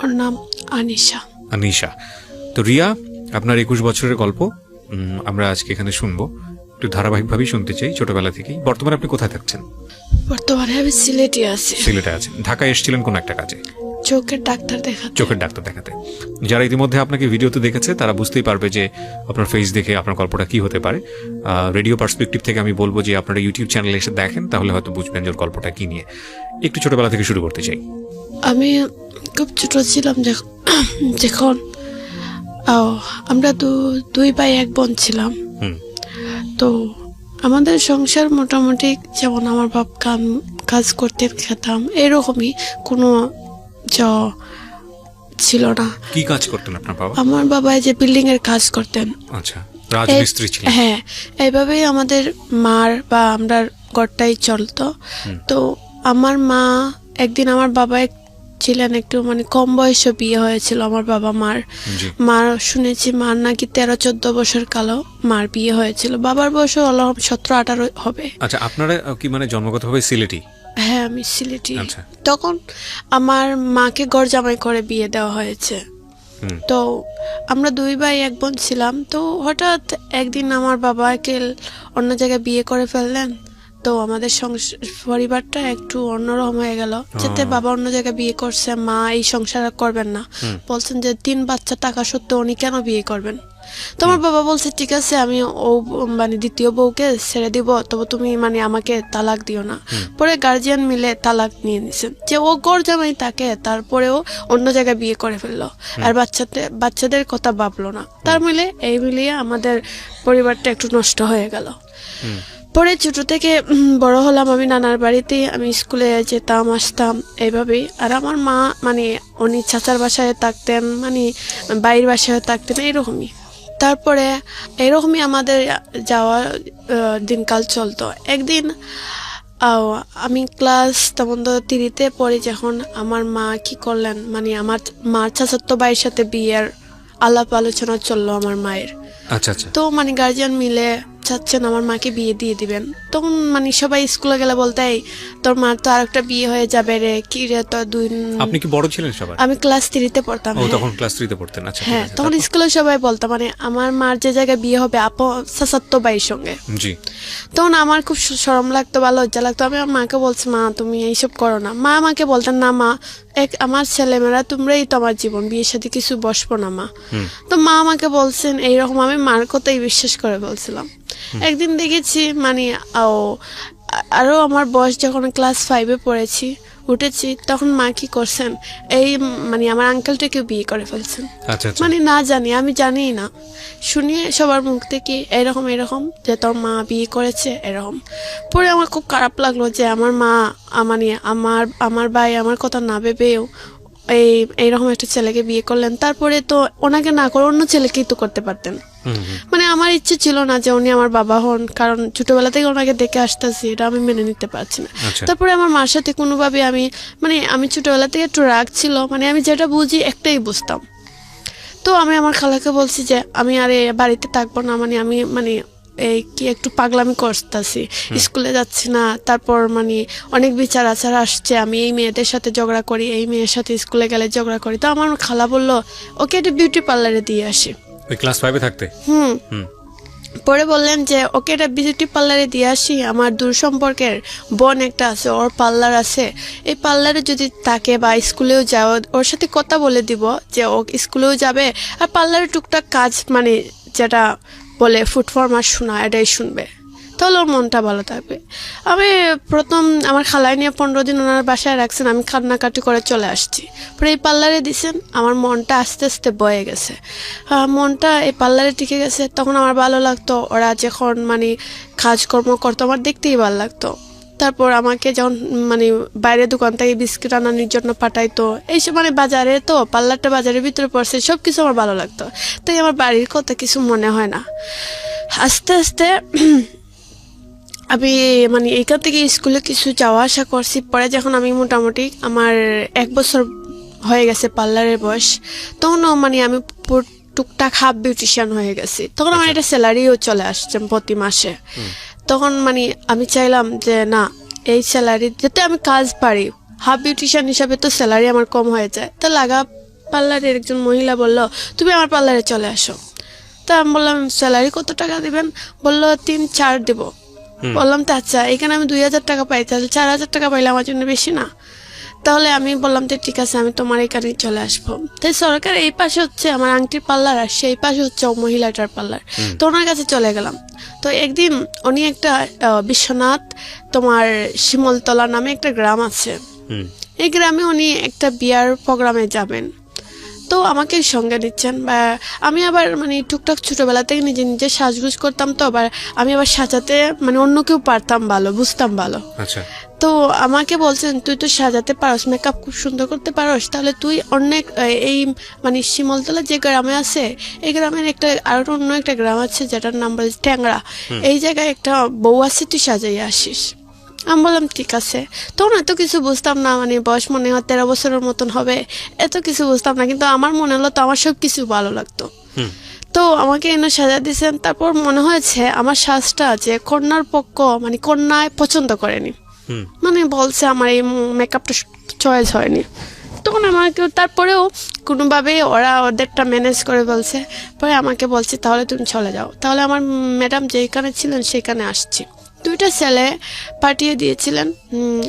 ওর নাম আনিশা। আনিশা। তো রিয়া, আপনার 21 বছরের গল্প আমরা আজকে এখানে শুনবো। একটু ধারাবাহিকভাবেই শুনতে চাই, ছোটবেলা থেকেই। বর্তমানে আপনি কোথায় থাকছেন? বর্তমানে আমি সিলেটে আছি। সিলেটে আছেন। ঢাকায় এসেছিলেন কোন একটা কাজে? চোখের ডাক্তার দেখাতে। চোখের ডাক্তার দেখাতে। যারা ইতিমধ্যে আপনাকে ভিডিওতে দেখেছে তারা বুঝতেই পারবে যে আপনার ফেস দেখে আপনার গল্পটা কি হতে পারে। রেডিও পার্সপেক্টিভ থেকে আমি বলবো যে আপনারা ইউটিউব চ্যানেলে এসে দেখেন, তাহলে হয়তো বুঝবেন যে ওর গল্পটা কি নিয়ে। একটু ছোটবেলা থেকে শুরু করতে চাই। আমি খুব ছোট ছিলাম যখন আমরা দুই ভাই এক বোন ছিলাম। তো আমাদের সংসার মোটামুটি যেমন আমার বাপ কাজ করতে খেতাম, এরকমই কোনো ছিল না। কি কাজ করতেন আপনার বাবা? আমার বাবা যে বিল্ডিং এর কাজ করতেন। আচ্ছা, রাজমিস্ত্রি ছিলেন। হ্যাঁ, এইভাবেই আমাদের মার বা আমরা ঘরটাই চলতো। তো আমার মা একদিন, আমার বাবা ছিলেন একটু মানে কম বয়সে বিয়ে হয়েছিল আমার বাবা মার শুনেছি মার নাকি 13-14 বছর কালো মার বিয়ে হয়েছিল। বাবার বয়স হলো 17-18 হবে। আচ্ছা, আপনারা কি মানে জন্মগতভাবে সিলেটি? হ্যাঁ, আমি সিলেটি। তখন আমার মাকে ঘর জামাই করে বিয়ে দেওয়া হয়েছে। তো আমরা দুই ভাই এক বোন ছিলাম। তো হঠাৎ একদিন আমার বাবাকে অন্য জায়গায় বিয়ে করে ফেললেন। তো আমাদের পরিবারটা একটু অন্যরকম হয়ে গেল। যাতে বাবা অন্য জায়গায় বিয়ে করছে, মা এই সংসার করবেন না, বলছেন যে 3 বাচ্চা টাকা সত্ত্বেও উনি কেন বিয়ে করবেন। তো আমার বাবা বলছে ঠিক আছে, আমি মানে দ্বিতীয় বউকে ছেড়ে দিব, তবে তুমি মানে আমাকে তালাক দিও না। পরে গার্জিয়ান মিলে তালাক নিয়ে নিছেন যে ও গড় জামাই তাকে, তারপরেও অন্য জায়গায় বিয়ে করে ফেললো, আর বাচ্চাদের কথা ভাবলো না। তার মিলিয়ে আমাদের পরিবারটা একটু নষ্ট হয়ে গেল। পরে ছোট থেকে বড় হলাম আমি নানার বাড়িতে, আমি স্কুলে যেতাম আসতাম এইভাবেই। আর আমার মা মানে উনি চাচার বাসায় থাকতেন, মানে বাইরের বাসায় থাকতেন, এইরকমই। তারপরে এইরকমই আমাদের যাওয়া দিনকাল চলতো। একদিন আমি ক্লাস 3তে পড়ি যখন আমার মা কি করলেন, মানে আমার মার চাচাতো ভাইয়ের সাথে বিয়ের আলাপ আলোচনা চললো আমার মায়ের। আচ্ছা। তো মানে গার্জিয়ান মিলে চাচ্ছেন আমার মাকে বিয়ে দিয়ে দিবেন। তখন মানে সবাই স্কুলে গেলে বলতে তোর মার তো আরেকটা বিয়ে হয়ে যাবে রে, কি রে তো দুই। আপনি কি বড় ছিলেন সবার? আমি ক্লাস 3তে পড়তাম। তখন ক্লাস 3তে পড়তেন। আচ্ছা, হ্যাঁ, তখন স্কুলে সবাই বলতো মানে আমার মার যে জায়গায় বিয়ে হবে চাচাতো ভাইয়ের সঙ্গে। জি। তখন আমার খুব শরম লাগতো বা লজ্জা লাগতো। আমি আমার মাকে বলছি, মা তুমি এইসব করো না। মা আমাকে বলতেন, না মা, আমার ছেলেমেয়েরা তোমরাই তো আমার জীবন, বিয়ের সাথে কিছু বসবো না মা। তো মা আমাকে বলছেন এইরকম, আমি মার কথাই বিশ্বাস করে বলছিলাম। একদিন দেখেছি মানে আরো আমার বয়স যখন ক্লাস 5-এ পড়েছি, উঠেছি, তখন মা কি করছেন, এই মানে আমার আঙ্কেলটাকে বিয়ে করে ফেলছেন। মানে না জানি, আমি জানি না, শুনিয়ে সবার মুখ থেকে এরকম যে তোর মা বিয়ে করেছে এরকম। পরে আমার খুব খারাপ লাগলো যে আমার মা মানে আমার ভাই আমার কথা না ভেবেও এইরকম একটা ছেলেকে বিয়ে করলেন। তারপরে তো ওনাকে না করে অন্য ছেলেকেই তো করতে পারতেন। মানে আমার ইচ্ছে ছিল না যে উনি আমার বাবা হন, কারণ ছোটবেলা থেকে ওনাকে দেখে আসতেছি, এটা আমি মেনে নিতে পারছি না। তারপরে আমার মার সাথে কোনোভাবে আমি ছোটবেলা থেকে একটু রাগ ছিল, মানে আমি যেটা বুঝি একটাই বুঝতাম। তো আমি আমার খালাকে বলছি যে আমি আর বাড়িতে থাকবো না, আমি এই কি একটু পাগলামি করতেছি, স্কুলে যাচ্ছি না। তারপর মানে অনেক বিচার আচার আসছে, আমি এই মেয়েদের সাথে ঝগড়া করি, এই মেয়ের সাথে স্কুলে গেলে ঝগড়া করি। তো আমার খালা বললো ওকে একটা বিউটি পার্লারে দিয়ে আসি। ক্লাস 5-এ থাকতে? পরে বললেন যে ওকে এটা বিউটি পার্লারে দিয়ে আসি, আমার দূর সম্পর্কের বোন একটা আছে, ওর পার্লার আছে, এই পার্লারে যদি থাকে বা স্কুলেও যাও, ওর সাথে কথা বলে দিব যে ও স্কুলেও যাবে আর পার্লারে টুকটাক কাজ মানে যেটা বলে ফুটফর্মার শোনা, এটাই শুনবে, তাহলে ওর মনটা ভালো থাকবে। আমি প্রথম আমার খালাই নিয়ে 15 দিন ওনার বাসায় রাখছেন, আমি কান্নাকাটি করে চলে আসছি। পরে এই পার্লারে দিছেন, আমার মনটা আস্তে আস্তে বয়ে গেছে, মনটা এই পার্লারে টিকে গেছে। তখন আমার ভালো লাগতো, ওরা যখন মানে কাজকর্ম করতো আমার দেখতেই ভালো লাগতো। তারপর আমাকে যখন মানে বাইরে দোকান থেকে বিস্কিট আনানোর জন্য পাঠাইতো, এইসব মানে বাজারে, তো পার্লারটা বাজারের ভিতরে পড়ছে, সব কিছু আমার ভালো লাগতো। তাই আমার বাড়ির কথা কিছু মনে হয় না। আস্তে আস্তে আমি মানে এখান থেকে স্কুলে কিছু যাওয়া আসা করছি। পরে যখন আমি মোটামুটি আমার 1 বছর হয়ে গেছে পার্লারের বয়স, তখনও মানে আমি টুকটাক হাফ বিউটিশিয়ান হয়ে গেছি। তখন আমার একটা স্যালারিও চলে আসছে প্রতি মাসে। তখন মানে আমি চাইলাম যে না, এই স্যালারি যাতে আমি কাজ পারি, হাফ বিউটিশিয়ান হিসাবে তো স্যালারি আমার কম হয়ে যায়, তো পার্লারের একজন মহিলা বলল, তুমি আমার পার্লারে চলে আসো। তা আমি বললাম, স্যালারি কত টাকা দিবেন? বললো 3-4 দেবো। বললাম তো আচ্ছা, এখানে আমি 2000 টাকা পাই, তাহলে 4000 টাকা পাইলে আমার জন্য বেশি না? তাহলে আমি বললাম তো ঠিক আছে, আমি তোমার এখানেই চলে আসবো। তাই সরকার এই পাশে হচ্ছে আমার আংটির পার্লার, আর সেই পাশে হচ্ছে ও মহিলাটার পার্লার। তো ওনার কাছে চলে গেলাম। তো একদিন উনি একটা বিশ্বনাথ তোমার শিমলতলা নামে একটা গ্রাম আছে, এই গ্রামে উনি একটা বিয়ার প্রোগ্রামে যাবেন। তো আমাকে সঙ্গে নিচ্ছেন, বা আমি আবার মানে টুকটাক ছোটবেলা থেকে নিজে নিজে সাজগুজ করতাম, তো আবার আমি আবার সাজাতে মানে অন্য কেউ পারতাম ভালো, বুঝতাম ভালো। আচ্ছা, তো আমাকে বলছেন, তুই তো সাজাতে পারস, মেকআপ খুব সুন্দর করতে পারস, তাহলে তুই অনেক এই মানে শিমলতলা যে গ্রামে আছে, এই গ্রামের একটা আরো অন্য একটা গ্রাম আছে যেটার নাম বলে ট্যাংরা, এই জায়গায় একটা বউ আছে, তুই সাজাইয়া আসিস। আমি বললাম ঠিক আছে। তখন এত কিছু বুঝতাম না, মানে বয়স মনে হয় 13 বছরের মতন হবে, এত কিছু বুঝতাম না, কিন্তু আমার মনে হলো তো আমার সব কিছু ভালো লাগতো। তো আমাকে এনে সাজা দিয়েছেন। তারপর মনে হয়েছে আমার সাজটা যে কন্যার পক্ষ মানে কন্যায় পছন্দ করেনি, মানে বলছে আমার এই মেকআপটা চয়েস হয়নি। তখন আমাকে তারপরেও কোনোভাবে ওরা ওদেরটা ম্যানেজ করে বলছে, পরে আমাকে বলছে তাহলে তুমি চলে যাও। তাহলে আমার ম্যাডাম যেখানে ছিলেন সেখানে আসছি। 2টা ছেলে পাঠিয়ে দিয়েছিলেন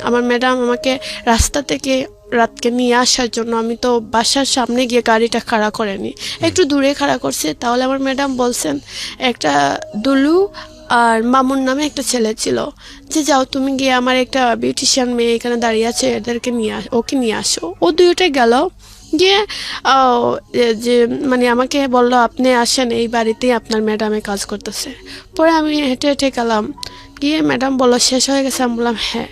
আমার ম্যাডাম আমাকে রাস্তা থেকে রাতকে নিয়ে আসার জন্য। আমি তো বাসার সামনে গিয়ে গাড়িটা খাড়া করেনি, একটু দূরে খাড়া করছে। তাহলে আমার ম্যাডাম বলছেন, একটা দুলু আর মামুন নামে একটা ছেলে ছিল, যে যাও তুমি গিয়ে আমার একটা বিউটিশিয়ান মেয়ে এখানে দাঁড়িয়ে আছে, এদেরকে ওকে নিয়ে আসো। ও 2টাই গেল, গিয়ে যে মানে আমাকে বললো, আপনি আসেন, এই বাড়িতেই আপনার ম্যাডামে কাজ করতেছে। পরে আমি হেঁটে হেঁটে গেলাম, গিয়ে ম্যাডাম বললো শেষ হয়ে গেছে। আমি বললাম হ্যাঁ।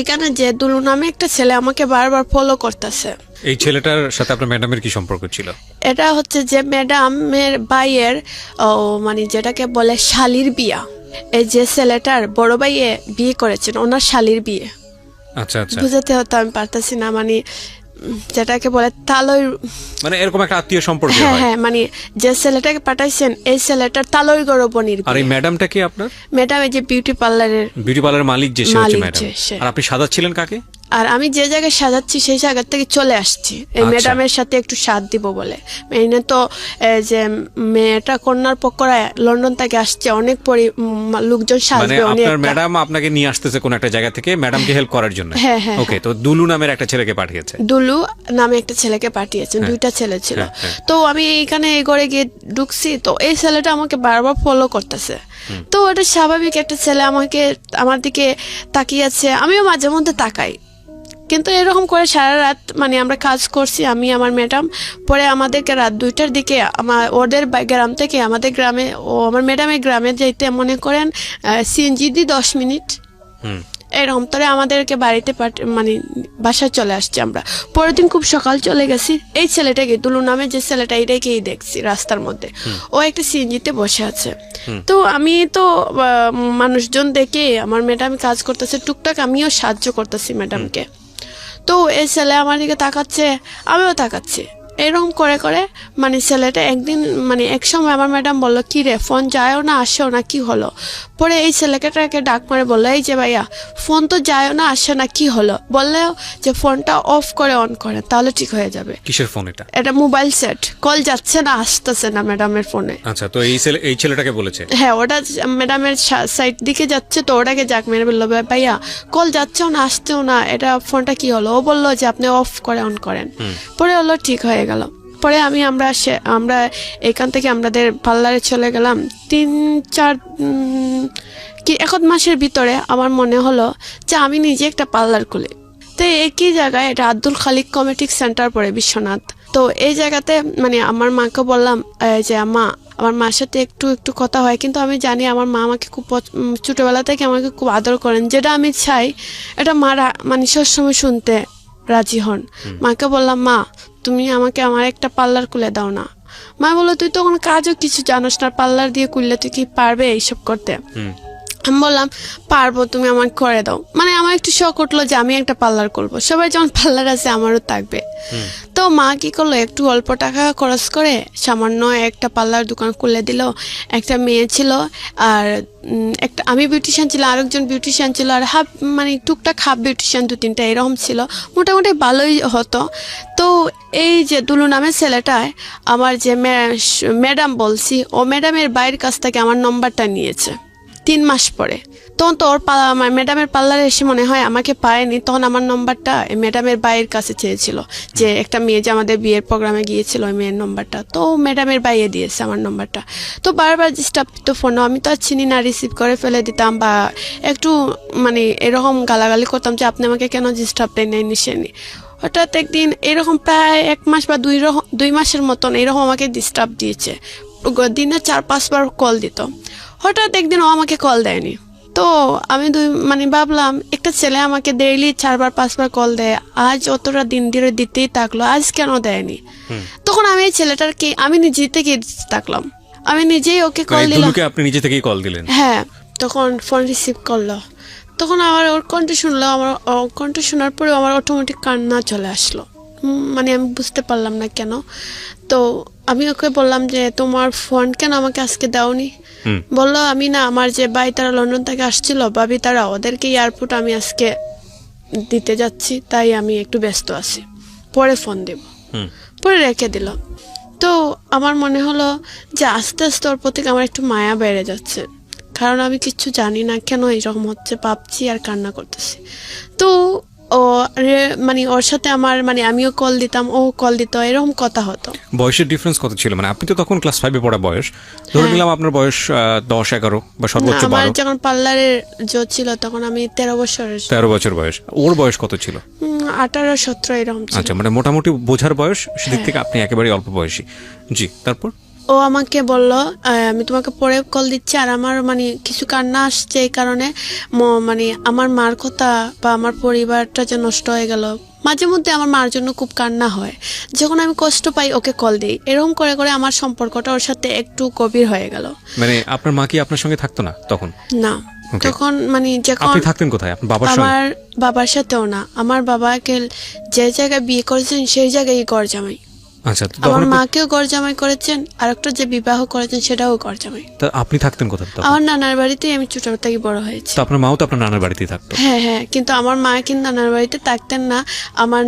এখানে যে দুলু নামে একটা ছেলে আমাকে বারবার ফলো করতেছে। এই ছেলেটার সাথে আপনার ম্যাডামের কি সম্পর্ক ছিল? এটা হচ্ছে যে ম্যাডামের ভাইয়ের মানে যেটাকে বলে শালির বিয়া। এই যে ছেলেটার বড় ভাইয়ে বিয়ে করেছেন, ওনার শালির বিয়ে। আচ্ছা আচ্ছা, বুঝাতে হতো আমি পারতেছি না, মানে যেটাকে বলে তালই, মানে এরকম একটা আত্মীয় সম্পর্ক হ্যাঁ হয়। হ্যাঁ, মানে যে ছেলেটাকে পাঠাইছেন এই ছেলেটার তালই গরবনির। আর এই ম্যাডামটা কি আপনার? ম্যাডাম এই যে বিউটি পার্লারের মালিক যে, সে হচ্ছে মালিক ম্যাডাম। যে সে। আর আপনি সাজাচ্ছিলেন কাকে? আর আমি যে জায়গায় সাজাচ্ছি সেই জায়গা থেকে চলে আসছি এই আচ্ছা। ম্যাডামের সাথে একটু সাথ দিব বলে। মেনে তো যে মেয়েটা কন্যার পক্ষরা লন্ডন থেকে আসছে, অনেক লোকজন মানে সাজবে, আপনার ম্যাডাম আপনাকে নিয়ে আসতেছে কোন একটা জায়গা থেকে ম্যাডামকে হেল্প করার জন্য। হ্যাঁ, হ্যাঁ, ওকে, তো দুলু নামের একটা ছেলেকে পাঠিয়েছে। দুলু নামে একটা ছেলেকে পাঠিয়েছেন, 2টা ছেলে ছিল। তো আমি এইখানে এই ঘরে গিয়ে ঢুকছি, তো এই ছেলেটা আমাকে বারবার ফলো করতেছে। তো ওটা স্বাভাবিক, একটা ছেলে আমাকে আমার দিকে তাকিয়ে আছে, আমিও মাঝে মধ্যে তাকাই। কিন্তু এরকম করে সারা রাত মানে আমরা কাজ করছি, আমি আমার ম্যাডাম। পরে আমাদেরকে রাত 2টার দিকে ওদের গ্রাম থেকে আমাদের গ্রামে, আমার ম্যাডামের গ্রামে যাইতে মনে করেন সিএনজি দিয়ে 10 মিনিট এরকম। তবে আমাদেরকে বাড়িতে মানে বাসায় চলে আসছি আমরা। পরের দিন খুব সকাল চলে গেছি, এই ছেলেটাকে দুলু নামে যে ছেলেটা, এটাকেই দেখছি রাস্তার মধ্যে, ও একটা সিএনজিতে বসে আছে। তো আমি তো মানুষজন দেখে আমার ম্যাডাম কাজ করতেছে, টুকটাক আমিও সাহায্য করতেছি ম্যাডামকে। তো এই ছেলে আমার দিকে তাকাচ্ছে, আমিও তাকাচ্ছি, এরকম করে করে মানে ছেলেটা একদিন মানে এক সময় আমার ম্যাডাম বললো, কি রে ফোন যায়ও না আসেও না, কি হলো? পরে এই ছেলেটাকে ডাক মারে বললো, এই যে ভাইয়া ফোন তো যায়ও না আসে না, কি হলো? বললেও যে ফোনটা অফ করে অন করেন তাহলে ঠিক হয়ে যাবে। কিসের ফোন এটা? এটা মোবাইল সেট, কল যাচ্ছে না, আসতেছে না ম্যাডামের ফোনে। আচ্ছা, তো এই ছেলেটাকে বলেছে? হ্যাঁ, ওটা ম্যাডামের সাইড দিকে যাচ্ছে, তো ওটাকে যাক মেরে বললো, ভাইয়া কল যাচ্ছেও না আসছেও না, এটা ফোনটা কি হলো? ও বললো যে আপনি অফ করে অন করেন। পরে হলো ঠিক হয়ে গেল। পরে আমরা এখান থেকে আমাদের পার্লারে চলে গেলাম। 3-4 কি 1 মাসের ভিতরে আমার মনে হলো যে আমি নিজে একটা পার্লার খুলি। তো একই জায়গায়, এটা আব্দুল খালিক কমেডিক সেন্টার পড়ে বিশ্বনাথ। তো এই জায়গাতে মানে আমার মাকে বললাম যে মা, আমার মার সাথে একটু একটু কথা হয়, কিন্তু আমি জানি আমার মা আমাকে খুব ছোটবেলা থেকে আমাকে খুব আদর করেন, যেটা আমি চাই এটা মারা মানে সবসময় শুনতে রাজি হন। মাকে বললাম, মা তুমি আমাকে আমার একটা পার্লার খুলে দাও না। মা বললো, তুই তো কোনো কাজও কিছু জানোস না, পার্লার দিয়ে খুললে তুই কি পারবে এইসব করতে? আমি বললাম পারবো, তুমি আমাকে করে দাও। মানে আমার একটু শখ উঠলো যে আমি একটা পার্লার করবো, সবাই যেমন পার্লার আছে আমারও থাকবে। তো মা কি করলো, একটু অল্প টাকা খরচ করে সামান্য একটা পার্লার দোকান খুলে দিল। একটা মেয়ে ছিল, আর একটা আমি বিউটিশিয়ান ছিল, আরেকজন বিউটিশিয়ান ছিল, আর মানে টুকটাক হাফ বিউটিশিয়ান 2-3টা এরকম ছিল। মোটামুটি ভালোই হতো। তো এই যে দুলু নামের ছেলেটায় আমার যে ম্যাডাম বলছি, ও ম্যাডামের বাইরের কাছ থেকে আমার নম্বরটা নিয়েছে 3 মাস পরে। তখন তো ওর ম্যাডামের পার্লারে এসে মনে হয় আমাকে পায়নি, তখন আমার নম্বরটা ম্যাডামের বাইয়ের কাছে চেয়েছিল, যে একটা মেয়ে যে আমাদের বিয়ের প্রোগ্রামে গিয়েছিল ওই মেয়ের নম্বরটা, তো ম্যাডামের বাইয়ে দিয়েছে আমার নম্বরটা। তো বারবার ডিস্টার্ব তো ফোন, আমি তো আর চিনি না, রিসিভ করে ফেলে দিতাম বা একটু মানে এরকম গালাগালি করতাম যে আপনি আমাকে কেন ডিস্টার্ব দেন নাই নিশেনি। হঠাৎ একদিন এরকম প্রায় 1 মাস বা 2 মাসের মতন এরকম আমাকে ডিস্টার্ব দিয়েছে। দিনে 4-5 বার কল দিত। হঠাৎ একদিন ও আমাকে কল দেয়নি। তো আমি মানে ভাবলাম একটা ছেলে আমাকে ডেইলি 4-5 বার কল দেয়, আজ অতটা দিন ধরে দিতেই থাকলো, আজ কেন দেয়নি? তখন আমি এই ছেলেটাকে আমি নিজে থেকে থাকলাম, আমি নিজেই ওকে কল দিলাম। আপনি নিজে থেকেই কল দিলেন? হ্যাঁ, তখন ফোন রিসিভ করলো। তখন আমার ওর কণ্ঠ শুনলো, আমার কণ্ঠ শোনার পরে আমার অটোমেটিক কান্না চলে আসলো। মানে আমি বুঝতে পারলাম না কেন। তো আমি ওকে বললাম যে তোমার ফোন কেন আমাকে আজকে দাওনি? বললো আমি না, আমার যে ভাই তারা লন্ডন থেকে আসছিল, ভাবি তারা, ওদেরকে এয়ারপোর্ট আমি আজকে দিতে যাচ্ছি, তাই আমি একটু ব্যস্ত আছি, পরে ফোন দেব। পরে রেখে দিল। তো আমার মনে হলো যে আস্তে আস্তে ওর প্রতি আমার একটু মায়া বেড়ে যাচ্ছে, কারণ আমি কিচ্ছু জানি না কেন এরকম হচ্ছে, ভাবছি আর কান্না করতেছি। তো ও মানে ওর সাথে আমার মানে আমিও কল দিতাম, ও কল দিত, এরকম কথা হতো। বয়সের ডিফারেন্স কত ছিল? মানে আপনি তো তখন ক্লাস 5-এ পড়া বয়স, ধরে নিলাম আপনার বয়স 10-11 বা সর্বোচ্চ 12। আমার যখন পার্লারের জো ছিল তখন আমি 13 বছরের। 13 বছর বয়স। ওর বয়স কত ছিল? 18-17 এরকম ছিল। আচ্ছা, মানে মোটামুটি বোঝার বয়স, সেদিক থেকে আপনি একেবারে অল্প বয়সী। জি, তারপর? ও আমাকে বলল আমি তোমাকে পরে কল দিচ্ছি, আর আমার মানে কিছু কান্না আসছে এই কারণে, মানে আমার মার কথা বা আমার পরিবারটা যে নষ্ট হয়ে গেল। মাঝে মধ্যে আমার মার জন্য খুব কান্না হয়, যখন আমি কষ্ট পাই ওকে কল দিই। এরকম করে করে আমার সম্পর্কটা ওর সাথে একটু গভীর হয়ে গেল। মানে আপনার মা কি আপনার সঙ্গে থাকতো না তখন? না, তখন মানে যখন আপনি থাকতেন কোথায়? আপনার বাবার সঙ্গে? আমার বাবার সাথেও না, আমার বাবাকে যে জায়গায় বিয়ে করেছেন সেই জায়গায় ঘর জামাই। আচ্ছা, আমার মাকেও ঘর জামাই করেছেন, আর একটা যে বিবাহ করেছেন সেটাও ঘর জামাই। তা আপনি থাকতেন কোথায়? আমার নানার বাড়িতেই আমি ছোট থেকে বড় হয়েছি। তো আপনার মাও তো আপনার নানার বাড়িতেই থাকতো? হ্যাঁ হ্যাঁ, কিন্তু আমার মা কিন্তু নানার বাড়িতে থাকতেন না, আমার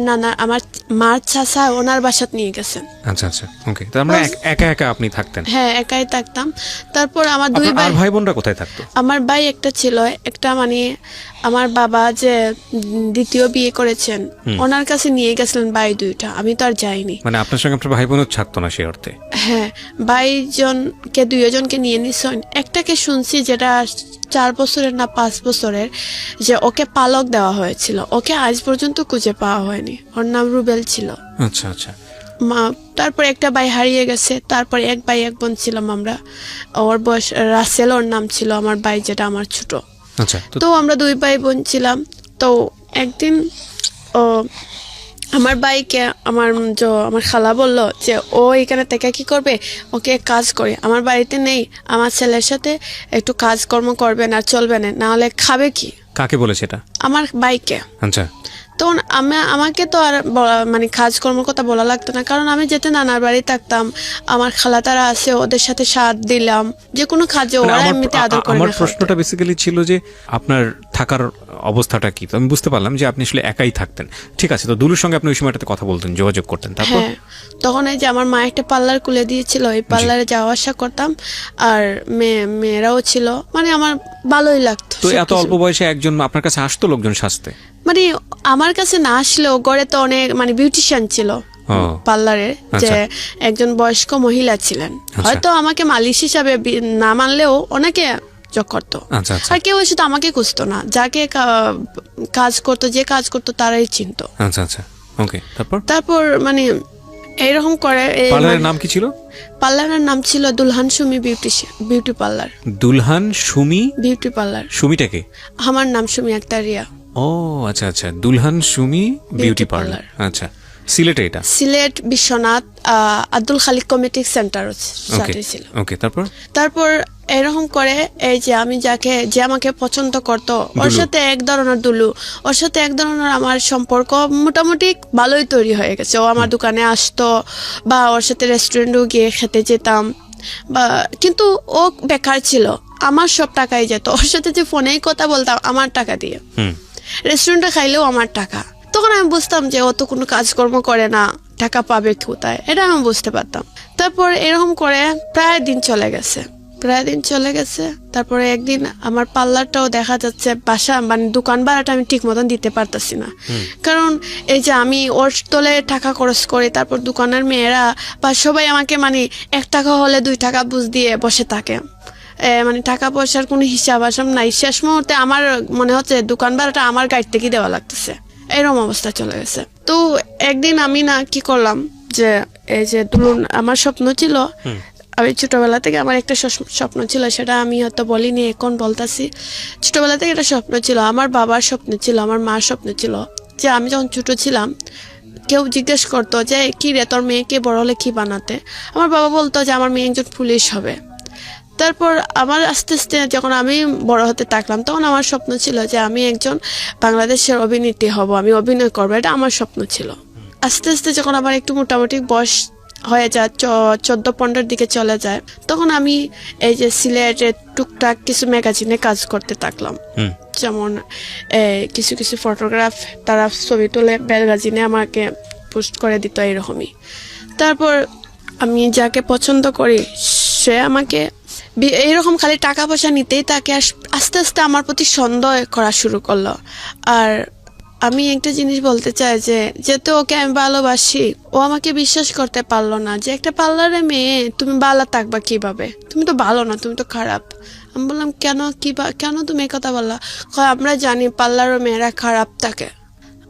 মার চাচা ওনার বাসাত নিয়ে গেছেন। আচ্ছা আচ্ছা, ওকে। তার মানে একা একা আপনি থাকতেন? হ্যাঁ, একাই থাকতাম। তারপর আমার দুই ভাই বোনরা কোথায় থাকতো? আমার ভাই একটা ছিল, একটা মানে আমার বাবা যে দ্বিতীয় বিয়ে করেছেন ওনার কাছে নিয়ে গেছিলেন ভাই 2টা, আমি তো আর যাইনি। মানে আপনার সঙ্গে আপনার ভাই বোনও থাকতো না সেই অর্থে? হ্যাঁ, ভাইজনকে 2জনকে নিয়ে নিছেন। একটাকে শুনছি যেটা 4 বছরের না 5 বছরের, যে ওকে পালক দেওয়া হয়েছিল, ওকে আজ পর্যন্ত খুঁজে পাওয়া হয়নি। ওর নাম রুবেল ছিল। আচ্ছা আচ্ছা। তারপর একটা ভাই হারিয়ে গেছে, তারপর এক ভাই এক বোন ছিলাম আমরা। ওর বয়স রাসেল, ওর নাম ছিল আমার ভাই যেটা আমার ছোট। আচ্ছা, তো আমরা 2 ভাই বোন ছিলাম। তো একদিন আমার ভাইকে আমার খালা বলল যে ও এখানে থেকে কি করবে, ওকে কাজ করে, আমার বাড়িতে নেই, আমার ছেলের সাথে একটু কাজকর্ম করবে না, চলবে না, না হলে খাবে কি? কাকে বলেছে এটা? আমার ভাইকে। আচ্ছা। তখন আমাকে তো আর মানে কাজকর্মের কথা বলা লাগতো না, কারণ আমি যেতে নানার বাড়ি থাকতাম, আমার খালা তারা আছে, ওদের সাথে সাথ দিলাম, যে কোনো কাজে ওরা এমনিতে আদর করে। আমার প্রশ্নটা বেসিক্যালি ছিল যে আপনার থাকার অবস্থাটা কি? তো আমি বুঝতে পারলাম যে আপনি আসলে একাই থাকতেন। ঠিক আছে, তো দুলুর সঙ্গে আপনি ওই সময়টাতে কথা বলতেন, যোগাযোগ করতেন। তারপর? হ্যাঁ, তখন এই যে আমার মা একটা পার্লার খুলে দিয়েছিল, এই পার্লারে যাওয়া আসা করতাম, আর মেয়েরাও ছিল, মানে আমার ভালোই লাগতো। তো এত অল্প বয়সে একজন আপনার কাছে আসতো লোকজন সাজতে? মানে আমার কাছে না আসলেও ঘরে তো অনেক মানে বিউটিশিয়ান ছিল পার্লারে, যে একজন বয়স্ক মহিলা ছিলেন, হয়তো আমাকে মালিশ হিসাবে না মানলেও অনেকে করতো। আর কেউ এসে তো আমাকে খুঁজতো না, যাকে কাজ করতো, যে কাজ করতো তারাই চিনতো। আচ্ছা আচ্ছা, ওকে। তারপর মানে এইরকম করে। পার্লারের নাম কি ছিল? পার্লারের নাম ছিল Dulhan Sumi beauty parlour. Dulhan Sumi beauty parlour. সুমিটাকে? আমার নাম সুমি আক্তার রিয়া। ও আচ্ছা আচ্ছা, দুলহান সুমি বিউটি পার্লার। আচ্ছা, সিলেটে এটা? সিলেট বিশ্বনাথ আব্দুল খালিক কমিউনিটি সেন্টার ছিল। ওকে, তারপর? তারপর এরকম করে এই যে আমি যে আমাকে পছন্দ করতো ওর দুলু। সাথে এক ধরনের দুলু, ওর সাথে এক ধরনের আমার সম্পর্ক মোটামুটি ভালোই তৈরি হয়ে গেছে। ও আমার দোকানে আসতো বা ওর সাথে রেস্টুরেন্টেও গিয়ে খেতে যেতাম, বা কিন্তু ও বেকার ছিল, আমার সব টাকাই যেত। ওর সাথে যে ফোনেই কথা বলতাম আমার টাকা দিয়ে, হুম রেস্টুরেন্টে খাইলেও আমার টাকা। তখন আমি বুঝতাম যে ও তো কোনো কাজকর্ম করে না, টাকা পাবে কোথায়, এটা আমি বুঝতে পারতাম। তারপর এরকম করে প্রায় দিন চলে গেছে। তারপরে একদিন আমার পার্লারটাও দেখা যাচ্ছে বাসা মানে দোকান ভাড়াটা আমি ঠিক মতন দিতে পারতাছি না, কারণ এই যে আমি ওর তলে টাকা খরচ করি, তারপর দোকানের মেয়েরা বা সবাই আমাকে মানে 1 টাকা হলে 2 টাকা বুঝ দিয়ে বসে থাকে। মানে টাকা পয়সার কোনো হিসাব আসাম নাই। শেষ মুহূর্তে আমার মনে হচ্ছে দোকান ভাড়াটা আমার গাড়ি থেকেই দেওয়া লাগতেছে, এরকম অবস্থা চলে গেছে। তো একদিন আমি না কি করলাম, যে এই যে দুলুন আমার স্বপ্ন ছিল, আমি ছোটবেলা থেকে আমার একটা স্বপ্ন ছিল, সেটা আমি হয়তো বলিনি, এখন বলতাছি। ছোটবেলা থেকে একটা স্বপ্ন ছিল, আমার বাবার স্বপ্ন ছিল, আমার মার স্বপ্ন ছিল, যে আমি যখন ছোট ছিলাম কেউ জিজ্ঞেস করতো যে কি রে তোর মেয়েকে বড় হলে কি বানাতে, আমার বাবা বলতো যে আমার মেয়ে একজন পুলিশ হবে। তারপর আমার আস্তে আস্তে যখন আমি বড় হতে থাকলাম, তখন আমার স্বপ্ন ছিল যে আমি একজন বাংলাদেশের অভিনেত্রী হব, আমি অভিনয় করবো, এটা আমার স্বপ্ন ছিল। আস্তে আস্তে যখন আমার একটু মোটামুটি বয়স হয়ে যায়, 14-15 দিকে চলে যায়, তখন আমি এই যে সিলেটে টুকটাক কিছু ম্যাগাজিনে কাজ করতে থাকলাম। যেমন কিছু কিছু ফটোগ্রাফ তারা ছবি তুলে ম্যাগাজিনে আমাকে পোস্ট করে দিত, এরকমই। তারপর আমি যাকে পছন্দ করি সে আমাকে এইরকম খালি টাকা পয়সা নিতেই তাকে আস্তে আস্তে আমার প্রতি সন্দেহ করা শুরু করলো। আর আমি একটা জিনিস বলতে চাই যে যেহেতু ওকে আমি ভালোবাসি, ও আমাকে বিশ্বাস করতে পারলো না যে একটা পার্লারে মেয়ে তুমি ভালো থাকবা কিভাবে, তুমি তো ভালো না, তুমি তো খারাপ। আমি বললাম কেন তুমি এই কথা বললা? আমরা জানি পার্লারের মেয়েরা খারাপ থাকে।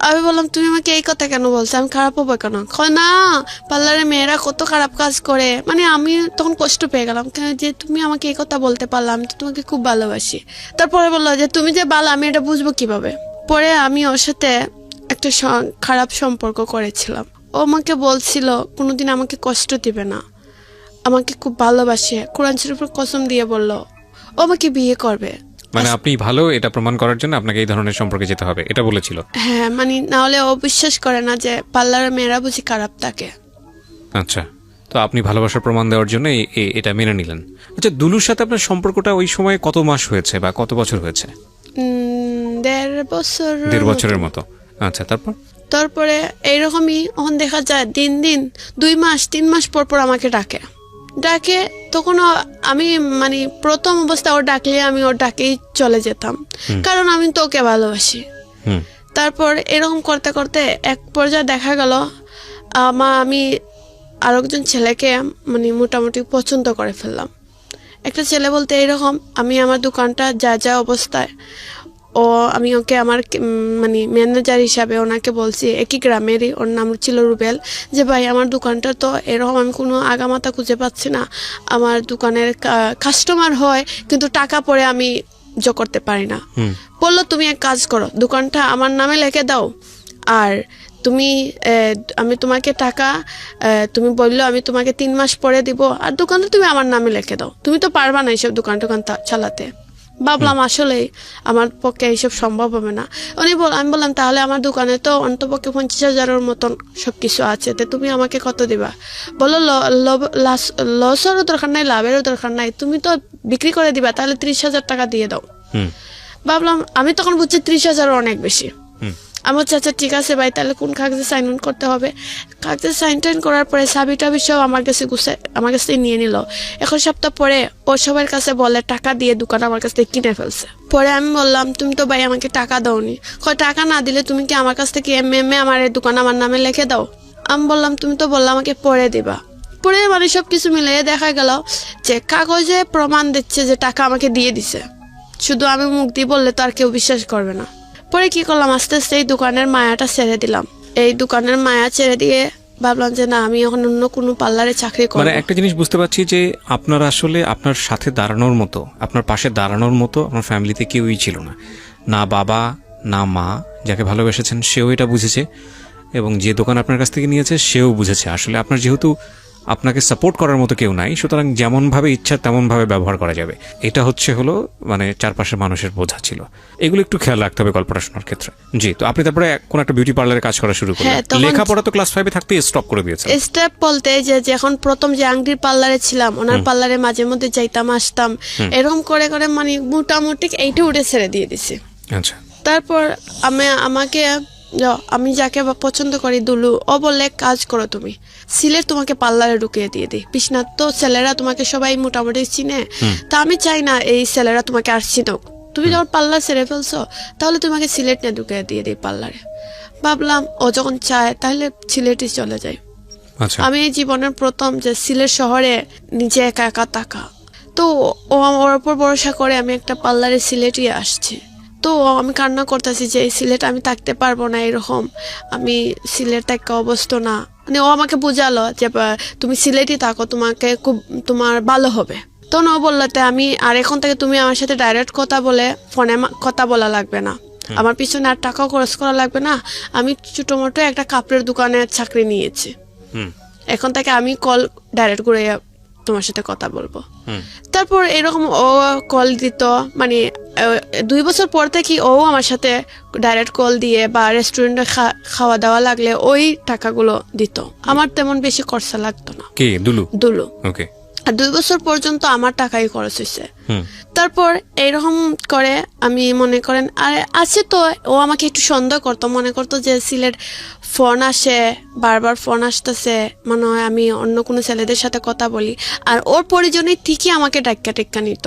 আমি বললাম তুমি আমাকে এই কথা কেন বলছো, আমি খারাপ হবো কেন? না, পার্লারে মেয়েরা কত খারাপ কাজ করে। মানে আমি তখন কষ্ট পেয়ে গেলাম, যে তুমি আমাকে এই কথা বলতে পারলাম, আমি তো তোমাকে খুব ভালোবাসি। তারপরে বললো যে তুমি যে ভালো আমি এটা বুঝবো কিভাবে। পরে আমি ওর সাথে একটা খারাপ সম্পর্ক করেছিলাম। ও আমাকে বলছিল কোনোদিন আমাকে কষ্ট দিবে না, আমাকে খুব ভালোবাসে, কোরআন শরীফের কসম দিয়ে বললো ও আমাকে বিয়ে করবে। মানে আপনি ভালো এটা প্রমাণ করার জন্য আপনাকে এই ধরনের সম্পর্কে যেতে হবে, এটা বলেছিল? হ্যাঁ, মানে না হলে ও বিশ্বাস করে না যে পার্লারের মেয়েরা বুঝি খারাপ থাকে। আচ্ছা, তো আপনি ভালোবাসার প্রমাণ দেওয়ার জন্য এটা মেনে নিলেন। আচ্ছা, দুলুর সাথে আপনার সম্পর্কটা ওই সময় কত মাস হয়েছে বা কত বছর হয়েছে? 1.5 বছরের মতো। আচ্ছা, তারপরে এইরকমই ওখান দেখা যায় দিন 2 মাস 3 মাস পর পর আমাকে ডাকে। তখনও আমি মানে প্রথম অবস্থা ওর ডাকলে আমি ওর ডাকেই চলে যেতাম, কারণ আমি তো ওকে ভালোবাসি। তারপর এরকম করতে করতে এক পর্যায়ে দেখা গেল আমি আরেকজন ছেলেকে মানে মোটামুটি পছন্দ করে ফেললাম। একটা ছেলে বলতে এইরকম, আমি আমার দোকানটা যা অবস্থায়, আমি ওকে আমার মানে ম্যানেজার হিসাবে ওনাকে বলছি, একই গ্রামেরই, ওর নাম ছিল রুবেল, যে ভাই আমার দোকানটা তো এরকম, আমি কোনো আগামাতা খুঁজে পাচ্ছি না, আমার দোকানের কাস্টমার হয় কিন্তু টাকা পরে আমি করতে পারি না। বললো তুমি এক কাজ করো, দোকানটা আমার নামে লিখে দাও, আর আমি তোমাকে টাকা তুমি বললো আমি তোমাকে 3 মাস পরে দিব, আর দোকানটা তুমি আমার নামে লিখে দাও, তুমি তো পারবা না এইসব দোকান চালাতে। ভাবলাম আসলে আমার পক্ষে এইসব সম্ভব হবে না। আমি বললাম তাহলে আমার দোকানে তো অন্তপক্ষে 50,000-এর মতন সবকিছু আছে, তো তুমি আমাকে কত দিবা? বললো লসেরও দরকার নাই, লাভেরও দরকার নাই, তুমি তো বিক্রি করে দিবা, তাহলে 30,000 টাকা দিয়ে দাও। ভাবলাম, আমি তখন বুঝছি 30,000 অনেক বেশি। আমার চাচা ঠিক আছে ভাই, তাহলে কোন কাগজে সাইন করতে হবে? কাগজে সাইন টাইন করার পরে চাবি টাবি সব আমার কাছে নিয়ে নিল। 1 সপ্তাহ পরে ও সবার কাছে বলে টাকা দিয়ে দোকান আমার কাছ থেকে কিনে ফেলছে। পরে আমি বললাম তুমি তো ভাই আমাকে টাকা দাওনি। টাকা না দিলে তুমি কি আমার কাছ থেকে এমএ আমার এই দোকান আমার নামে লিখে দাও? আমি বললাম তুমি তো বললাম আমাকে পরে দিবা। পরে মানে সবকিছু মিলিয়ে দেখা গেল যে কাগজে প্রমাণ দিচ্ছে যে টাকা আমাকে দিয়ে দিছে, শুধু আমি মুখ দিয়ে বললে তো আর কেউ বিশ্বাস করবে না। পরে কি করলাম, আস্তে আস্তে এই দোকানের মায়াটা ছেড়ে দিলাম। এই দোকানের মায়া ছেড়ে দিয়ে ভাবলাম যে না, আমি এখন অন্য কোনো পার্লারে চাকরি করব। মানে একটা জিনিস বুঝতে পারছি যে আপনার আসলে আপনার সাথে দাঁড়ানোর মতো, আপনার পাশে দাঁড়ানোর মতো আপনার ফ্যামিলিতে কেউই ছিল না, না বাবা না মা। যাকে ভালোবেসেছেন সেও এটা বুঝেছে, এবং যে দোকান আপনার কাছ থেকে নিয়েছে সেও বুঝেছে। আসলে আপনার যেহেতু আপনাকে সাপোর্ট করার মতো কেউ নাই, সুতরাং যেমন ভাবে ইচ্ছা তেমন ভাবে ব্যবহার করা যাবে। এটা হলো মানে চারপাশের মানুষের বোঝা ছিল। এগুলো একটু খেয়াল রাখতে হবে গল্পটা শোনার ক্ষেত্রে। জি, তো আপনি তারপরে কোন একটা বিউটি পার্লারে কাজ করা শুরু করলেন। হ্যাঁ, তখন- লেখাপড়া তো ক্লাস 5 এ থাকতেই স্টপ করে দিয়েছেন। স্টেপ বলতে যে যখন প্রথম যে আংটির পার্লারে ছিলাম, ওনার পার্লারে মাঝে মধ্যে যাইতাম আসতাম, এরকম করে করে মানে মোটামুটি এইটা উঠে ছেড়ে দিয়ে দিছি। আচ্ছা, তারপর আমি যাকে পছন্দ করি দুলু, ও বললে কাজ করো তুমি, সিলেট তোমাকে পার্লারে ঢুকিয়ে দিয়ে দিই। বিশ্বনাথ তো ছেলেরা তোমাকে সবাই মোটামুটি চিনে, তা আমি চাই না এই ছেলেরা তোমাকে আর চিনুক। তুমি যখন পার্লার ছেড়ে ফেলছো তাহলে তোমাকে সিলেট নিয়ে ঢুকিয়ে দিয়ে দিই পার্লারে। ভাবলাম ও যখন চায় তাহলে সিলেটই চলে যায়। আচ্ছা, আমি এই জীবনের প্রথম যে সিলেট শহরে নিজে একা একা থাকা, তো ও আমার উপর ভরসা করে আমি একটা পার্লারে সিলেটই আসছি। তো আমি কান্না করতেছি যে এই সিলেট আমি থাকতে পারবো না, এরকম আমি সিলেট একটা অবস্থা না। মানে ও আমাকে বুঝালো যে তুমি সিলেটই থাকো, তোমার ভালো হবে। তখন ও বললো আমি আর এখন থেকে তুমি আমার সাথে ডাইরেক্ট কথা বলে ফোনে কথা বলা লাগবে না, আমার পিছনে আর টাকাও খরচ করা লাগবে না। আমি ছোটো মোটো একটা কাপড়ের দোকানে চাকরি নিয়েছি, এখন থেকে আমি কল ডাইরেক্ট করে তোমার সাথে কথা বলবো। তারপর এরকম ও কল দিত, মানে 2 বছর পর থেকে ও আমার সাথে ডাইরেক্ট কল দিয়ে বা রেস্টুরেন্টে খাওয়া দাওয়া লাগলে ওই টাকাগুলো দিত, আমার তেমন বেশি খরচা লাগতো না। কে? দুলু। ওকে। আর 2 বছর পর্যন্ত আমার টাকাই খরচ হয়েছে। তারপর এইরকম করে আমি মনে করেন আর আছে তো, ও আমাকে একটু সন্দেহ করতো, মনে করতো যে সিলেট ফোন আসে, বারবার ফোন আসতেছে, মনে হয় আমি অন্য কোনো ছেলেদের সাথে কথা বলি, আর ওর পরিজনের ঠিকই আমাকে টেক্কা নিত।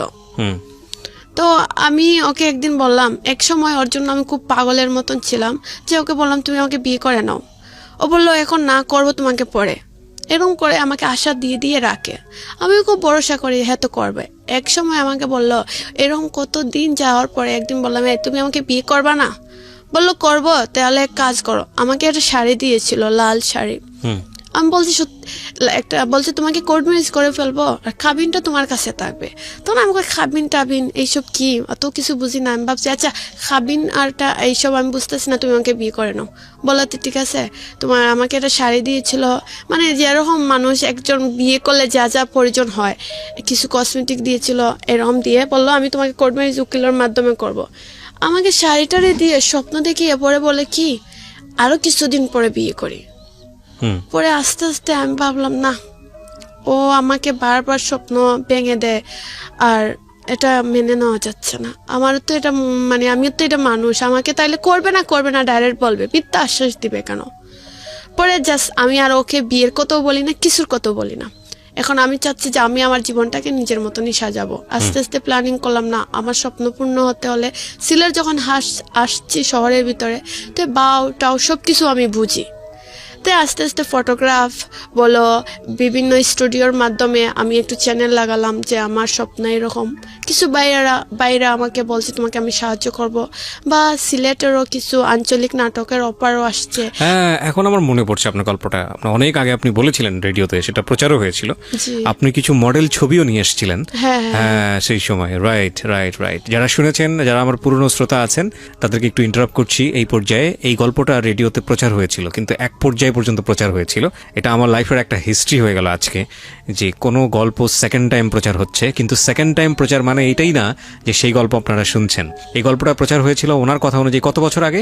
তো আমি ওকে একদিন বললাম, এক সময় ওর জন্য আমি খুব পাগলের মতন ছিলাম, যে ওকে বললাম তুমি আমাকে বিয়ে করে নাও। ও বললো এখন না করবো, তোমাকে পরে। এরকম করে আমাকে আশা দিয়ে দিয়ে রাখে, আমিও খুব ভরসা করি হ্যাঁ তো করবে। এক সময় আমাকে বললো, এরকম কত দিন যাওয়ার পরে একদিন বললাম তুমি আমাকে বিয়ে করবা না? বললো করবো, তাহলে এক কাজ করো। আমাকে একটা শাড়ি দিয়েছিল, লাল শাড়ি। আমি বলছি বলছে তোমাকে কোর্ট ম্যারেজ করে ফেলবো আর খাবিনটা তোমার কাছে থাকবে। তখন আমাকে খাবিন টাবিন এইসব কি, অত কিছু বুঝি না। আমি ভাবছি আচ্ছা খাবিন আরটা এইসব আমি বুঝতেছি না, তুমি আমাকে বিয়ে করে নাও। বলো ঠিক আছে, তোমার আমাকে একটা শাড়ি দিয়েছিল, মানে যেরকম মানুষ একজন বিয়ে করলে যা যা প্রয়োজন হয়, কিছু কসমেটিক দিয়েছিল, এরকম দিয়ে বললো আমি তোমাকে কোর্ট ম্যারেজ উকিলের মাধ্যমে করব। আমাকে শাড়িটারে দিয়ে স্বপ্ন দেখিয়ে পরে বলে কি আরো কিছুদিন পরে বিয়ে করি। পরে আস্তে আস্তে আমি ভাবলাম না, ও আমাকে বারবার স্বপ্ন ভেঙে দেয়, আর এটা মেনে নেওয়া যাচ্ছে না। আমারও তো এটা মানে আমিও তো এটা মানুষ, আমাকে তাইলে করবে না ডাইরেক্ট বলবে, মিথ্যা আশ্বাস দিবে কেন? পরে জাস্ট আমি আর ওকে বিয়ের কথাও বলি না, কিছুর কথাও বলি না। এখন আমি চাচ্ছি যে আমি আমার জীবনটাকে নিজের মতনই সাজাবো। আস্তে আস্তে প্ল্যানিং করলাম না, আমার স্বপ্ন পূর্ণ হতে হলে সিলেট যখন আসছি শহরের ভিতরে, তো বাউটাও সব কিছু আমি বুঝি। আস্তে আস্তে ফটোগ্রাফ বলো, বিভিন্ন স্টুডিওর মাধ্যমে আমি একটু চ্যানেল লাগালাম, যে আমার স্বপ্ন এরকম কিছু বাইরে আমাকে বলছে তোমাকে আমি সাহায্য করব, বা সিলেটেরও কিছু আঞ্চলিক নাটকের অফারও আসছে। হ্যাঁ, এখন আমার মনে পড়ছে আপনার গল্পটা, আপনার অনেক আগে আপনি বলেছিলেন রেডিওতে, সেটা প্রচারও হয়েছিল। আপনি কিছু মডেল ছবিও নিয়ে এসেছিলেন হ্যাঁ সেই সময়। রাইট। যারা শুনেছেন, যারা আমার পুরনো শ্রোতা আছেন, তাদেরকে একটু ইন্টারাপ্ট করছি। এই পর্যায়ে এই গল্পটা রেডিওতে প্রচার হয়েছিল, কিন্তু এক পর্যায়ে পর্যন্ত প্রচার হয়েছিল। এটা আমার লাইফের একটা হিস্ট্রি হয়ে গেল আজকে, যে কোনো গল্প সেকেন্ড টাইম প্রচার হচ্ছে, কিন্তু সেকেন্ড টাইম প্রচার মানে এটাই না যে সেই গল্প আপনারা শুনছেন। এই গল্পটা প্রচার হয়েছিল ওনার কথা অনুযায়ী কত বছর আগে?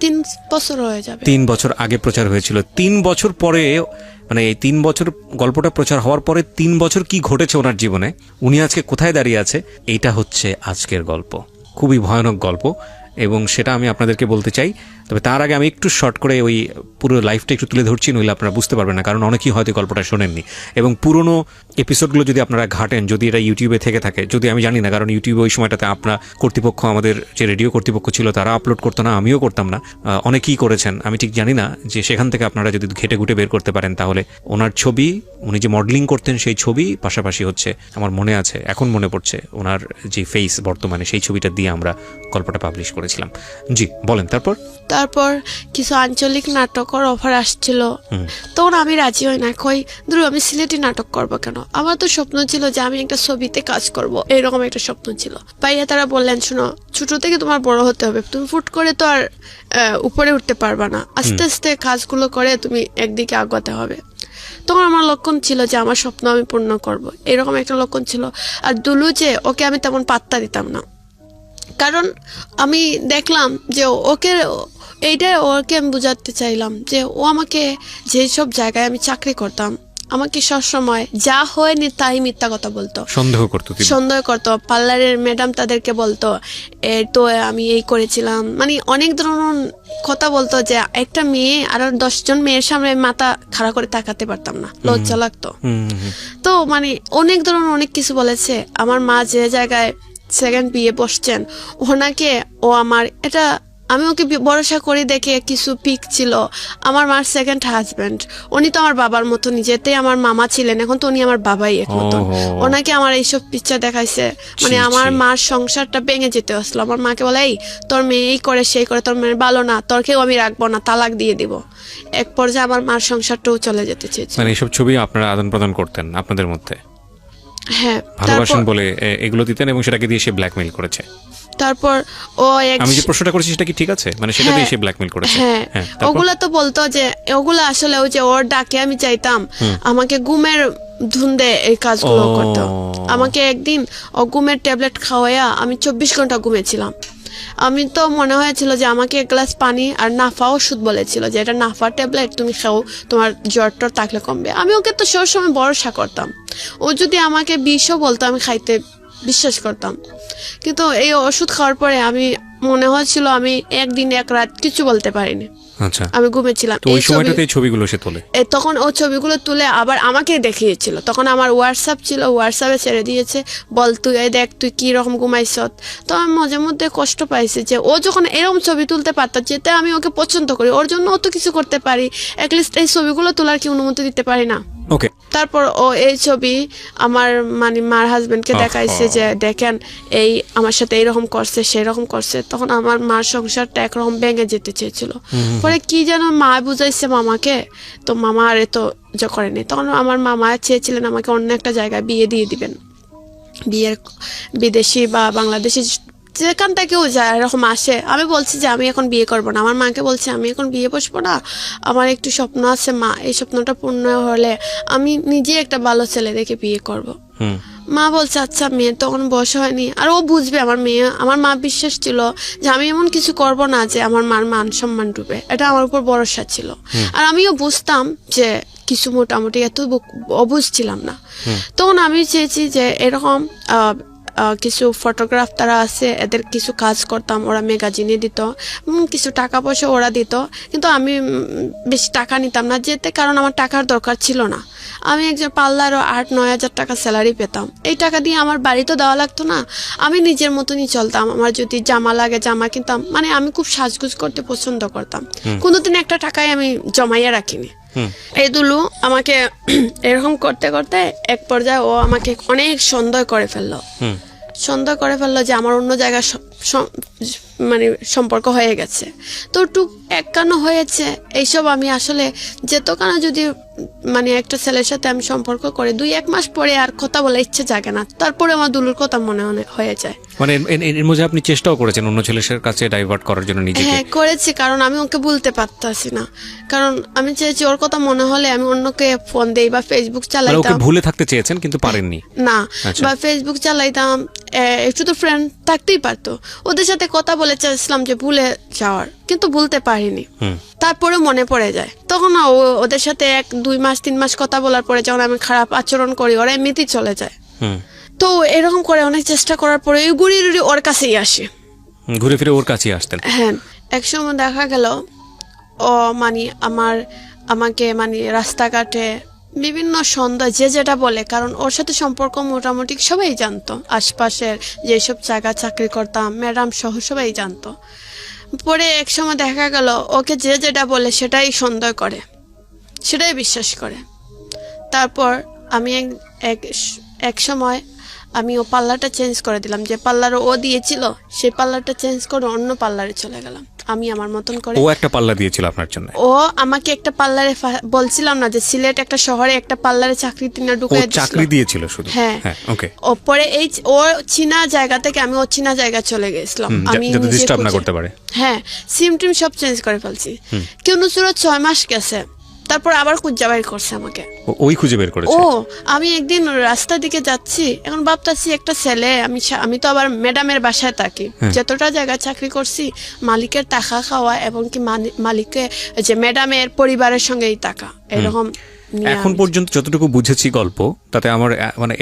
3 বছর হয়ে যাবে। 3 বছর আগে প্রচার হয়েছিল। 3 বছর পরে, মানে এই 3 বছর গল্পটা প্রচার হওয়ার পরে 3 বছর কি ঘটেছে ওনার জীবনে, উনি আজকে কোথায় দাঁড়িয়ে আছে, এইটা হচ্ছে আজকের গল্প। খুবই ভয়ানক গল্প, এবং সেটা আমি আপনাদেরকে বলতে চাই। তবে তার আগে আমি একটু শর্ট করে ওই পুরো লাইফটা একটু তুলে ধরছি, নইলে আপনারা বুঝতে পারবেন না, কারণ অনেকেই হয়তো গল্পটা শোনেননি। এবং পুরনো এপিসোডগুলো যদি আপনারা ঘাটেন, যদি এটা ইউটিউবে থেকে থাকে, যদি আমি জানি না, কারণ ইউটিউবে ওই সময়টাতে আপনার কর্তৃপক্ষ, আমাদের যে রেডিও কর্তৃপক্ষ ছিল, তারা আপলোড করতো না, আমিও করতাম না, অনেকেই করেছেন, আমি ঠিক জানি না। যে সেখান থেকে আপনারা যদি ঘেটে ঘুটে বের করতে পারেন, তাহলে ওনার ছবি, উনি যে মডেলিং করতেন সেই ছবি, পাশাপাশি হচ্ছে আমার মনে আছে, এখন মনে পড়ছে ওনার যে ফেস বর্তমানে, সেই ছবিটা দিয়ে আমরা গল্পটা পাবলিশ করেছিলাম। জি বলেন। তারপর কিছু আঞ্চলিক নাটকের অফার আসছিল, তখন আমি রাজি হই না, কই ধরো আমি সিলেটি নাটক করবো কেন, আমার তো স্বপ্ন ছিল যে আমি একটা ছবিতে কাজ করব, এরকম একটা স্বপ্ন ছিল। ভাইয়া তারা বললেন শোনো, ছোট থেকে তোমার বড় হতে হবে, তুমি ফুট করে তো আর উপরে উঠতে পারবা না, আস্তে আস্তে কাজগুলো করে তুমি একদিকে আগাতে হবে। তখন আমার লক্ষণ ছিল যে আমার স্বপ্ন আমি পূর্ণ করব, এরকম একটা লক্ষণ ছিল। আর দুলু যে ওকে আমি তেমন পাত্তা দিতাম না, কারণ আমি দেখলাম যে ওকে আমি বোঝাতে চাইলাম যে ও আমাকে যেসব জায়গায় আমি চাকরি করতাম আমাকে সবসময় যা হয়নি তাই মিথ্যা কথা বলতো, সন্দেহ করতো। পার্লারের ম্যাডাম তাদেরকে বলতো তো আমি এই করেছিলাম, মানে অনেক ধরনের কথা বলতো যে একটা মেয়ে আর 10 জন মেয়ের সামনে মাথা খাড়া করে তাকাতে পারতাম না, লজ্জা লাগতো। তো মানে অনেক ধরনের অনেক কিছু বলেছে। আমার মা যে জায়গায় সেকেন্ড বিয়ে বসছেন ওনাকে আমার এটা আমি ওকে ভরসা করে দেখে কিছু পিক ছিল আমার মার সেকেন্ড হাজবেন্ড, উনি তো আমার বাবার মতো, নিজেতেই আমার মামা ছিলেন, এখন তো উনি আমার বাবাই এক মতো। ওনাকে আমার এইসব পিকচার দেখাইছে, মানে আমার মার সংসারটা ভেঙে যেতে আসলো। আমার মাকে বলে এই তোর মেয়ে এই করে সেই করে, তোর মেয়ে ভালো না, তোরকেও আমি রাখবো না, তালাক দিয়ে দিব। এক পর্যায়ে আমার মার সংসারটাও চলে যেতে চেয়েছে। মানে এইসব ছবি আপনারা আদান প্রদান করতেন আপনাদের মধ্যে? হ্যাঁ, ভালোবাসেন বলে এগুলো দিতেন এবং সেটাকে দিয়ে সে ব্ল্যাকমেইল করেছে। তারপর আমি যে প্রশ্নটা করেছি সেটা কি ঠিক আছে, মানে সেটা দিয়ে সে ব্ল্যাকমেইল করেছে? হ্যাঁ, ওগুলা তো বলতো যে ওগুলা আসলে ওই যে ওর ডাকে আমি চাইতাম আমাকে ঘুমের ধুন্দে এই কাজগুলো করতো। আমাকে একদিন ও ঘুমের ট্যাবলেট খাওয়াইয়া আমি 24 ঘন্টা ঘুমেছিলাম। আমি তো মনে হয়েছিল যে আমাকে এক গ্লাস পানি আর নাফা ওষুধ বলেছিল যে এটা নাফা ট্যাবলেট, তুমি খাও, তোমার জ্বর টর থাকলে কমবে। আমি ওকে তো সবসময় ভরসা করতাম, ও যদি আমাকে বিষও বলতো আমি খাইতে বিশ্বাস করতাম। কিন্তু এই ওষুধ খাওয়ার পরে আমি মনে হচ্ছিল আমি একদিন এক রাত কিছু বলতে পারিনি। আচ্ছা, আমি ঘুমেছিলাম। ওই সময়টাতে এই ছবিগুলো সে তোলে, তখন ও ছবিগুলো তুলে আবার আমাকে দেখিয়েছিল। তখন আমার হোয়াটসঅ্যাপ ছিল, হোয়াটসঅ্যাপে ছেড়ে দিয়েছে, বল তুই এই দেখ তুই কি রকম ঘুমাইছ। তো আমি মাঝে মধ্যে কষ্ট পাইছি যে ও যখন এরকম ছবি তুলতে পারত, যেতে আমি ওকে পছন্দ করি, ওর জন্য অত কিছু করতে পারি, অ্যাটলিস্ট এই ছবিগুলো তোলার কি অনুমতি দিতে পারি না? ওকে। তারপর ও এই ছবি আমার মানে মার হাজবেন্ডকে দেখাইছে যে দেখেন এই আমার সাথে এইরকম করছে সেই রকম করছে। তখন আমার মার সংসারটা একরকম ভেঙে যেতে চেয়েছিল। পরে কি যেন মা বুঝাইছে মামাকে, তো মামা আর এত করেনি। তখন আমার মামা চেয়েছিলেন আমাকে অন্য একটা জায়গায় বিয়ে দিয়ে দিবেন, বিয়ের বিদেশি বা বাংলাদেশি যেখান থেকেও যায় এরকম আসে। আমি বলছি যে আমি এখন বিয়ে করবো না, আমার মাকে বলছি আমি এখন বিয়ে বসবো না, আমার একটু স্বপ্ন আছে মা, এই স্বপ্নটা পূর্ণ হলে আমি নিজে একটা ভালো ছেলে দেখে বিয়ে করব। মা বলছে আচ্ছা, মেয়ে তখন বয়স হয়নি, আর ও বুঝবে আমার মেয়ে। আমার মা বিশ্বাস ছিল যে আমি এমন কিছু করব না যে আমার মার মান সম্মান ডুবে, এটা আমার উপর ভরসা ছিল। আর আমিও বুঝতাম যে কিছু মোটামুটি, এত অবুঝ ছিলাম না। তখন আমি চেয়েছি যে এরকম কিছু ফটোগ্রাফ তারা আছে, এদের কিছু কাজ করতাম, ওরা ম্যাগাজিনে দিত, কিছু টাকা পয়সা ওরা দিত, কিন্তু আমি বেশি টাকা নিতাম না যেতে, কারণ আমার টাকার দরকার ছিল না। আমি একজন পার্লারও 8-9 হাজার টাকা স্যালারি পেতাম, এই টাকা দিয়ে আমার বাড়ি তো দেওয়া লাগতো না, আমি নিজের মতনই চলতাম। আমার যদি জামা লাগে জামা কিনতাম, মানে আমি খুব সাজগুজ করতে পছন্দ করতাম, কোনোদিন একটা টাকায় আমি জমাইয়া রাখিনি। এই দুলু আমাকে এরকম করতে করতে এক পর্যায়ে ও আমাকে অনেক সন্দেহ করে ফেললো যে আমার অন্য জায়গায় মানে সম্পর্ক হয়ে গেছে। তো টুক একখানো হয়েছে এইসব আমি আসলে যেতখানা যদি মানে একটা ছেলের সাথে আমি সম্পর্ক করে 2-1 মাস পরে আর কথা বলার ইচ্ছে জাগে না, তারপরে আমার দুলুর কথা মনে হয়ে যায়। মানে এর মধ্যে আপনি চেষ্টাও করেছেন অন্য ছেলের কাছে ডাইভার্ট করার জন্য নিজেকে? হ্যাঁ করেছি, কারণ আমি ওকে বলতে পারতাছি না, কারণ আমি চেয়েছি ওর কথা মনে হলে আমি অন্যকে ফোন দেই বা ফেসবুক চালাইতাম। ওকে ভুলে থাকতে চেয়েছেন কিন্তু পারেননি না, বা ফেসবুক চালাইতাম, একটু তো ফ্রেন্ড থাকতেই পারতো, ওদের সাথে কথা বলে চাইছিলাম যে ভুলে যাওয়ার, কিন্তু ভুলতে পারিনি। তারপরে মনে পড়ে যায়, তখন ওদের সাথে 1-2 মাস 3 মাস কথা বলার পরে যখন আমি খারাপ আচরণ করি ওরা এমনিতেই চলে যায়। তো এরকম করে অনেক চেষ্টা করার পরে ঘুরে ওর কাছেই আসে, ঘুরে ফিরে ওর কাছেই আসতেন। হ্যাঁ, একসময় দেখা গেল ও মানে আমাকে মানে রাস্তাঘাটে বিভিন্ন সন্দেহ যে যেটা বলে, কারণ ওর সাথে সম্পর্ক মোটামুটি সবাই জানতো, আশপাশের যেসব জায়গা চাকরি করতাম ম্যাডাম সহ সবাই জানতো। পরে এক সময় দেখা গেল ওকে যে যেটা বলে সেটাই সন্দেহ করে, সেটাই বিশ্বাস করে। তারপর আমি এক সময় আমি ও পার্লারটা চেঞ্জ করে দিলাম, যে পার্লার ও দিয়েছিল সেই পার্লারটা চেঞ্জ করে অন্য পার্লারে চলে গেলাম আমি আমার মতন করে। ও একটা পার্লার দিয়েছিল আপনার জন্য? ও আমাকে একটা পার্লারে, বলছিলাম না যে সিলেট একটা শহরে একটা পার্লারে চাকরি তিনা ঢুকিয়ে দিয়েছিল। চাকরি দিয়েছিল শুধু? হ্যাঁ, ওকে। ও পরে এই ও চীনা জায়গা থেকে আমি ও চীনা জায়গা চলে গেছিলাম, আমি যাতে ডিস্টার্ব না করতে পারে। হ্যাঁ, সিম টিম সব চেঞ্জ করে ফেলছি। কেউ নুসুরত 6 মাস গেছে, তারপর আবার খুঁজে বাইর করছে আমাকে। ওই খুঁজে বের করেছে? ও আমি একদিন রাস্তার দিকে যাচ্ছি, এখন ভাবতাছি একটা ছেলে, আমি তো আবার ম্যাডামের বাসায় থাকি, যতটা জায়গায় চাকরি করছি মালিকের টাকা খাওয়া এবং কি মালিকের যে ম্যাডামের পরিবারের সঙ্গেই টাকা এরকম। এখন পর্যন্ত যতটুকু বুঝেছি গল্প, তাতে আমার মানে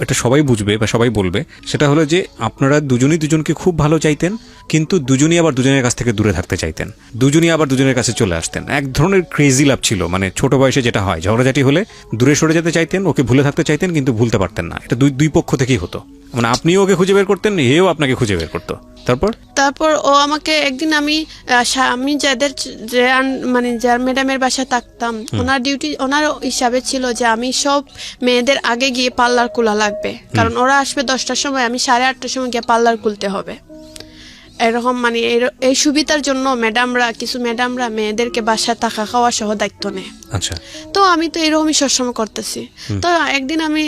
এটা সবাই বুঝবে বা সবাই বলবে, সেটা হলো যে আপনারা দুজনই দুজনকে খুব ভালো চাইতেন, কিন্তু দুজনই আবার দুজনের কাছ থেকে দূরে থাকতে চাইতেন, দুজনই আবার দুজনের কাছে চলে আসতেন। এক ধরনের ক্রেজি লাভ ছিল, মানে ছোট বয়সে যেটা হয়, ঝগড়াঝাটি হলে দূরে সরে যেতে চাইতেন, ওকে ভুলে থাকতে চাইতেন, কিন্তু ভুলতে পারতেন না। এটা দুই পক্ষ থেকেই হতো, মানে আপনিও ওকে খুঁজে বের করতেন, এও আপনাকে খুঁজে বের করতো। তারপর ও আমাকে একদিন আমি মানে যার ম্যাডামের বাসায় থাকতাম, ওনার হিসাবে ছিল যে আমি সব মেয়েদের আগে গিয়ে পার্লার খোলা লাগবে, কারণ ওরা আসবে 10টার সময়, আমি 8:30টার সময় গিয়ে পার্লার খুলতে হবে। এরকম মানে এই সুবিধার জন্য কিছু ম্যাডামরা মেয়েদেরকে বাসায় থাকা খাওয়া সহ দায়িত্ব নেয়। আচ্ছা, তো আমি তো এরকমই সবসময় করতেছি। তো একদিন আমি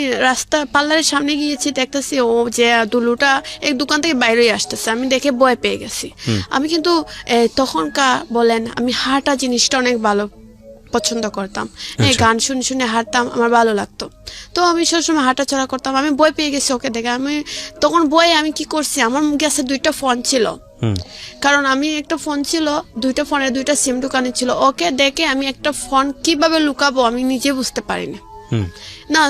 পার্লারের সামনে গিয়েছি, দেখতেছি ও যে দুলুটা এক দোকান থেকে বাইরে আসতেছে, আমি দেখে ভয় পেয়ে গেছি। আমি কিন্তু তখনকার বলেন আমি হাঁটা জিনিসটা অনেক ভালো পছন্দ করতাম, এই গান শুনে শুনে হাঁটতাম, আমার ভালো লাগতো। তো আমি সবসময় হাঁটাচড়া করতাম, আমি ভয় পেয়ে গেছি ওকে দেখে। আমি তখন আমি কি করছি, আমার কাছে 2টা ফোন ছিল, কারণ আমি একটা ফোন ছিল, 2টা ফোনের 2টা সিম দোকানে ছিল। ওকে দেখে আমি একটা ফোন কিভাবে লুকাবো আমি নিজে বুঝতে পারিনি। না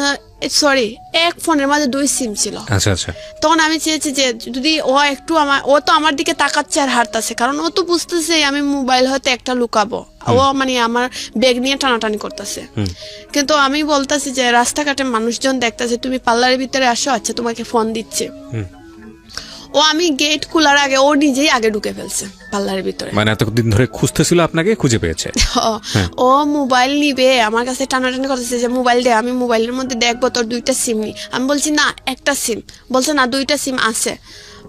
সরি, এক ফোনের মাঝে 2 সিম ছিল। আচ্ছা আচ্ছা। তখন আমি চেয়েছি যে যদি ও তো আমার দিকে তাকাচ্ছে আর হাঁটতেছে, কারণ ও তো বুঝতেছে আমি মোবাইল হয়তো একটা লুকাবো, ও মানে আমার ব্যাগ নিয়ে টানাটানি করতেছে। কিন্তু আমি বলতেছি যে রাস্তাঘাটে মানুষজন দেখতেছে তুমি পার্লারের ভিতরে আসো, আচ্ছা তোমাকে ফোন দিচ্ছে। ও আমি গেট খোলার আগে ও নিজেই আগে ঢুকে ফেলছে পার্লারের ভিতরে। মানে এতদিন ধরে খুঁজতেছিল আপনাকে, খুঁজে পেয়েছে। ও মোবাইল নিবে, আমার কাছে টানাটানি করতেছে যে মোবাইল দে, আমি মোবাইলের মধ্যে দেখবো তোর 2টা সিম নি। আমি বলছি না একটা সিম, বলছে না 2টা সিম আছে।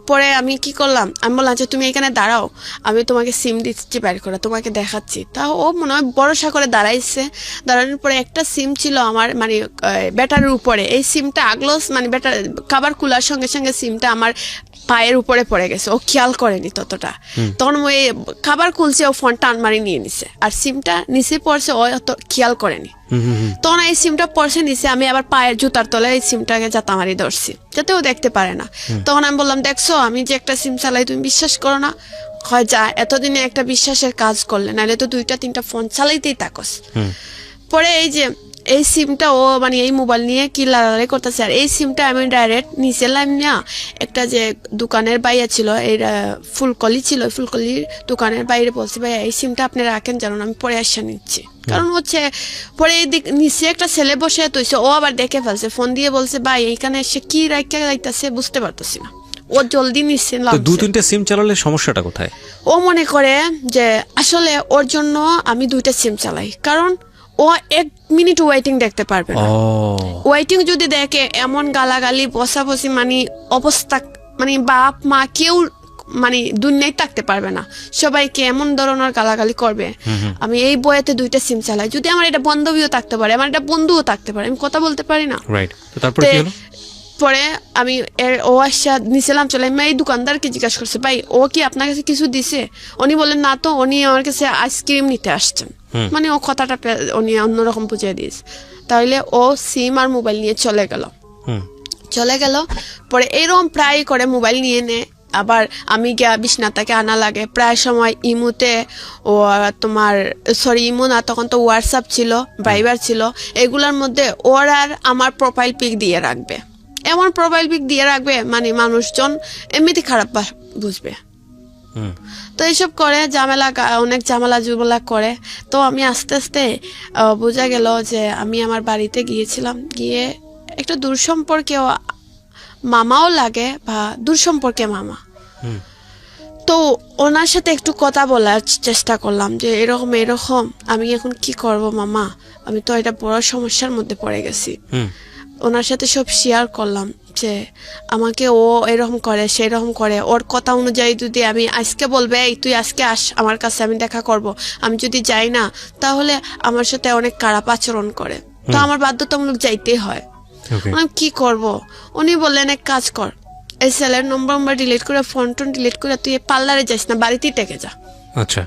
পরে আমি কি করলাম, আমি বললাম যে তুমি এখানে দাঁড়াও, আমি তোমাকে সিম দিচ্ছি বের করে, তোমাকে দেখাচ্ছি। তা ও মনে হয় ভরসা করে দাঁড়াইছে। দাঁড়ানোর পরে একটা সিম ছিল আমার মানে ব্যাটারির উপরে, এই সিমটা আগলোস মানে খাবার খোলার সঙ্গে সঙ্গে সিমটা আমার পায়ের উপরে পড়ে গেছে, ও খেয়াল করেনি ততটা। তখন ওই খাবার খুলছে, ও ফোন টান মারি নিয়ে নিছে, আর সিমটা নিচে পড়ছে, ও অত খেয়াল করেনি। তখন এই সিমটা পড়ছে নিচে, আমি আবার পায়ের জুতার তলায় এই সিমটাকে জাতা মারি ধরছি, যাতে ও দেখতে পারে না। তখন আমি বললাম দেখছো আমি যে একটা সিম চালাই, তুমি বিশ্বাস করো না? হয় যা, এতদিনে একটা বিশ্বাসের কাজ করলে, নাহলে তো 2টা 3টা ফোন চালাইতেই থাকস। পরে এই সিমটা ও মানে এই মোবাইল নিয়ে কি লাড়ালাড়ি করতেছে, আর এই সিমটা আমি ডাইরেক্ট নিচে লাইম না একটা যে দোকানের বাইরে ছিল, এই ফুলকলি ছিল, ফুলকলির দোকানের বাইরে বলছি ভাই এই সিমটা আপনি রাখেন, জানুন আমি পরে আসা নিচ্ছি। কারণ হচ্ছে পরে এইদিক নিচে একটা ছেলে বসে তৈছে, ও আবার দেখে ফেলছে, ফোন দিয়ে বলছে ভাই এইখানে এসে কি রাখতে যাইতেছে বুঝতে পারতেছি না। ও জলদি নিচ্ছে। 2-3টা সিম চালালে সমস্যাটা কোথায়? ও মনে করে যে আসলে ওর জন্য আমি 2টা সিম চালাই, কারণ ও 1 মিনিট ওয়েটিং দেখতে পারবে না। ওয়েটিং যদি দেখে এমন গালাগালি বসাবসি মানে অবস্থা, মানে বাপ মা কেউ মানে দুনিয়ায় থাকতে পারবে না, সবাইকে এমন ধরনের গালাগালি করবে। আমি এই বইতে 2টা সিম চালাই, যদি আমার এটা বান্ধবীও থাকতে পারে, আমার এটা বন্ধুও থাকতে পারে, আমি কথা বলতে পারি না। রাইট। তো তারপর কি হলো? পরে আমি ও আসা নিছিলাম চলে, আমি এই দোকানদারকে জিজ্ঞাসা করছে ভাই ও কি আপনার কাছে কিছু দিছে? উনি বললেন না তো, উনি আমার কাছে আইসক্রিম নিতে আসছেন। মানে ও কথাটা উনি অন্যরকম বুঝিয়ে দিয়েছে। তাহলে ও সিম আর মোবাইল নিয়ে চলে গেল। পরে এরকম প্রায় করে মোবাইল নিয়ে নে, আবার আমি গিয়া বিছনাটাকে আনা লাগে প্রায় সময়। ইমুতে ও তোমার ইমু না, তখন তো হোয়াটসঅ্যাপ ছিল, ভাইবার ছিল, এগুলোর মধ্যে ওর আর আমার প্রোফাইল পিক দিয়ে রাখবে, এমন প্রোফাইল পিক দিয়ে রাখবে মানে মানুষজন এমনিতে খারাপ বুঝবে। তো এইসব করে অনেক ঝামেলা করে। তো আমি আস্তে আস্তে বোঝা গেল যে আমি আমার বাড়িতে গিয়েছিলাম, গিয়ে একটা দূর সম্পর্কে মামাও লাগে বা দূর সম্পর্কে মামা, তো ওনার সাথে একটু কথা বলার চেষ্টা করলাম যে এরকম আমি এখন কি করব মামা, আমি তো এটা বড় সমস্যার মধ্যে পড়ে গেছি। ওনার সাথে সব শেয়ার করলাম যে আমাকে ও এরকম করে সেরকম করে, ওর কথা অনুযায়ী যদি আমি আজকে বলবে এই তুই আজকে আস আমার কাছে, আমি দেখা করব, আমি যদি যাই না তাহলে আমার সাথে অনেক খারাপ আচরণ করে, তো আমার বাধ্যতামূলক যাইতেই হয়। আমি কি করব? উনি বললেন এক কাজ কর, এই ছেলের নম্বর ডিলিট করে ফোন টোন ডিলিট করে তুই পার্লারে যাস না, বাড়িতেই থেকে যা। আচ্ছা।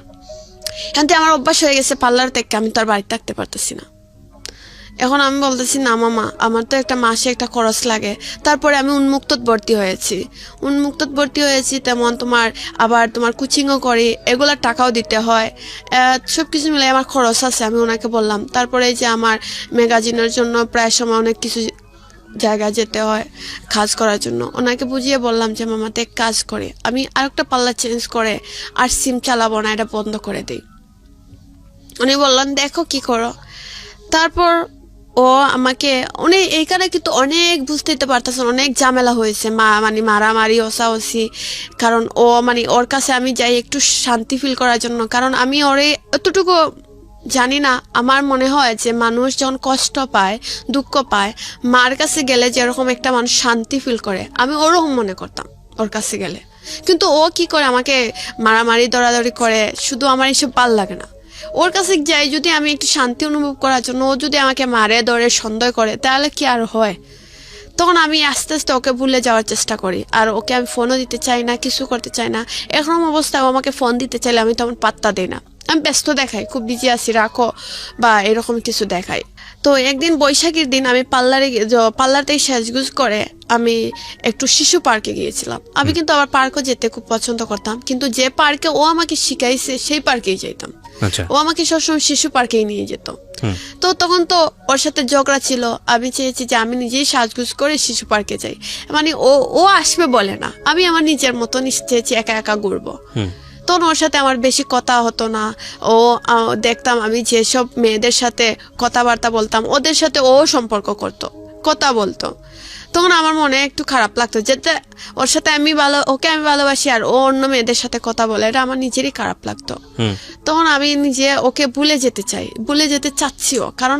কিন্তু আমার অভ্যাস হয়ে গেছে পার্লার থেকে, আমি তো আর বাড়িতে থাকতে পারতেছি না। এখন আমি বলতেছি না মামা, আমার তো একটা মাসে একটা খরচ লাগে। তারপরে আমি উন্মুক্তত ভর্তি হয়েছি, তেমন তোমার আবার তোমার কোচিংও করি, এগুলার টাকাও দিতে হয়, সব কিছু মিলে আমার খরচ আছে, আমি ওনাকে বললাম। তারপরে এই যে আমার ম্যাগাজিনের জন্য প্রায় সময় অনেক কিছু জায়গায় যেতে হয় কাজ করার জন্য, ওনাকে বুঝিয়ে বললাম যে মামাতে এক কাজ করে আমি আরেকটা পার্লার চেঞ্জ করে আর সিম চালাবো না, এটা বন্ধ করে দিই। উনি বললেন দেখো কি করো। তারপর ও আমাকে অনেক এইখানে কিন্তু অনেক বুঝতে পারতেছেন, অনেক ঝামেলা হয়েছে, মানে মারামারি ওসাওসি। কারণ ও মানে ওর কাছে আমি যাই একটু শান্তি ফিল করার জন্য, কারণ আমি ওরে এতটুকু জানি না। আমার মনে হয় যে মানুষ যখন কষ্ট পায়, দুঃখ পায়, মার কাছে গেলে যেরকম একটা মানুষ শান্তি ফিল করে, আমি ওরকম মনে করতাম ওর কাছে গেলে। কিন্তু ও কি করে আমাকে মারামারি দরাদরি করে, শুধু আমার এসব ভাল লাগে না। ওর কাছে যাই যদি আমি একটু শান্তি অনুভব করার জন্য, ও যদি আমাকে মারে ধরে সন্দেহ করে, তাহলে কি আর হয়? তখন আমি আস্তে আস্তে ওকে ভুলে যাওয়ার চেষ্টা করি, আর ওকে আমি ফোনও দিতে চাই না, কিছু করতে চাই না। এরকম অবস্থায় ও আমাকে ফোন দিতে চাইলে আমি তেমন পাত্তা দিই না, আমি ব্যস্ত দেখাই, খুব বিজি আছি রাখো বা এরকম কিছু দেখাই। তো একদিন বৈশাখীর দিন আমি পার্লারতেই সাজগুজ করে আমি একটু শিশু পার্কে গিয়েছিলাম। আমি কিন্তু আবার পার্কও যেতে খুব পছন্দ করতাম, কিন্তু যে পার্কে ও আমাকে শিখাইছে সেই পার্কেই যেতাম। ও আমাকে সবসময় শিশু পার্কেই নিয়ে যেত। তো তখন তো ওর সাথে ঝগড়া ছিল, আমি চেয়েছি যে আমি নিজেই সাজগুজ করে শিশু পার্কে যাই, মানে ও আসবে বলে না, আমি আমার নিজের মতন চেয়েছি একা একা ঘুরবো। তখন ওর সাথে আমার বেশি কথা হতো না। ও দেখতাম আমি যেসব মেয়েদের সাথে কথাবার্তা বলতাম, ওদের সাথে ও সম্পর্ক করতো, কথা বলতো। তখন আমার মনে একটু খারাপ লাগতো যে ওর সাথে ওকে আমি ভালোবাসি আর ও অন্য মেয়েদের সাথে কথা বলে, এটা আমার নিজেরই খারাপ লাগতো। তখন আমি নিজে ওকে ভুলে যেতে চাচ্ছিও, কারণ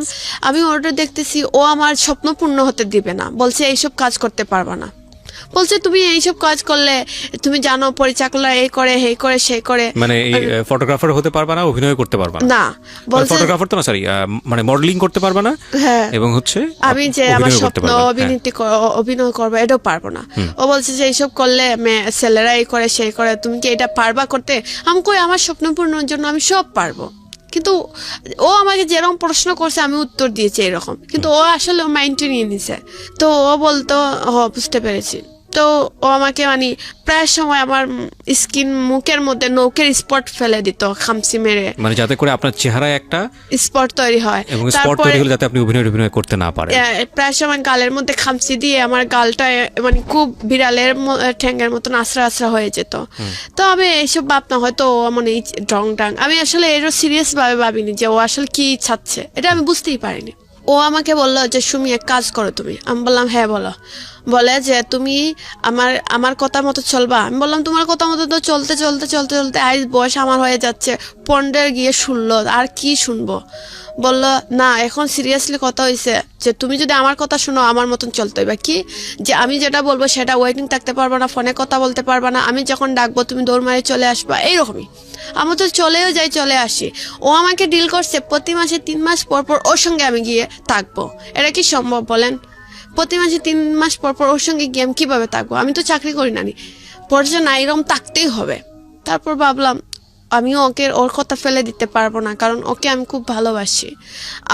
আমি ওটা দেখতেছি ও আমার স্বপ্ন পূর্ণ হতে দিবে না, বলছে এইসব কাজ করতে পারবা না, বলছে তুমি এইসব কাজ করলে তুমি জানো পরিচালকরা এই করে সেই করে সেই করে, মানে ফটোগ্রাফার হতে পারবা না, অভিনয় করতে পারবা না, বলছে ফটোগ্রাফার তো না, সরি, মানে মডেলিং করতে পারবা না, হ্যাঁ, এবং হচ্ছে আমি যে আমার স্বপ্ন অভিনয় করবো এটাও পারবো না। ও বলছে যে এইসব করলে ছেলেরা এই করে সেই করে, তুমি কি এটা পারবা করতে? আমি কই আমার স্বপ্ন পূরণের জন্য আমি সব পারবো। কিন্তু ও আমাকে যেরকম প্রশ্ন করছে আমি উত্তর দিয়েছি এরকম, কিন্তু ও আসলে মাইন্ডে নিয়ে নিছে। তো ও বলতো বুঝতে পেরেছি। তো ও আমাকে মানে প্রায় সময় আমার মুখের মধ্যে নৌকের স্পট ফেলে দিত, খামসি মেরে, মানে যাতে করে আপনার চেহারায় একটা স্পট তৈরি হয়, এবং স্পট তৈরি হলে যাতে আপনি অভিনয় করতে না পারেন। প্রায় সময় গালের মধ্যে খামসি দিয়ে আমার গালটা মানে খুব বিড়ালের ঠ্যাঙ্গের মতন আশ্রা আশ্রা হয়ে যেত। তো আমি এইসব ভাবনা হয়তো ও মানে ডং ডাং, আমি আসলে এরও সিরিয়াস ভাবে ভাবিনি যে ও আসলে কি চাচ্ছে, এটা আমি বুঝতেই পারিনি। ও আমাকে বললো যে সুমি এক কাজ করো তুমি। আমি বললাম হ্যাঁ বলো। বলে যে তুমি আমার কথা মতো চলবা। আমি বললাম তোমার কথা মতো তো চলতে চলতে চলতে চলতে আজ বয়স আমার হয়ে যাচ্ছে 15 গিয়ে 16, আর কি শুনবো? বললো না, এখন সিরিয়াসলি কথা হয়েছে যে তুমি যদি আমার কথা শুনো আমার মতন চলতে হবে, কি যে আমি যেটা বলবো সেটা ওয়েটিং থাকতে পারবো না, ফোনে কথা বলতে পারবা না, আমি যখন ডাকবো তুমি দৌড় মারে চলে আসবা, এইরকমই। আমি তো চলেও যাই, চলে আসি। ও আমাকে ডিল করছে প্রতি মাসে 3 মাস পর পর ওর সঙ্গে আমি গিয়ে থাকবো। এটা কি সম্ভব বলেন? প্রতি মাসে 3 মাস পর পর ওর সঙ্গে গিয়ে আমি কিভাবে থাকবো? আমি তো চাকরি করি না, পড়ছে না, এরকম থাকতেই হবে। তারপর ভাবলাম আমিও ওর কথা ফেলে দিতে পারবো না, কারণ ওকে আমি খুব ভালোবাসি।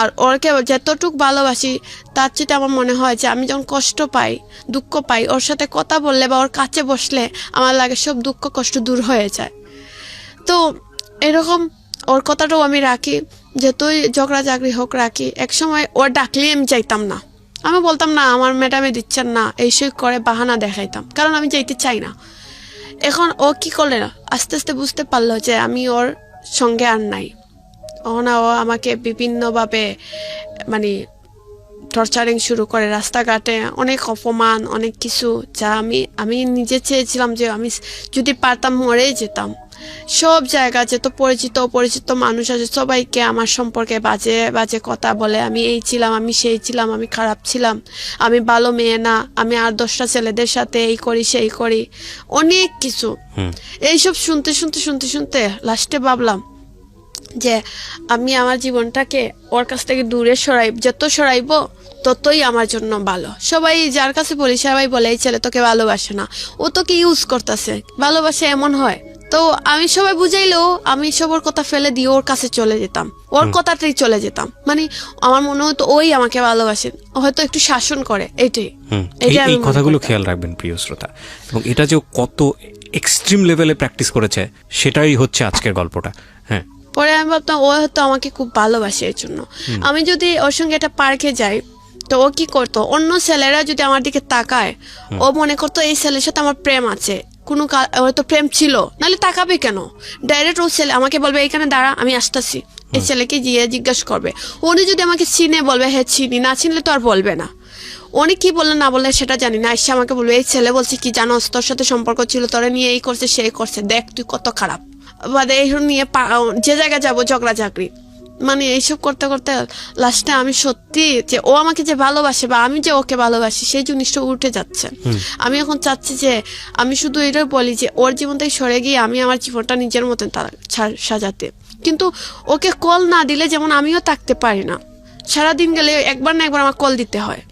আর ওকে যতটুকু ভালোবাসি তার চেয়ে আমার মনে হয় যে আমি যখন কষ্ট পাই, দুঃখ পাই, ওর সাথে কথা বললে বা ওর কাছে বসলে আমার লাগে সব দুঃখ কষ্ট দূর হয়ে যায়। তো এরকম ওর কথাটাও আমি রাখি, যতই ঝগড়া চাকরি হোক রাখি। একসময় ওর ডাকলেই আমি যাইতাম না, আমি বলতাম না আমার ম্যাডামে দিচ্ছেন না, এইসব করে বাহানা দেখাইতাম, কারণ আমি যাইতে চাই না। এখন ও কি করলে না, আস্তে আস্তে বুঝতে পারলো যে আমি ওর সঙ্গে আর নাই। ও আমাকে বিভিন্নভাবে মানে টর্চারিং শুরু করে, রাস্তাঘাটে অনেক অপমান, অনেক কিছু, যা আমি নিজে চেয়েছিলাম যে আমি যদি পারতাম মরেই যেতাম। সব জায়গা যত অপরিচিত মানুষ আছে সবাইকে আমার সম্পর্কে বাজে বাজে কথা বলে, আমি এই ছিলাম, আমি সেই ছিলাম, আমি খারাপ ছিলাম, আমি ভালো মেয়ে না, আমি আর 10টা ছেলেদের সাথে এই করি সেই করি, অনেক কিছু। এইসব শুনতে শুনতে শুনতে শুনতে লাস্টে ভাবলাম যে আমি আমার জীবনটাকে ওর কাছ থেকে দূরে যত সরাইবো ততই আমার জন্য ভালো। সবাই যার কাছে বলি সবাই বলে এই ছেলে তোকে ভালোবাসে না, ও তোকে ইউজ করতেছে। ভালোবাসে এমন হয় তো আমি সবাই বুঝাইলেও আমি সবার কথা ফেলে দিয়ে ওর কাছে চলে যেতাম, ওর কথাতেই চলে যেতাম। মানে আমার মনে হতো ওই আমাকে ভালোবাসেন, হয়তো একটু শাসন করে, এইটাই। এই কথাগুলো খেয়াল রাখবেন প্রিয় শ্রোতা, এবং এটা যে কত এক্সট্রিম লেভেলে প্র্যাকটিস করেছে সেটাই হচ্ছে আজকের গল্পটা। হ্যাঁ, পরে আমি ভাবতাম ও হয়তো আমাকে খুব ভালোবাসে, এর জন্য আমি যদি ওর সঙ্গে একটা পার্কে যাই তো ও কি করতো, অন্য ছেলেরা যদি আমার দিকে তাকায় ও মনে করতো এই ছেলের সাথে আমার প্রেম আছে, কোনো হয়তো প্রেম ছিল, নাহলে তাকাবে কেন? ডাইরেক্ট ও ছেলে আমাকে বলবে এইখানে দাঁড়া, আমি আসতেছি। এই ছেলেকে গিয়ে জিজ্ঞাসা করবে, উনি যদি আমাকে চিনে বলবে হ্যাঁ চিনি, না চিনলে তো আর বলবে না। উনি কি বললে না বললে সেটা জানি না, এসে আমাকে বলবে এই ছেলে বলছে কি জানোস, তোর সাথে সম্পর্ক ছিল, তোরা নিয়ে এই করছে সেই করছে, দেখ তুই কত খারাপ, বাদে এই নিয়ে যে জায়গায় যাবো ঝগড়া ঝাঁকড়ি। মানে এইসব করতে করতে লাস্টে আমি সত্যি যে ও আমাকে যে ভালোবাসে বা আমি যে ওকে ভালোবাসি সেই জিনিসটা উঠে যাচ্ছে। আমি এখন চাচ্ছি যে আমি শুধু এটাই বলি যে ওর জীবন থেকে সরে গিয়ে আমি আমার জীবনটা নিজের মতন সাজাতে, কিন্তু ওকে কল না দিলে যেমন আমিও থাকতে পারি না, সারাদিন গেলে একবার না একবার আমার কল দিতে হয়।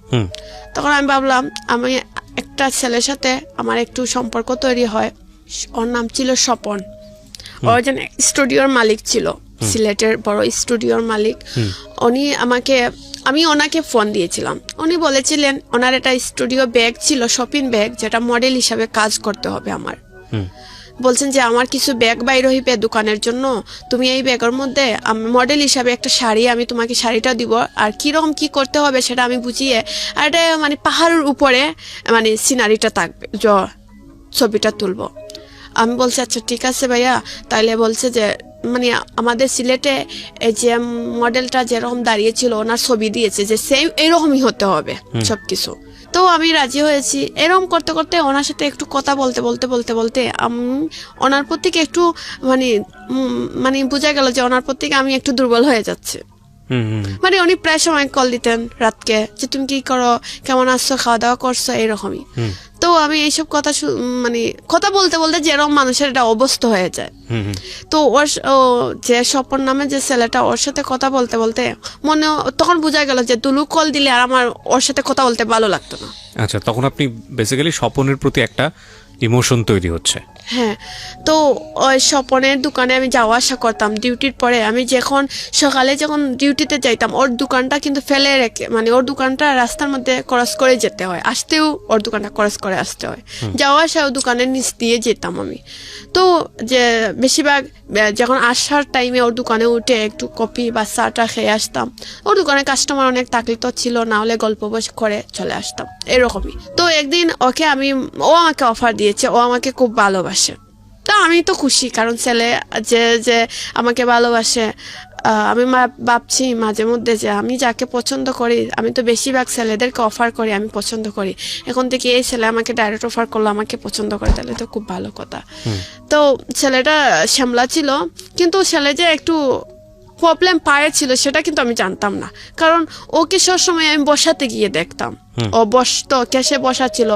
তখন আমি ভাবলাম আমি একটা ছেলের সাথে আমার একটু সম্পর্ক তৈরি হয়, ওর নাম ছিল স্বপন, ও একজন স্টুডিওর মালিক ছিল, সিলেটের বড় স্টুডিওর মালিক। আমি ওনাকে ফোন দিয়েছিলাম, উনি বলেছিলেন ওনার একটা স্টুডিও ব্যাগ ছিল, শপিং ব্যাগ, যেটা মডেল হিসাবে কাজ করতে হবে আমার। বলছেন যে আমার কিছু ব্যাগ বাইরে হইবে দোকানের জন্য, তুমি এই ব্যাগের মধ্যে মডেল হিসাবে একটা শাড়ি, আমি তোমাকে শাড়িটা দিব, আর কিরকম কি করতে হবে সেটা আমি বুঝিয়ে, আর এটা মানে পাহাড়ের উপরে মানে সিনারিটা থাকবে, ছবিটা তুলবো। আমি বলছি আচ্ছা ঠিক আছে ভাইয়া। তাইলে বলছে যে মানে আমাদের সিলেটে এই যে মডেলটা যেরকম দাঁড়িয়েছিল ওনার ছবি দিয়েছে যে সেম এরকমই হতে হবে সবকিছু। তো আমি রাজি হয়েছি। এরকম করতে করতে ওনার সাথে একটু কথা বলতে বলতে আমি ওনার প্রতি একটু মানে বোঝা গেল যে ওনার প্রতি আমি একটু দুর্বল হয়ে যাচ্ছে। মানে উনি প্রায় সময় কল দিতেন রাতকে, যে তুমি কি করো, কেমন আছো, খাওয়া দাওয়া করছো, এরকমই। তো আমি এইসব কথা মানে কথা বলতে বলতে যেরকম মানুষের এটা অবস্থা হয়ে যায়। তো ওর যে স্বপন নামে যে ছেলেটা, ওর সাথে কথা বলতে বলতে মনে তখন বোঝা গেল যে দুলু কল দিলে আর আমার ওর সাথে কথা বলতে ভালো লাগতো না। আচ্ছা, তখন আপনি বেসিক্যালি স্বপনের প্রতি একটা ইমোশন তৈরি হচ্ছে। হ্যাঁ, তো ওই স্বপনের দোকানে আমি যাওয়া আসা করতাম ডিউটির পরে। আমি সকালে যখন ডিউটিতে যাইতাম ওর দোকানটা কিন্তু ফেলে রেখে, মানে ওর দোকানটা রাস্তার মধ্যে ক্রস করে যেতে হয়, আসতেও ওর দোকানটা ক্রস করে আসতে হয়, যাওয়া আসা ও দোকানের নিচ দিয়ে যেতাম আমি। তো যে বেশিরভাগ যখন আসার টাইমে ওর দোকানে উঠে একটু কফি বা চাটা খেয়ে আসতাম। ওর দোকানে কাস্টমার অনেক থাকলে তো ছিল, না হলে গল্প বসে করে চলে আসতাম, এরকমই। তো একদিন ও আমাকে অফার দিয়েছে, ও আমাকে খুব ভালোবাসে। তা আমি তো খুশি, কারণ ছেলে যে আমাকে ভালোবাসে। আমি ভাবছি মাঝে মধ্যে যে আমি যাকে পছন্দ করি, আমি তো বেশিরভাগ ছেলেদেরকে অফার করি, আমি পছন্দ করি। এখন থেকে এই ছেলে আমাকে ডাইরেক্ট অফার করলো, আমাকে পছন্দ করে, তাহলে তো খুব ভালো কথা। তো ছেলেটা শ্যামলা ছিল, কিন্তু ছেলে যে একটু প্রবলেম পায়ে ছিল সেটা কিন্তু আমি জানতাম না, কারণ ওকে সবসময় আমি বসাতে গিয়ে দেখতাম, ও বসতো, কেসে বসা ছিল।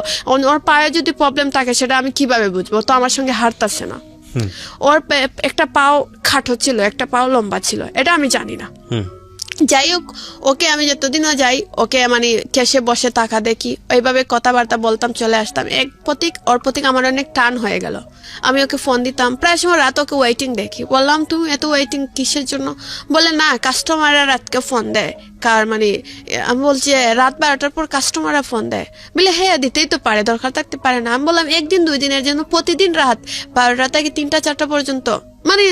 ওর পায়ে যদি প্রবলেম থাকে সেটা আমি কিভাবে বুঝবো? তো আমার সঙ্গে হাঁটতাছে না, ওর একটা পাও খাটো ছিল, একটা পাও লম্বা ছিল, এটা আমি জানি না। যাই হোক, ওকে আমি যতদিনও যাই ওকে মানে কেসে বসে টাকা দেখি, ওইভাবে কথাবার্তা বলতাম, চলে আসতাম। ওর প্রতি আমার অনেক টান হয়ে গেল। আমি ওকে ফোন দিতাম, প্রায় সময় রাত ওকে ওয়েটিং দেখি। বললাম তুমি এত ওয়েটিং কিসের জন্য? বলে না, কাস্টমাররা রাতকে ফোন দেয়। আমি বলছি রাত 12টার পর কাস্টমাররা ফোন দেয়। বলে হ্যাঁ দিতেই তো পারে, দরকার থাকতে পারে না। আমি বললাম একদিন 2 দিনের জন্য প্রতিদিন রাত 12টা থেকে 3টা-4টা পর্যন্ত, মানে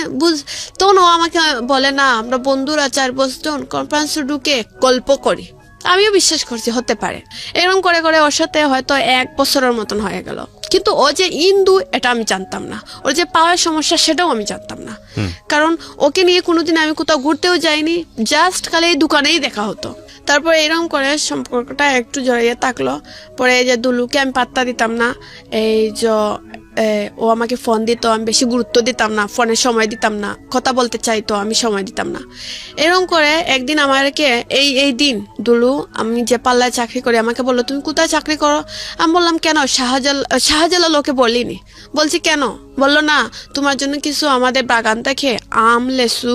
তখন ও আমাকে বলে না, আমরা বন্ধুরা 4 জন কনফারেন্সে ঢুকে গল্প করি। আমিও বিশ্বাস করছি হতে পারে। এরকম করে করে ওর সাথে হয়তো 1 বছরের মতন হয়ে গেল, কিন্তু ও যে ইন্দু এটা আমি জানতাম না, ওর যে পাওয়ার সমস্যা সেটাও আমি জানতাম না, কারণ ওকে নিয়ে কোনোদিন আমি কোথাও ঘুরতেও যাইনি, জাস্ট খালি এই দোকানেই দেখা হতো। তারপরে এরকম করে সম্পর্কটা একটু জড়িয়ে থাকলো। পরে এই যে দুলুকে আমি পাত্তা দিতাম না, এই যে ও আমাকে ফোন দিত, আমি বেশি গুরুত্ব দিতাম না, ফোনে সময় দিতাম না, কথা বলতে চাইতো, আমি সময় দিতাম না। এরকম করে একদিন আমাকে এই দিন দুলু, আমি যে পাল্লায় চাকরি করি, আমাকে বললো তুমি কোথায় চাকরি করো? আমি বললাম কেন, শাহজালাল ওকে বলিনি। বলছি কেন? বললো না, তোমার জন্য কিছু আমাদের বাগান থেকে আম, লেসু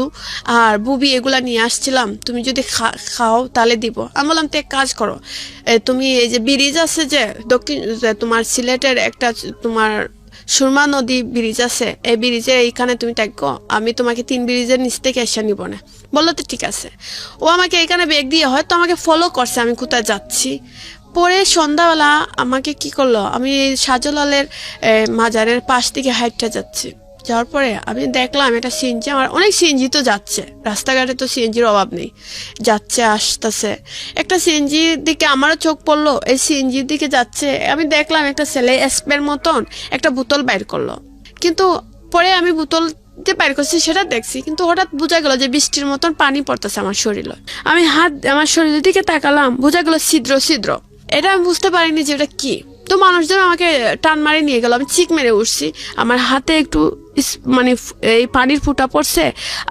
আর বুবি এগুলা নিয়ে আসছিলাম, তুমি যদি খাও তাহলে দিব। আমি বললাম তো এক কাজ করো, তুমি এই যে ব্রিজ আছে যে তোমার সিলেটের একটা তোমার সুরমা নদী ব্রিজ আছে, এই ব্রিজের এইখানে তুমি থাকো, আমি তোমাকে 3 ব্রিজের নিচ থেকে এসে নিব না। বললো তো ঠিক আছে। ও আমাকে এখানে ব্যাগ দিয়ে হয়তো আমাকে ফলো করছে আমি কোথায় যাচ্ছি। পরে সন্ধ্যাবেলা আমাকে কি করলো, আমি শাহজালালের মাজারের পাশ থেকে হাইটটা যাচ্ছি, যাওয়ার পরে আমি দেখলাম একটা সিএনজি, আমার অনেক সিএনজি তো যাচ্ছে, রাস্তাঘাটে তো সিএনজির অভাব নেই, যাচ্ছে আসতেছে। একটা সিএনজির দিকে আমারও চোখ পড়লো, এই সিএনজির দিকে যাচ্ছে, আমি দেখলাম একটা ছেলে স্প্রের মতন একটা বোতল বাইর করলো। কিন্তু পরে আমি বোতল যে বাইর করছি সেটা দেখছি, কিন্তু হঠাৎ বোঝা গেল যে বৃষ্টির মতন পানি পড়তেছে আমার শরীরে। আমি আমার শরীরের দিকে তাকালাম, বোঝা গেল ছিদ্র ছিদ্র। এটা আমি বুঝতে পারিনি যে এটা কি। তো মানুষজন আমাকে টান মারে নিয়ে গেল, আমি চিক মেরে উঠছি, আমার হাতে একটু মানে এই পানির ফুটা পড়ছে,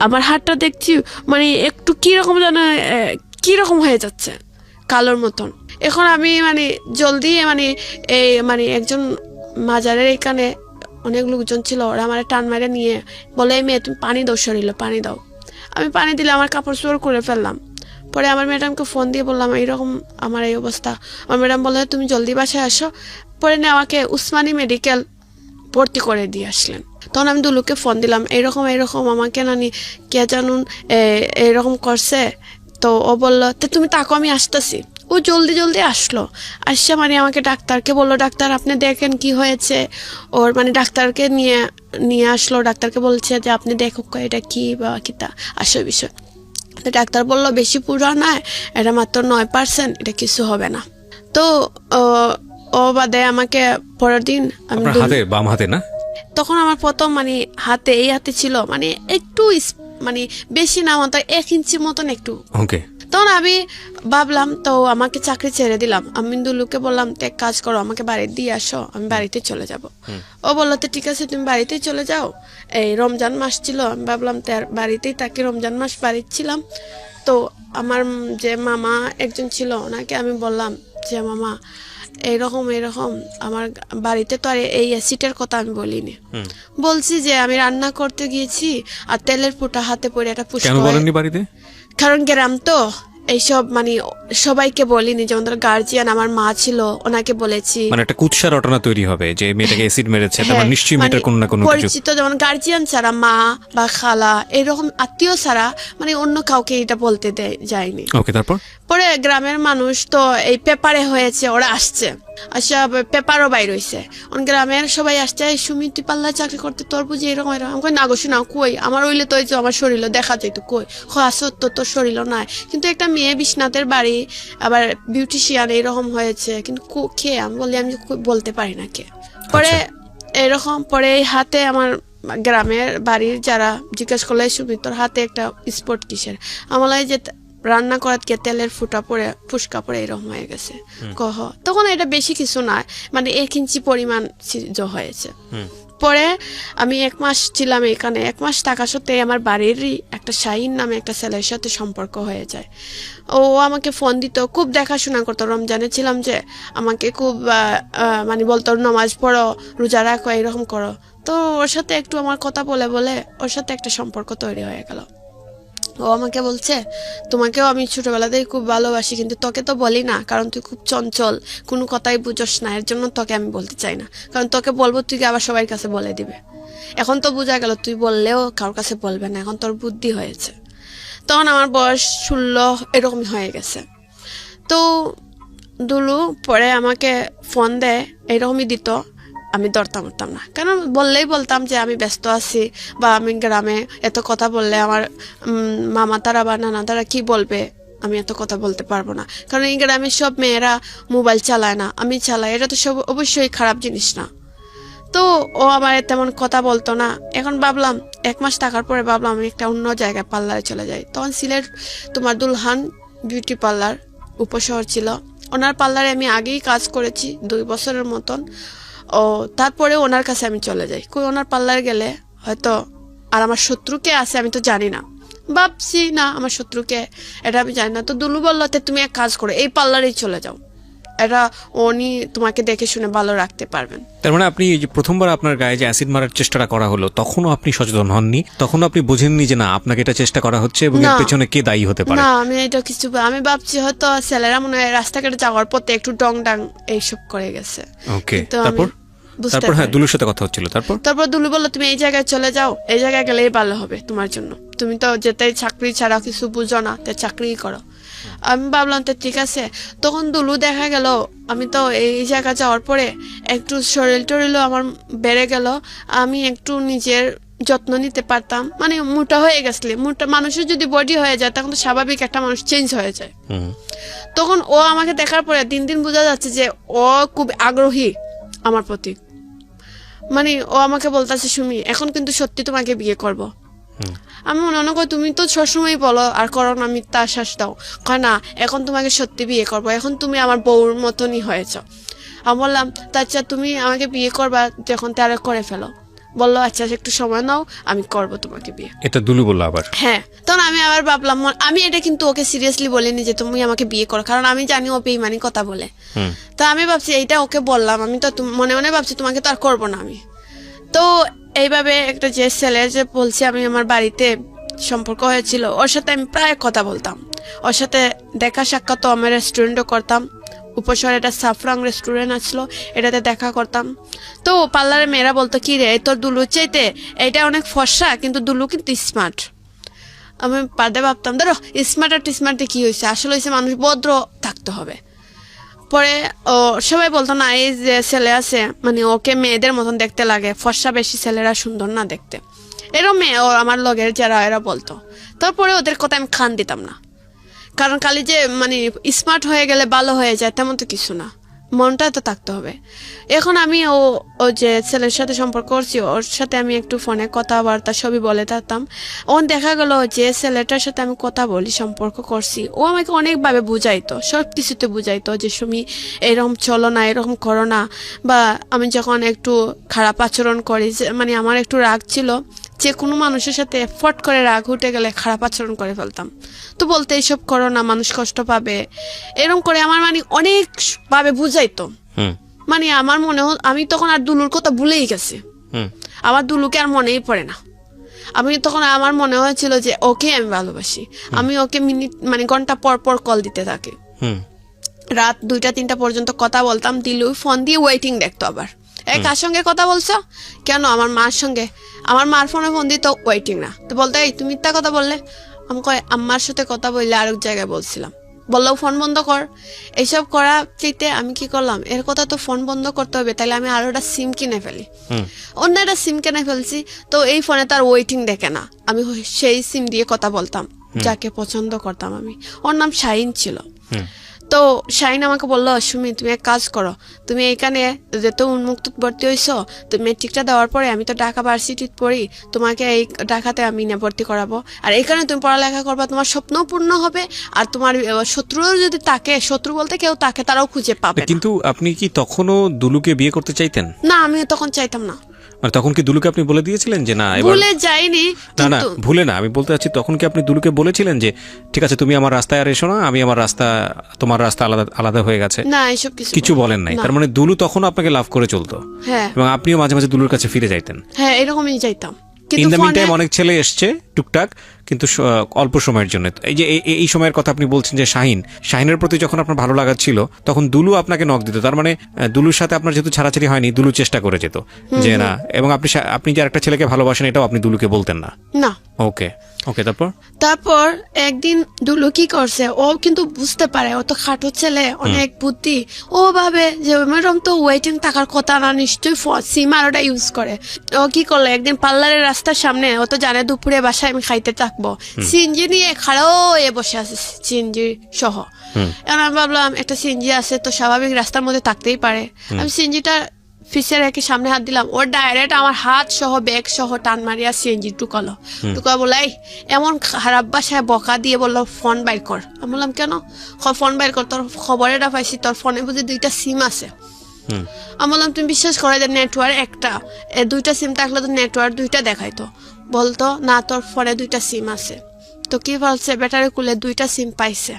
আমার হাতটা দেখছি মানে একটু কিরকম যেন কিরকম হয়ে যাচ্ছে কালোর মতন। এখন আমি মানে জলদি মানে এই মানে একজন মাজারের এখানে অনেক লোকজন ছিল, ওরা আমার টান মারে নিয়ে বলে, এই মেয়ে তুমি পানি দাও, শরীরে পানি দাও। আমি পানি দিলে আমার কাপড় চোপড় করে ফেললাম। পরে আমার ম্যাডামকে ফোন দিয়ে বললাম এইরকম আমার এই অবস্থা। আমার ম্যাডাম বললে তুমি জলদি বাসায় আসো। পরে না আমাকে উসমানী মেডিকেল ভর্তি করে দিয়ে আসলেন। তখন আমি দুলুকে ফোন দিলাম, এইরকম আমাকে নানি কে জানুন এইরকম করছে। তো ও বললো তো তুমি তাকো, আমি আসতেছি। ও জলদি আসলো, আসছে মানে আমাকে ডাক্তারকে বললো, ডাক্তার আপনি দেখেন কি হয়েছে ওর। মানে ডাক্তারকে নিয়ে আসলো, ডাক্তারকে বলছে যে আপনি দেখো এটা কি বা কিতা আসল বিষয়। তো ডাক্তার বললো বেশি পুরো নয়, এটা মাত্র 9%, এটা কিছু হবে না। তো ও বাদে আমাকে পরের দিন আমি বাম হাতে না, তখন আমার প্রথম মানে এই হাতে ছিল মানে একটু মানে বেশি না, মতো 1 ইঞ্চি মতন একটু। ওকে। তখন আমি ভাবলাম তো আমাকে চাকরি ছেড়ে দিলাম। আমি দুলুকে বললাম তো এক কাজ করো, আমাকে বাড়ি দিয়ে আসো, আমি বাড়িতে চলে যাব। ও বললো তো ঠিক আছে তুমি বাড়িতেই চলে যাও। এই রমজান মাস ছিল, আমি ভাবলাম তার বাড়িতেই তাকে, রমজান মাস বাড়িতে ছিলাম। তো আমার যে মামা একজন ছিল ওনাকে আমি বললাম যে মামা এইরকম আমার বাড়িতে তো আর এই অ্যাসিডের কথা আমি বলিনি, বলছি যে আমি রান্না করতে গিয়েছি আর তেলের ফুটা হাতে পড়ে একটা পুষ্প। কারণ গ্রাম তো এইসব মানে সবাইকে বলিনি, যেমন ধর গার্জিয়ান আমার মা ছিল ওনাকে বলেছি, মানে একটা কুৎসা রটনা তৈরি হবে যে মেয়েটাকে অ্যাসিড মেরেছে, তারপর নিশ্চয়ই মেয়েটার কোনো না কোনো পরিচিত, যেমন গার্জিয়ান ছাড়া মা বা খালা এরকম আত্মীয় ছাড়া মানে অন্য কাউকে এটা বলতে যায়নি। ওকে। তারপর পরে গ্রামের মানুষ তো এই পেপারে হয়েছে, ওরা আসছে, আচ্ছা পেপারও বাইর হয়েছে, গ্রামের সবাই আসছে, এই সুমি তুই পাল্লায় চাকরি করতে তোর বুঝি এরকম আমি কই না গো শোনা কই আমার হইলে তো আমার শরীরও দেখা যাইতো, কই আসো তো তোর শরীরও নাই, কিন্তু একটা মেয়ে বিশ্বনাথের বাড়ি আবার বিউটিশিয়ান এরকম হয়েছে, কিন্তু কে আমি বলি আমি বলতে পারি না কে। পরে এরকম পরে এই হাতে আমার গ্রামের বাড়ির যারা জিজ্ঞেস করলে সুমি তোর হাতে একটা স্পট কিসের, আমার লাগে যে রান্না করার কে তেলের ফুটা পড়ে ফুসকা পড়ে এরকম হয়ে গেছে কহ। তখন এটা বেশি কিছু নয়, মানে 1 ইঞ্চি পরিমাণ হয়েছে। পরে আমি 1 মাস ছিলাম এখানে, 1 মাস থাকা সত্ত্বে আমার বাড়িরই একটা শাহিন নামে একটা ছেলের সাথে সম্পর্ক হয়ে যায়। ও আমাকে ফোন দিত, খুব দেখাশোনা করতো, রমজানে ছিলাম যে আমাকে খুব মানে বলতো নামাজ পড়ো, রোজা রাখো, এরকম করো। তো ওর সাথে একটু আমার কথা বলে ওর সাথে একটা সম্পর্ক তৈরি হয়ে গেল। ও আমাকে বলছে তোমাকেও আমি ছোটবেলাতেই খুব ভালোবাসি, কিন্তু তোকে তো বলি না কারণ তুই খুব চঞ্চল, কোনো কথাই বুঝোস না, এর জন্য তোকে আমি বলতে চাই না, কারণ তোকে বলবো তুই আবার সবার কাছে বলে দিবে। এখন তো বোঝা গেল তুই বললেও কারোর কাছে বলবে না, এখন তোর বুদ্ধি হয়েছে। তখন আমার বয়স 16 এরকমই হয়ে গেছে। তো দুলু পরে আমাকে ফোন দেয়, এরকমই দিত, আমি ধরতাম না, কারণ বললেই বলতাম যে আমি ব্যস্ত আছি, বা আমি গ্রামে এত কথা বললে আমার মামা তারা বা নানা তারা কি বলবে, আমি এত কথা বলতে পারবো না, কারণ এই গ্রামে সব মেয়েরা মোবাইল চালায় না, আমি চালাই, এটা তো সব অবশ্যই খারাপ জিনিস না। তো ও আমার তেমন কথা বলতো না। এখন ভাবলাম 1 মাস থাকার পরে ভাবলাম আমি একটা অন্য জায়গায় পার্লারে চলে যাই। তখন সিলেট তোমার দুলহান বিউটি পার্লার উপশহর ছিল, ওনার পার্লারে আমি আগেই কাজ করেছি 2 বছরের মতন। ও তারপরে ওনার কাছে আমি চলে যাই, কই ওনার পার্লারে গেলে হয়তো আর আমার শত্রুকে আছে আমি তো জানি না, ভাবছি না আমার শত্রুকে, এটা আমি জানি না। তো দুলু বললো তুমি এক কাজ করো, এই পার্লারেই চলে যাও, এটা উনি তোমাকে দেখে শুনে ভালো রাখতে পারবেন। তার মানে আপনি যে প্রথমবার আপনার গায়ে যে অ্যাসিড মারার চেষ্টাটা করা হলো তখনও আপনি সচেতন হননি, তখনও আপনি বোঝেননি যে না আপনাকে এটা চেষ্টা করা হচ্ছে এবং এর পেছনে কে দায়ী হতে পারে? না আমি এটা কিছু, আমি ভাবছি হয়তো ছেলেরা মনে হয় রাস্তাঘাটে যাওয়ার পথে একটু ডং ডাং এইসব করে গেছে। ওকে। তারপর বুঝতে তারপর হ্যাঁ পারি। দুলুর সাথে কথা হচ্ছিল, তারপর দুলু বললো তুমি এই জায়গায় চলে যাও, এই জায়গায় গেলেই ভালো হবে তোমার জন্য, তুমি তো যেতে চাকরি ছাড়া কিছু বুঝো না, তো চাকরিই করো। আমি ভাবলাম তো ঠিক আছে। তখন দুলু দেখা গেল আমি তো এই জায়গা যাওয়ার পরে একটু শরীর টরিলও আমার বেড়ে গেল, আমি একটু নিজের যত্ন নিতে পারতাম, মানে মোটা হয়ে গেছলে, মোটা মানুষের যদি বডি হয়ে যায় তখন তো স্বাভাবিক একটা মানুষ চেঞ্জ হয়ে যায়। তখন ও আমাকে দেখার পরে দিন দিন বোঝা যাচ্ছে যে ও খুব আগ্রহী আমার প্রতি, মানে ও আমাকে বলতেছে সুমি এখন কিন্তু সত্যি তোমাকে বিয়ে করব। আমি মনে করি তুমি তো সবসময় বলো আর করো না, মিথ্যা আশ্বাস দাও, কয় না এখন তোমাকে সত্যি বিয়ে করব, এখন তুমি আমার বউর মতনই হয়েছ। আমি বললাম আচ্ছা তুমি আমাকে বিয়ে করবা যখন তারা করে ফেলো। বললো আচ্ছা একটু সময় নাও, আমি করব তোমাকে বিয়ে। এটা দুলু বললো আবার? হ্যাঁ। তখন আমি আবার ভাবলাম, আমি এটা কিন্তু ওকে সিরিয়াসলি বলিনি যে তুমি আমাকে বিয়ে করো, কারণ আমি জানি ও বেইমানি কথা বলে। তো আমি ভাবছি এইটা ওকে বললাম, আমি তো মনে মনে ভাবছি তোমাকে তো আর করবো না আমি। তো এইভাবে একটা যে ছেলে যে বলছি আমি আমার বাড়িতে সম্পর্ক হয়েছিল, ওর সাথে আমি প্রায় কথা বলতাম, ওর সাথে দেখা সাক্ষাৎ তো আমার রেস্টুরেন্টও করতাম, উপশহরে একটা সাফরাং রেস্টুরেন্ট আসলো, এটাতে দেখা করতাম। তো পার্লারের মেয়েরা বলতো কি রে তোর দুলু চাইতে এটা অনেক ফর্সা, কিন্তু দুলু কিন্তু স্মার্ট। আমি বাদে ভাবতাম ধরো স্মার্ট আর স্মার্টে কি হয়েছে, আসলে হয়েছে মানুষ ভদ্র থাকতে হবে। পরে ও সবাই বলতো না এই যে ছেলে আছে মানে ওকে মেয়েদের মতন দেখতে লাগে, ফর্সা বেশি ছেলেরা সুন্দর না দেখতে, এরম মেয়ে ও আমার লগের যারা এরা বলতো। তারপরে ওদের কথা আমি খান দিতাম না, কারণ খালি যে মানে স্মার্ট হয়ে গেলে ভালো হয়ে যায় তেমন তো কিছু না, মনটা তো থাকতে হবে। এখন আমি ও যে ছেলের সাথে সম্পর্ক করছি ওর সাথে আমি একটু ফোনে কথাবার্তা সবই বলে থাকতাম। ওন দেখা গেল যে ছেলেটার সাথে আমি কথা বলি সম্পর্ক করছি ও আমাকে অনেকভাবে বুঝাইতো, সব কিছুতে বুঝাইতো যে সুমি এরকম চলো না, এরকম করো না। বা আমি যখন একটু খারাপ আচরণ করি, মানে আমার একটু রাগ ছিল, যে কোনো মানুষের সাথে ফট করে রাগ উঠে গেলে খারাপ আচরণ করে ফেলতাম, তো বলতে এইসব করো না মানুষ কষ্ট পাবে, এরকম করে আমার মানে অনেক ভাবে বুঝাইতো। মানে আমার মনে আমি তখন আর দুলুর কথা ভুলেই গেছি, আমার দুলুকে আর মনেই পড়ে না। আমি তখন আমার মনে হয়েছিল যে ওকে আমি ভালোবাসি, আমি ওকে মিনিট মানে ঘন্টা পর পর কল দিতে থাকি, রাত 2টা-3টা পর্যন্ত কথা বলতাম। দিলু ফোন দিয়ে ওয়েটিং দেখতো, আবার কার সঙ্গে কথা বলছো, কেন আমার মার সঙ্গে, আমার মার ফোনে ফোন দিত ওয়েটিং না, তো বলতো এই তুমি মিথ্যা কথা বললে। আমি কয় আম্মার সাথে কথা বললে আরেক জায়গায় বলছিলাম, বললো ফোন বন্ধ কর। এইসব করা চাইতে আমি কি করলাম, এর কথা তো ফোন বন্ধ করতে হবে, তাহলে আমি আরো একটা সিম কিনে ফেলি। অন্য একটা সিম কিনে ফেলছি, তো এই ফোনে তার ওয়েটিং দেখে না, আমি সেই সিম দিয়ে কথা বলতাম যাকে পছন্দ করতাম আমি। ওর নাম শাহিন ছিল। তো শাহিন আমাকে বললো সুমি তুমি এক কাজ করো, তুমি এখানে যেহেতু উন্মুক্ত ভর্তি হয়েছো, তো মেট্রিকটা দেওয়ার পরে আমি তো ঢাকা ভার্সিটিতে পড়ি, তোমাকে এই ঢাকাতে আমি না ভর্তি করাবো, আর এখানে তুমি পড়ালেখা করবা, তোমার স্বপ্ন পূর্ণ হবে, আর তোমার শত্রুও যদি তাকে, শত্রু বলতে কেউ তাকে, তারাও খুঁজে পাবে। কিন্তু আপনি কি তখনও দুলুকে বিয়ে করতে চাইতেন? না আমি তখন চাইতাম না। মানে তখন কি দুলুকে আপনি বলে দিয়েছিলেন যে না এবার? ভুলে যাইনি। না না ভুলে না, আমি বলতে চাচ্ছি তখন কি আপনি দুলুকে বলেছিলেন যে ঠিক আছে তুমি আমার রাস্তায় আর এসো না, আমি আমার রাস্তা, তোমার রাস্তা আলাদা আলাদা হয়ে গেছে? না এসব কিছু বলেন নাই। তার মানে দুলু তখন আপনাকে লাভ করে চলতো? হ্যাঁ। এবং আপনিও মাঝে মাঝে দুলুর কাছে ফিরে যাইতেন? হ্যাঁ এরকমই যাইতাম। ইন দ্য মিন টাইম অনেক ছেলে এসছে টুকটাক, কিন্তু অল্প সময়ের জন্য। এই যে এই সময়ের কথা আপনি বলছেন যে শাহিনের প্রতি যখন আপনার ভালো লাগা ছিল তখন দুলু আপনাকে নক দিত, তার মানে দুলুর সাথে আপনার যেহেতু ছাড়াছাড়ি হয়নি, দুলু চেষ্টা করে যেত যে না, এবং আপনি যে আরেকটা ছেলেকে ভালোবাসেন এটাও আপনি দুলুকে বলতেন না? না। ওকে ওকে। তারপর একদিন দুলু কি করছে, ও কিন্তু বুঝতে পারে ও তো খাটো ছেলে, অনেক বুদ্ধি, ও ভাবে যে ম্যাডাম তো ওয়েটিং থাকার কথা না, নিশ্চয়ই সিম আর ওটা ইউজ করে। ও কি করলো, একদিন পার্লারের রাস্তার সামনে, ও তো জানে দুপুরে বাসায় আমি খাইতে থাকবো, সিএনজি নিয়ে খাড়াও এ বসে আছে সিএনজি সহ। এখন আমি ভাবলাম একটা সিএনজি আছে তো স্বাভাবিক রাস্তার মধ্যে থাকতেই পারে, আমি সিএনজিটা ফিসে রেখে সামনে হাত দিলাম, ওর ডাইরেক্ট আমার হাত সহ ব্যাগ সহ টান মারিয়া সিএনজি ঢুকালো। বলাই এমন খারাপ বাসায় বকা দিয়ে বললো ফোন বাইর কর। আমি বললাম কেন? ফোন বাইর কর, তোর খবরেটা পাইছি তোর ফোনে বুঝি 2টা সিম আছে। আমি বললাম তুমি বিশ্বাস করে যে নেটওয়ার্ক একটা, 2টা সিম থাকলে তো নেটওয়ার্ক 2টা দেখাইতো। বলতো না তোর ফোনে 2টা সিম আছে। তো কি বলছে, ব্যাটারি খুলে 2টা সিম পাইছে।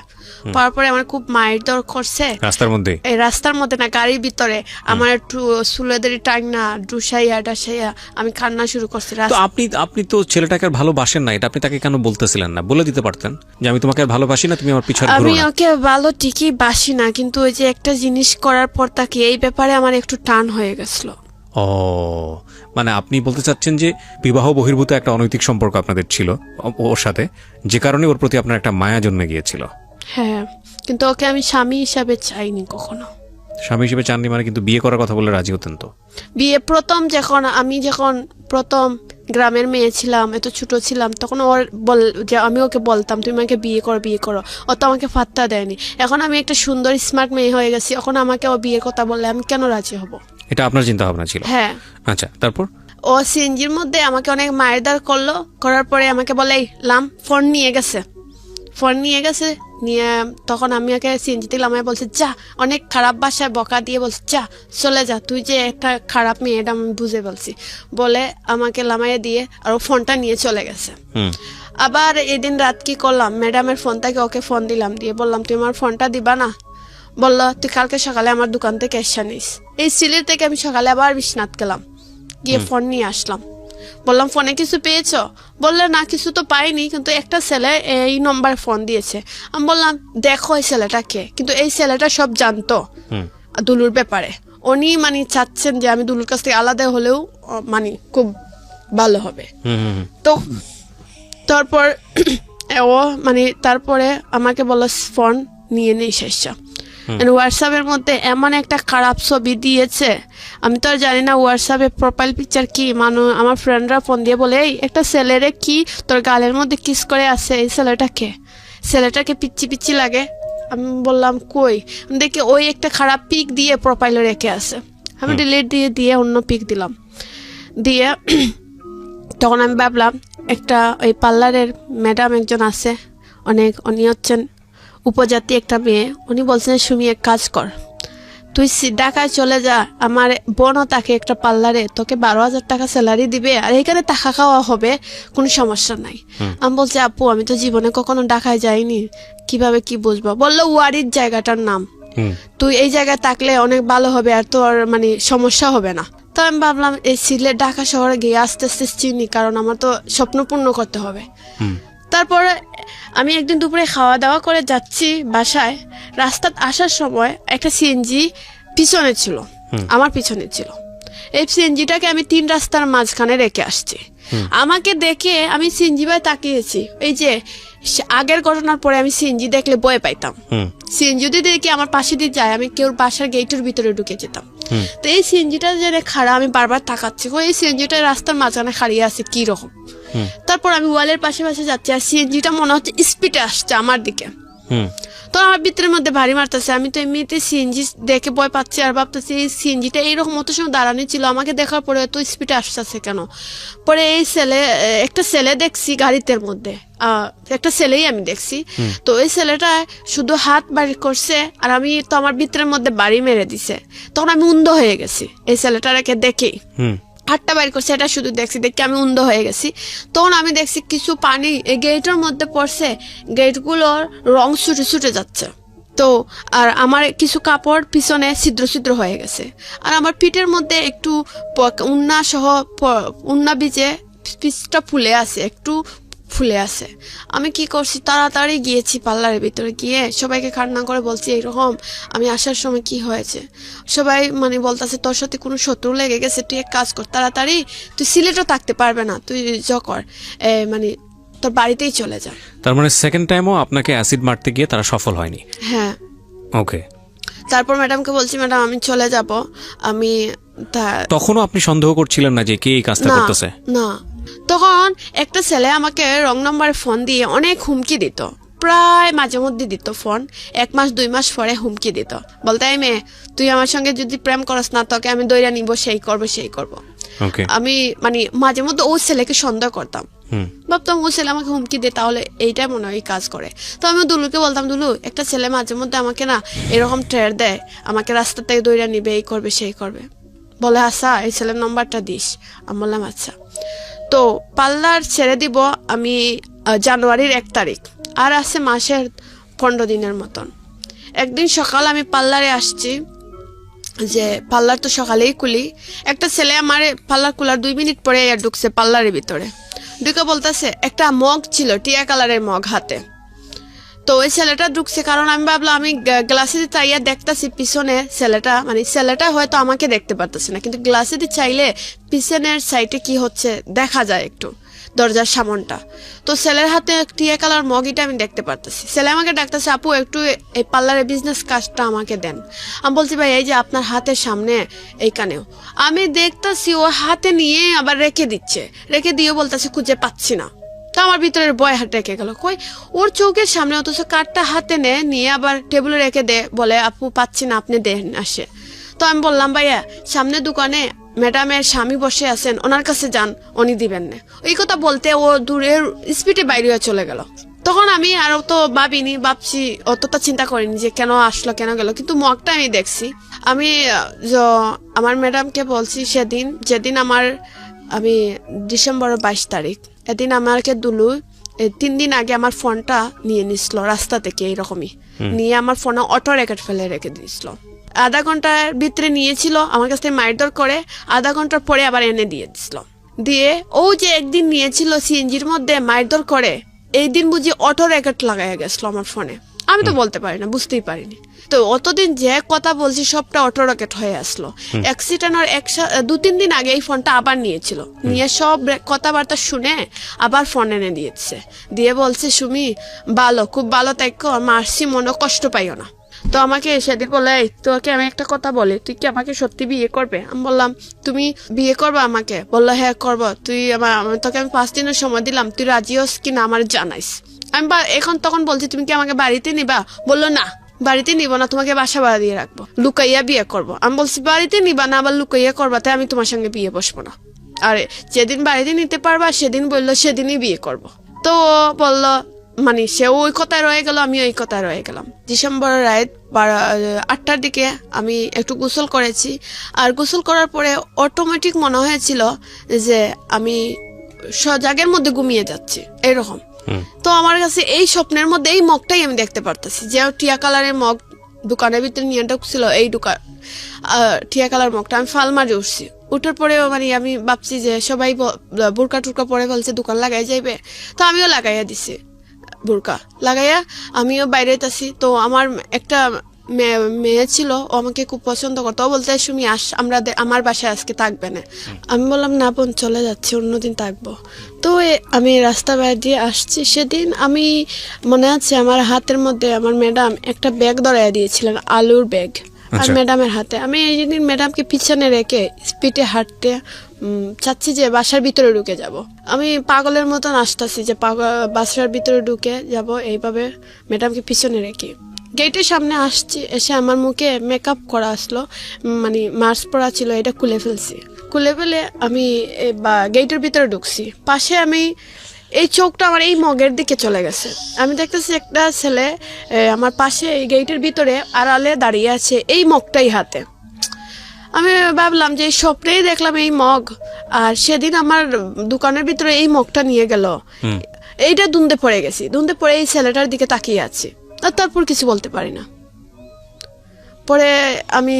পাওয়ার পরে আমার খুব মায়ের দর করছে রাস্তার মধ্যে, এই রাস্তার মধ্যে না গাড়ির ভিতরে, আমার একটু সুলেদারি টাইম না ডুসাইয়া ডাসাইয়া আমি কান্না শুরু করছি। আপনি তো ছেলেটাকে আর ভালোবাসেন না, এটা আপনি তাকে কেন বলতেছিলেন না? বলে দিতে পারতেন যে আমি তোমাকে আর ভালোবাসি না, তুমি আমার পিছনে ঘুরো না। আমি ওকে ভালো ঠিকই বাসি না, কিন্তু ওই যে একটা জিনিস করার পর তাকে এই ব্যাপারে আমার একটু টান হয়ে গেছিল। ও, মানে আপনি বলতে চাচ্ছেন যে বিবাহ বহির্ভূত একটা অনৈতিক সম্পর্ক আপনাদের ছিল ওর সাথে, যে কারণে ওর প্রতি আপনার একটা মায়া জন্মে গিয়েছিল। হ্যাঁ, কিন্তু ওকে আমি স্বামী হিসাবে চাইনি কখনো। স্বামী হিসেবে চাননি মানে, কিন্তু বিয়ে করার কথা বলে রাজি হতেন তো? বিয়ে প্রথম যখন প্রথম গ্রামের মেয়ে ছিলাম, এত ছোট ছিলাম, তখন যে আমি ওকে বলতাম তুমি আমাকে বিয়ে করো, ও তো আমাকে পাত্তা দেয়নি। এখন আমি একটা সুন্দর স্মার্ট মেয়ে হয়ে গেছি, এখন আমাকে ও বিয়ের কথা বললে আমি কেন রাজি হব? এটা আপনার চিন্তা ভাবনা ছিল? হ্যাঁ। আচ্ছা, তারপর? ও সিএনজির মধ্যে আমাকে অনেক মারধর করলো, করার পরে আমাকে বলে এই লাম ফোন নিয়ে গেছে নিয়ে তখন আমি ওকে সিএনজিতে লামায় বলছে যা, অনেক খারাপ ভাষায় বকা দিয়ে বলছে যা চলে যা, তুই যে একটা খারাপ মেয়ে এটা আমি বুঝে বলছি বলে আমাকে লামাইয়ে দিয়ে আর ও ফোনটা নিয়ে চলে গেছে। আবার এদিন রাত কি করলাম, ম্যাডামের ফোন থেকে ওকে ফোন দিলাম, দিয়ে বললাম তুই আমার ফোনটা দিবা না? বললো তুই কালকে সকালে আমার দোকান থেকে এসে নিস। এই সিলেট থেকে আমি সকালে আবার বিশ্বনাথ গেলাম, গিয়ে ফোন নিয়ে আসলাম। বললাম ফোনে কিছু পেয়েছো? বললে না কিছু তো পাইনি, কিন্তু একটা ছেলে এই নম্বরে ফোন দিয়েছে। আমি বললাম দেখো এই ছেলেটা কে, কিন্তু এই ছেলেটা সব জানতো দুলুর ব্যাপারে। উনি মানে চাচ্ছেন যে আমি দুলুর কাছ থেকে আলাদা হলেও মানে খুব ভালো হবে। তো তারপর ও মানে তারপরে আমাকে বললো ফোন নিয়ে নেই শেষ। হোয়াটসঅ্যাপের মধ্যে এমন একটা খারাপ ছবি দিয়েছে, আমি তো আর জানি না হোয়াটসঅ্যাপে প্রোফাইল পিকচার কি। আমার ফ্রেন্ডরা ফোন দিয়ে বলে এই একটা ছেলেরে কি তোর গালের মধ্যে কিস করে আছে, এই ছেলেটাকে পিচ্ছি পিচ্ছি লাগে। আমি বললাম কই, দেখি ওই একটা খারাপ পিক দিয়ে প্রোফাইলে রেখে আছে। আমি ডিলিট দিয়ে অন্য পিক দিলাম, দিয়ে তখন আমি ভাবলাম একটা ওই পার্লারের ম্যাডাম একজন আছে, উনি হচ্ছেন উপজাতি একটা মেয়ে। উনি বলছেন সুমি এক কাজ কর, তুই ঢাকায় চলে যা, আমার বোনও তাকে একটা পার্লারে, তোকে 12,000 টাকা স্যালারি দিবে আর এখানে টাকা খাওয়া হবে, কোনো সমস্যা নাই। আমি বলছি আপু আমি তো জীবনে কখনো ঢাকায় যাইনি, কিভাবে কি বুঝবো? বললো ওয়ারির জায়গাটার নাম, তুই এই জায়গায় থাকলে অনেক ভালো হবে আর তোর মানে সমস্যা হবে না। তো আমি ভাবলাম এই সিলেট ঢাকা শহরে গিয়ে আস্তে আস্তে চিনি, কারণ আমার তো স্বপ্ন পূর্ণ করতে হবে। তারপরে আমি একদিন দুপুরে খাওয়া দাওয়া করে যাচ্ছি বাসায়, রাস্তায় আসার সময় একটা সিএনজি পিছনে ছিল, আমার পিছনে ছিল। এই সিএনজিটাকে আমি 3 রাস্তার মাঝখানে রেখে আসছি। আমাকে দেখে আমি সিএনজি ভাই তাকিয়েছি। এই যে আগের ঘটনার পরে আমি সিএনজি দেখলে ভয় পাইতাম, সিএনজি যদি দেখি আমার পাশে দিয়ে যায় আমি কেউ বাসার গেটের ভিতরে ঢুকে যেতাম। তো এই সিএনজিটা যে খাড়া, আমি বারবার তাকাচ্ছি এই সিএনজিটা রাস্তার মাঝখানে খাড়িয়ে আছে কি রকম। তারপর আমি ওয়ালের পাশে যাচ্ছি আর সিএনজিটা মনে হচ্ছে স্পিডে আসছে আমার দিকে। তো আমার ভিতরের মধ্যে ভারী মারতেছে, আমি তো এমনিতে সিএনজি দেখে ভয় পাচ্ছি আর ভাবতেছি এই সিএনজিটা এইরকম অত সময় দাঁড়ানো ছিল, আমাকে দেখার পরে এত স্পিডে আসতেছে কেন। পরে একটা ছেলে দেখছি গাড়িতে মধ্যে, একটা ছেলেই আমি দেখছি। তো ওই ছেলেটা শুধু হাত বাড়ি করছে আর আমি তো আমার ভিতরের মধ্যে বাড়ি মেরে দিছে। তখন আমি অন্ধ হয়ে গেছি এই ছেলেটাকে দেখেই, হাতটা বাইর করছে এটা শুধু দেখছি, দেখে আমি অন্ধ হয়ে গেছি। তখন আমি দেখছি কিছু পানি এই গেটের মধ্যে পড়ছে, গেটগুলোর রং ছুটে যাচ্ছে। তো আর আমার কিছু কাপড় পিছনে ছিদ্র হয়ে গেছে, আর আমার পিঠের মধ্যে একটু উন্না বীজে পিচটা ফুলে আছে। আমি কি করছি, তাড়াতাড়ি গিয়েছি পার্লারের ভিতরে, গিয়ে সবাইকে কান্না করে বলছি এইরকম আমি আসার সময় কি হয়েছে। সবাই মানে বলতেছে তোর সাথে কোনো শত্রু লেগে গেছে, তুই এক কাজ কর তাড়াতাড়ি, তুই সিলেটও থাকতে পারবে না, তুই কর মানে তোর বাড়িতেই চলে যা। তার মানে সেকেন্ড টাইমও আপনাকে অ্যাসিড মারতে গিয়ে তারা সফল হয়নি? হ্যাঁ। ওকে। তারপর ম্যাডামকে বলছি ম্যাডাম আমি চলে যাব। আমি তখনও আপনি সন্দেহ করছিলেন না যে কে এই কাজটা করতেছে? না। তখন একটা ছেলে আমাকে রং নম্বরে ফোন দিয়ে অনেক হুমকি দিত, প্রায় মাঝে মধ্যে দিত ফোন, 1 মাস 2 মাস পরে হুমকি দিত, বলতে এই মেয়ে তুই আমার সঙ্গে যদি প্রেম করস না তোকে আমি দইরা নিব, সেই করব। আমি মানে মাঝে মধ্যে ওই ছেলেকে সন্দেহ করতাম, ভাবতাম ও ছেলে আমাকে হুমকি দেয় তাহলে এইটাই মনে হয় কাজ করে। তো আমি দুলুকে বলতাম দুলু একটা ছেলে মাঝে মধ্যে আমাকে না এরকম ট্রের দেয়, আমাকে রাস্তা থেকে দইরা নিবে, এই করবে সেই করবে। বলে আচ্ছা এই ছেলের নম্বরটা দিস। আমি বললাম আচ্ছা। তো পার্লার ছেড়ে দিব আমি জানুয়ারির 1 তারিখ, আর আছে মাসের 15 দিনের মতন। একদিন সকাল আমি পার্লারে আসছি, যে পার্লার তো সকালেই খুলি, একটা ছেলে আমার পার্লার খোলার 2 মিনিট পরে ঢুকছে পার্লারের ভিতরে, ঢুকে বলতেছে একটা মগ ছিল টিয়া কালারের মগ হাতে। তো ওই ছেলেটা ঢুকছে, কারণ আমি ভাবলাম আমি গ্লাসে দিয়ে চাইয়া দেখতেছি পিছনে ছেলেটা, মানে ছেলেটা হয়তো আমাকে দেখতে পারতেছে না, কিন্তু গ্লাসে দিয়ে চাইলে পিছনের সাইডে কি হচ্ছে দেখা যায় একটু, দরজার সামনটা। তো ছেলের হাতে টিয়া কালার মগ, এটা আমি দেখতে পারতেছি। ছেলে আমাকে ডাকতেছে, আপু একটু এই পার্লারের বিজনেস কাজটা আমাকে দেন। আমি বলছি ভাই এই যে আপনার হাতের সামনে এইখানেও। আমি দেখতেছি ও হাতে নিয়ে আবার রেখে দিচ্ছে, রেখে দিয়ে বলতেছে খুঁজে পাচ্ছি না। তো আমার ভিতরের বয় হাত রেখে গেল, কই ওর চোখের সামনে, অথচ কার্ডটা হাতে নিয়ে আবার টেবিলে রেখে দে, বলে আপু পাচ্ছি না, আপনি দেন আসে। তো আমি বললাম ভাইয়া সামনে দোকানে ম্যাডামের স্বামী বসে আছেন, ওনার কাছে যান, উনি দিবেন না। এই কথা বলতে ও দূরের স্পিডে বাইরে হয়ে চলে গেল। তখন আমি আরো তো ভাবছি অতটা চিন্তা করিনি যে কেন আসলো কেন গেল, কিন্তু মগটা আমি দেখছি। আমি আমার ম্যাডামকে বলছি যেদিন আমি ডিসেম্বরের 22 তারিখ, এদিন আমাকে দুলু 3 দিন আগে আমার ফোনটা নিয়ে নিছিল রাস্তা থেকে, এইরকমই নিয়ে আমার ফোনে অটো রেকর্ড ফেলে রেখে দিয়েছিল। আধা ঘন্টার ভিতরে নিয়েছিল, আমার কাছ থেকে মারধর করে আধা ঘন্টার পরে আবার এনে দিয়ে দিছিল। দিয়ে ও যে একদিন নিয়েছিল সিএনজির মধ্যে মারধর করে, এই দিন বুঝি অটো রেকর্ড লাগাইয়া গেছিল আমার ফোনে। আমি তো বলতে পারি না, বুঝতেই পারিনি। তো অতদিন যে কথা বলছি সবটা অটো রকেট হয়ে আসলো। অ্যাক্সিডেন্টের 2-3 দিন আগে এই ফোনটা আবার নিয়েছিল, নিয়ে সব কথাবার্তা শুনে আবার ফোন এনে দিয়েছে, দিয়ে বলছে সুমি খুব ভালো থাকো, মারছি মনে কষ্ট পাইও না। তো আমাকে সেদিন বলে, তোকে আমি একটা কথা বলি, তুই কি আমাকে সত্যি বিয়ে করবে? আমি বললাম তুমি বিয়ে করবে আমাকে? বললো হ্যাঁ করবো। তোকে আমি 5 দিনের সময় দিলাম, তুই রাজি হস কিনা আমার জানাইস। আমি তখন বলছি তুমি কি আমাকে বাড়িতে নিবা? বললো না বাড়িতে নিব না, তোমাকে বাসা ভাড়া দিয়ে রাখবো, লুকাইয়া বিয়ে করবো। আমি বলছি বাড়িতে নিবা না আবার লুকাইয়া করবা, তাই আমি তোমার সঙ্গে বিয়ে বসবো না। আরে যেদিন বাড়িতে নিতে পারবা সেদিন বললো সেদিনই বিয়ে করব। তো বললো মানে সে ওই কথায় রয়ে গেল, আমি ওই কথায় রয়ে গেলাম। ডিসেম্বরের রাত 8টার দিকে আমি একটু গোসল করেছি, আর গোসল করার পরে অটোমেটিক মনে হয়েছিল যে আমি সজাগের মধ্যে ঘুমিয়ে যাচ্ছি এরকম। তো আমার কাছে এই স্বপ্নের মধ্যে এই মগটাই আমি দেখতে পারতেছি, যে টিয়া কালারের মগ দোকানের ভিতরে নিয়ে ঢুকছিল, এই টিয়া কালার মগটা আমি ফাল মারি উঠছি। উঠার পরে মানে আমি ভাবছি যে সবাই বোরকা টুরকা পরে ফেলছে, দোকান লাগাই যাইবে, তো আমিও লাগাইয়া দিছি বোরকা লাগাইয়া, আমিও বাইরে আছি। তো আমার একটা মেয়ে ছিল, ও আমাকে খুব পছন্দ করতো, ও বলতে সুমি আমার বাসায় আজকে থাকবে না। আমি বললাম না বোন চলে যাচ্ছি, অন্যদিন থাকবো। তো আমি রাস্তা বাইরে দিয়ে আসছি, সেদিন আমি মনে আছে আমার হাতের মধ্যে আমার ম্যাডাম একটা ব্যাগ ধরাইয়া দিয়েছিলেন, আলুর ব্যাগ, আর ম্যাডামের হাতে। আমি এই দিন ম্যাডামকে পিছনে রেখে স্পিডে হাঁটতে চাচ্ছি যে বাসার ভিতরে ঢুকে যাব। আমি পাগলের মতন আসতেছি যে বাসার ভিতরে ঢুকে যাব, এইভাবে ম্যাডামকে পিছনে রেখে গেটের সামনে আসছি। এসে আমার মুখে মেকআপ করা আসলো, মানে মাস্ক পরা ছিল, এটা খুলে ফেলছি। খুলে ফেলে আমি গেটের ভিতরে ঢুকছি। পাশে আমি এই চোখটা আমার এই মগের দিকে চলে গেছে। আমি দেখতেছি একটা ছেলে আমার পাশে এই গেটের ভিতরে আড়ালে দাঁড়িয়ে আছে, এই মগটাই হাতে। আমি ভাবলাম যে এই স্বপ্নেই দেখলাম এই মগ, আর সেদিন আমার দোকানের ভিতরে এই মগটা নিয়ে গেল। এইটা দুন্দে পড়ে গেছি, দুন্দে পড়ে এই ছেলেটার দিকে তাকিয়ে আছি, আর তারপর কিছু বলতে পারি না। পরে আমি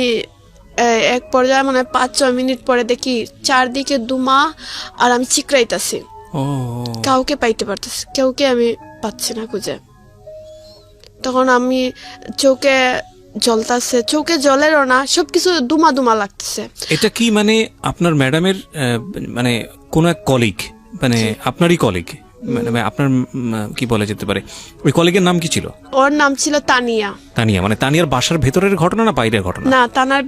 এক পর্যায়ে মানে 5-6 মিনিট পরে দেখি চারদিকে দুমা, আর আমি চিকরাইতাছি, কাউকে পাইতে পারতেছি, কেউকে আমি পাচ্ছি না খুঁজে। তখন আমি চোখে জ্বলতাছে, চোখে জলেরও না, সবকিছু দুমা দুমা লাগতেছে। এটা কি মানে আপনার ম্যাডামের মানে কোন এক কলিগ, মানে আপনারই কলিগ, মানে আপনার কি বলা যেতে পারে, ওই কলিগের নাম কি ছিল? ওর নাম ছিল তানিয়া। মানে তানিয়ার বাসার ভেতরের ঘটনা না বাইরের ঘটনা? না, তানার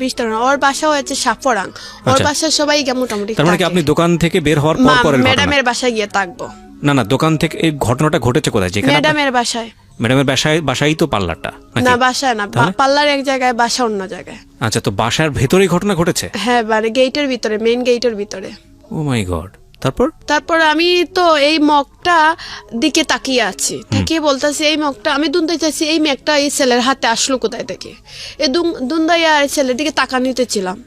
ভিতর না, ওর বাসা হয়েছে সাফরাং। ওর বাসা সবাই মোটামুটি। তার মানে কি আপনি দোকান থেকে বের হওয়ার পর ম্যাডামের বাসায় গিয়ে থাকবো? না, দোকান থেকে এই ঘটনাটা ঘটেছে কোথায়? যেখানে ম্যাডামের বাসায়। ম্যাডামের বাসায় তো পার্লারটা? না, বাসায় না, পার্লার এক জায়গায়, বাসা অন্য জায়গায়। আচ্ছা, তো বাসার ভেতরেই ঘটনা ঘটেছে? হ্যাঁ, মানে গেটের ভিতরে, মেইন গেটের ভিতরে। ও মাই গড। তারপর আমি তো এই মগটা দিকে তাকিয়ে আছি, তাকিয়ে বলতেছি এই মগটা আমি দুন্দাই চাইছি, এই মেঘটা এই ছেলের হাতে আসলো কোথায় থেকে? এই দুন্দাইয়া ছেলের দিকে তাকানিতে ছিলাম।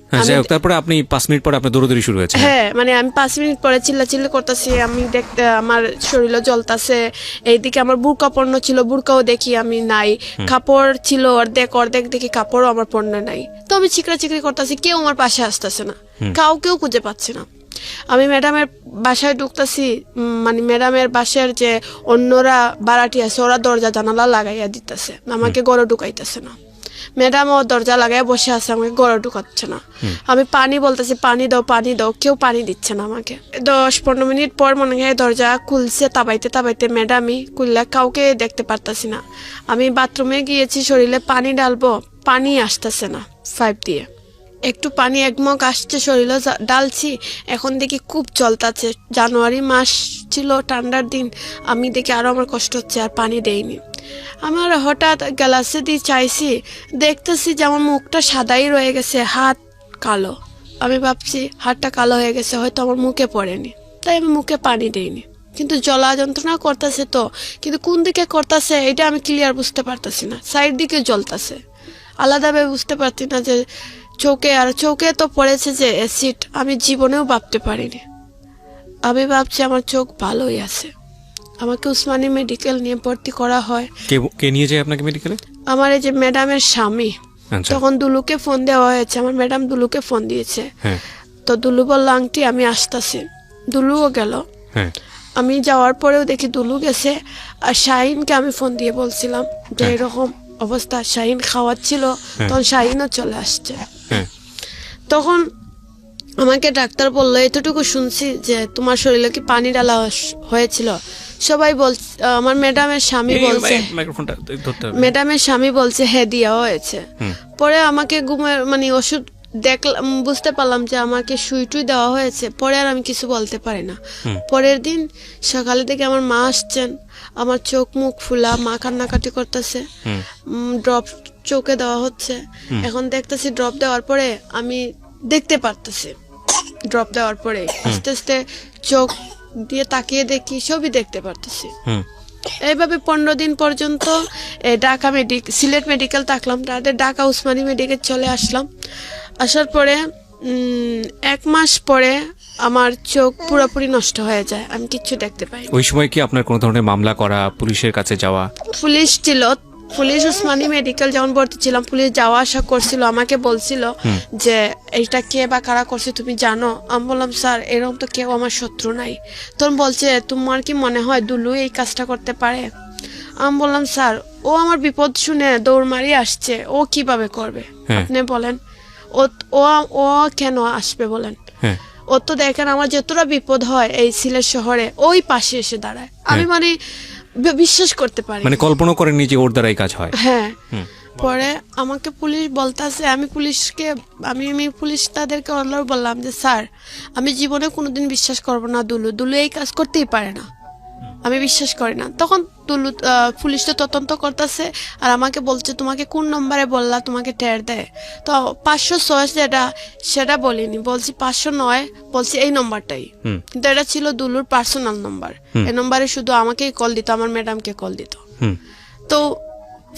তারপরে আপনি 5 মিনিট পরে আপনার দৌড়াদৌড়ি শুরু হয়েছে? হ্যাঁ, মানে আমি 5 মিনিট পরে চিল্লাচিল্লি করতেছি, আমি দেখতে আমার শরীরে জ্বলতাছে। এইদিকে আমার বুরকা পণ্য ছিল, বুরকাও দেখি আমি নাই, কাপড় ছিল অর্ধেক দেখি কাপড়ও আমার পণ্য নাই। তো আমি চিকরা চিকরি করতেছি, কেউ আমার পাশে আসতেছে না, কাউকেও খুঁজে পাচ্ছি না। আমি ম্যাডামের বাসায় ঢুকতেছি, মানে ম্যাডামের বাসার যে অন্যরা বাড়াটি আছে ওরা দরজা জানালা লাগাইয়া দিতেছে, আমাকে ঘরে ঢুকাইতেছে না। ম্যাডামও দরজা লাগাইয়া বসে আছে, আমাকে ঘরে ঢুকাচ্ছে না। আমি পানি বলতেছি, পানি দাও, কেউ পানি দিচ্ছে না আমাকে। 10-15 মিনিট পর মনে হয় দরজা খুলছে, তাবাইতে ম্যাডামই খুললে, কাউকে দেখতে পারতাছি না। আমি বাথরুমে গিয়েছি, শরীরে পানি ডালবো, পানি আসতেছে না পাইপ দিয়ে। একটু পানি এক মগ আসছে, শরীরে ডালছি, এখন দেখি খুব চলতেছে। জানুয়ারি মাস ছিল, ঠান্ডার দিন। আমি দেখি আরো আমার কষ্ট হচ্ছে, আর পানি দেয়নি। আমার হঠাৎ গ্লাসে দিয়ে চাইছি, দেখতেছি যে আমার মুখটা সাদাই রয়ে গেছে, হাত কালো। আমি ভাবছি হাতটা কালো হয়ে গেছে, হয়তো আমার মুখে পড়েনি, তাই আমি মুখে পানি দেইনি। কিন্তু জ্বলা যন্ত্রণা করতেছে তো, কিন্তু কোন দিকে করতেছে এটা আমি ক্লিয়ার বুঝতে পারতেছি না। সাইড দিকে জ্বলতেছে, আলাদাভাবে বুঝতে পারছি না যে চোখে। আর চোখে তো পড়েছে যে অ্যাসিড, আমি জীবনেও ভাবতে পারিনি। আমি ভাবছি আমার চোখ ভালোই আছে। আমাকে উসমানী মেডিকেল নিয়ে ভর্তি করা হয়। কে নিয়ে যায় আপনাকে মেডিকেলে? আমার এই যে ম্যাডামের স্বামী। আচ্ছা। তখন দুলুকে ফোন দেওয়া হয়েছে, আমার ম্যাডাম দুলুকে ফোন দিয়েছে। হ্যাঁ। তো দুলু বললো আংটি আমি আসতেছি, দুলুও গেল। হ্যাঁ। আমি যাওয়ার পরেও দেখি দুলু গেছে। আর শাহিনকে আমি ফোন দিয়ে বলছিলাম যে এরকম অবস্থা, শাহিন খাওয়াচ্ছিল, তখন শাহিনও চলে আসছে। হ্যাঁ। তখন আমাকে ডাক্তার বললো, এতটুকু শুনছি যে তোমার শরীরে কি পানি ডালা হয়েছিল। সবাই বলছে, আমার ম্যাডামের স্বামী বলছে, মাইক্রোফোনটা ধরতে হবে। ম্যাডামের স্বামী বলছে হ্যাঁ দেওয়া হয়েছে। পরে আমাকে ঘুমের মানে ওষুধ দেখলাম, বুঝতে পারলাম যে আমাকে সুই টুই দেওয়া হয়েছে। পরে আর আমি কিছু বলতে পারি না। পরের দিন সকালে থেকে আমার মা আসছেন, আমার চোখ মুখ ফুলা, মা কান্নাকাটি করতেছে। ড্রপ চোখে দেওয়া হচ্ছে। এখন দেখতেছি ড্রপ দেওয়ার পরে আমি দেখতে পারতেছি। ড্রপ দেওয়ার পরে আস্তে আস্তে চোখ দিয়ে তাকিয়ে দেখি, সবই দেখতে পারতেছি। এইভাবে 15 দিন পর্যন্ত ঢাকা সিলেট মেডিকেল থাকলাম, তাদের ঢাকা উসমানী মেডিকেল চলে আসলাম। আসার পরে 1 মাস পরে আমার চোখ পুরোপুরি নষ্ট হয়ে যায়, আমি কিচ্ছু দেখতে পাই। ওই সময় কি আপনার কোনো ধরনের মামলা করা, পুলিশের কাছে যাওয়া? পুলিশ ছিল, পুলিশ উসমানী মেডিকেল যখন ভর্তি ছিলাম, পুলিশ যাওয়া আসা করছিল, আমাকে বলছিল যে এইটা কে বা কারা করছে তুমি জানো? আমি বললাম স্যার এরকম তো কেউ আমার শত্রু নাই। তখন বলছে তোমার কি মনে হয় দুলু এই কাজটা করতে পারে? আমি বললাম স্যার ও আমার বিপদ শুনে দৌড় মারি আসছে, ও কিভাবে করবে আপনি বলেন? ও কেন আসবে বলেন? ও তো দেখেন আমার যতটা বিপদ হয় এই সিলেট শহরে ওই পাশে এসে দাঁড়ায়। আমি মানে বিশ্বাস করতে পারি, মানে কল্পনা করেননি যে ওর দ্বারাই কাজ হয়। হ্যাঁ। পরে আমাকে পুলিশ বলতেছে, আমি পুলিশ তাদেরকে অলরেডি বললাম যে স্যার আমি জীবনে কোনোদিন বিশ্বাস করবো না দুলু এই কাজ করতেই পারে না, আমি বিশ্বাস করি না। তখন পুলিশ তো তদন্ত করতেছে, আর আমাকে বলছে তোমাকে কোন নম্বরে বললা তোমাকে টের দেয়? তো 506 সেটা বলিনি, বলছি 509, বলছি এই নম্বরটাই। কিন্তু এটা ছিল দুলুর পার্সোনাল নম্বর। এই নম্বরে শুধু আমাকেই কল দিত, আমার ম্যাডামকে কল দিত। তো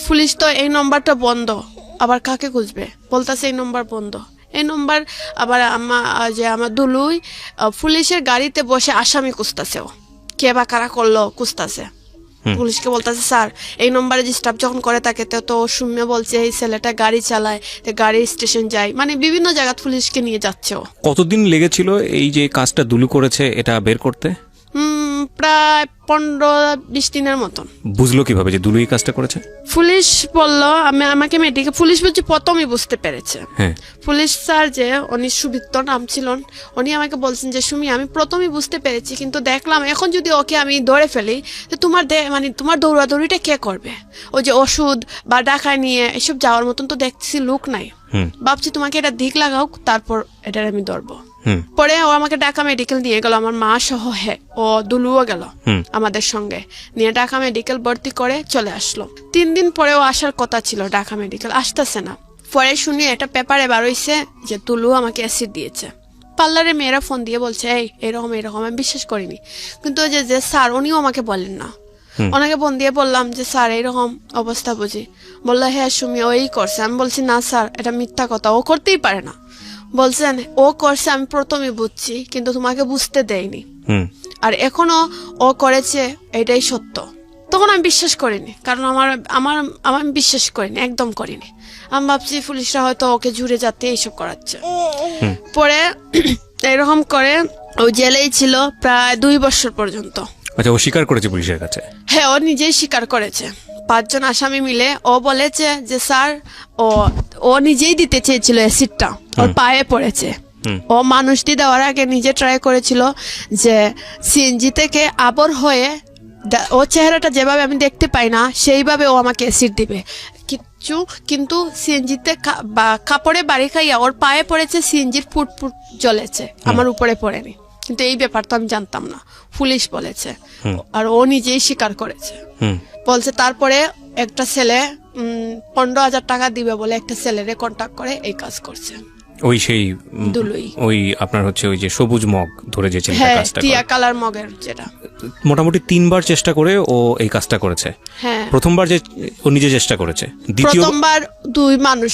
পুলিশ তো এই নম্বরটা বন্ধ, আবার কাকে খুঁজবে? বলতেছে এই নম্বর বন্ধ। এই নম্বর আবার আমার দুলুই পুলিশের গাড়িতে বসে আসামি খুঁজতেছে, কে বা কারা করলো খুঁজতেছে। পুলিশকে বলতেছে স্যার এই নম্বরে ডিস্টার্ব যখন করে থাকে তো শুনবে বলছে এই ছেলেটা গাড়ি চালায়, গাড়ি স্টেশন যায়, মানে বিভিন্ন জায়গা পুলিশকে নিয়ে যাচ্ছে। কতদিন লেগেছিল এই যে কাজটা দুলু করেছে এটা বের করতে? প্রায় 15-20 দিনের মতন। বুঝলো কিভাবে যে দুলু এই কাজটা করেছে? পুলিশ বললো, আমাকে মেডিকেল পুলিশ বলছে প্রথমই বুঝতে পেরেছে। পুলিশ স্যার যে উনি সুবৃত্ত নাম ছিল, উনি আমাকে বলছেন যে সুমি আমি প্রথমই বুঝতে পেরেছি, কিন্তু দেখলাম এখন যদি ওকে আমি ধরে ফেলি তো তোমার দৌড়াদৌড়িটা কে করবে? ওই যে ওষুধ বা ঢাকায় নিয়ে এসব যাওয়ার মতন তো দেখছি লোক নাই। ভাবছি তোমাকে এটা দিক লাগাও, তারপর এটার আমি ধরবো। পরে ও আমাকে ঢাকা মেডিকেল নিয়ে গেল, আমার মা সহ ও দুলুও গেল আমাদের সঙ্গে, নিয়ে ঢাকা মেডিকেল ভর্তি করে চলে আসলো। 3 দিন পরেও আসার কথা ছিল ঢাকা মেডিকেল, আসতেছে না। পরে শুনি একটা পেপারে বার হইছে যে দুলু আমাকে অ্যাসিড দিয়েছে। পার্লারে মেয়েরা ফোন দিয়ে বলছে এরকম, আমি বিশ্বাস করিনি। কিন্তু ওই যে স্যার উনিও আমাকে বলেন না, ওনাকে ফোন দিয়ে বললাম যে স্যার এইরকম অবস্থা বুঝি। বললো হ্যাঁ সুমি ওই করছে। আমি বলছি না স্যার এটা মিথ্যা কথা, ও করতেই পারে না। বলছেন ও করছে আমি প্রথমে বুঝছি, কিন্তু তোমাকে বুঝতে দেয়নি, আর এখনো ও করেছে এটাই সত্য। তখন আমি বিশ্বাস করিনি, কারণ আমার বিশ্বাস করিনি, একদম করিনি। আমি ভাবছি পুলিশরা হয়তো ওকে জুড়ে যাতে এইসব করাচ্ছে। পরে এরকম করে ও জেলেই ছিল প্রায় 2 বছর পর্যন্ত। আচ্ছা, ও স্বীকার করেছে পুলিশের কাছে? হ্যাঁ, ও নিজেই স্বীকার করেছে। 5 জন আসামি মিলে ও বলেছে যে স্যার ও নিজেই দিতে চেয়েছিল অ্যাসিডটা, ওর পায়ে পড়েছে। ও মানুষটি দেওয়ার আগে নিজে ট্রাই করেছিল যে সিএনজি থেকে আবর হয়ে ও চেহারাটা যেভাবে আমি দেখতে পাই না সেইভাবে ও আমাকে অ্যাসিড দিবে কিন্তু সিএনজিতে কাপড়ে বাড়ি খাইয়া ওর পায়ে পড়েছে, সিএনজির ফুট জ্বলেছে, আমার উপরে পড়েনি। কিন্তু এই ব্যাপারটা আমি জানতাম না, পুলিশ বলেছে আর ও নিজেই স্বীকার করেছে। বলছে তারপরে একটা ছেলে 15,000 টাকা দিবে বলে একটা ছেলেরে কন্ট্যাক্ট করে এই কাজ করছে। ওই সেই দুলুই, ওই আপনার হচ্ছে ওই যে সবুজ মগ ধরে যে ছেলেটা কাজটা করে, টিয়া কালার মগের যেটা, মোটামুটি 3 বার চেষ্টা করে ও এই কাজটা করেছে। হ্যাঁ, প্রথমবার যে ও নিজে চেষ্টা করেছে, প্রথমবার 2 মানুষ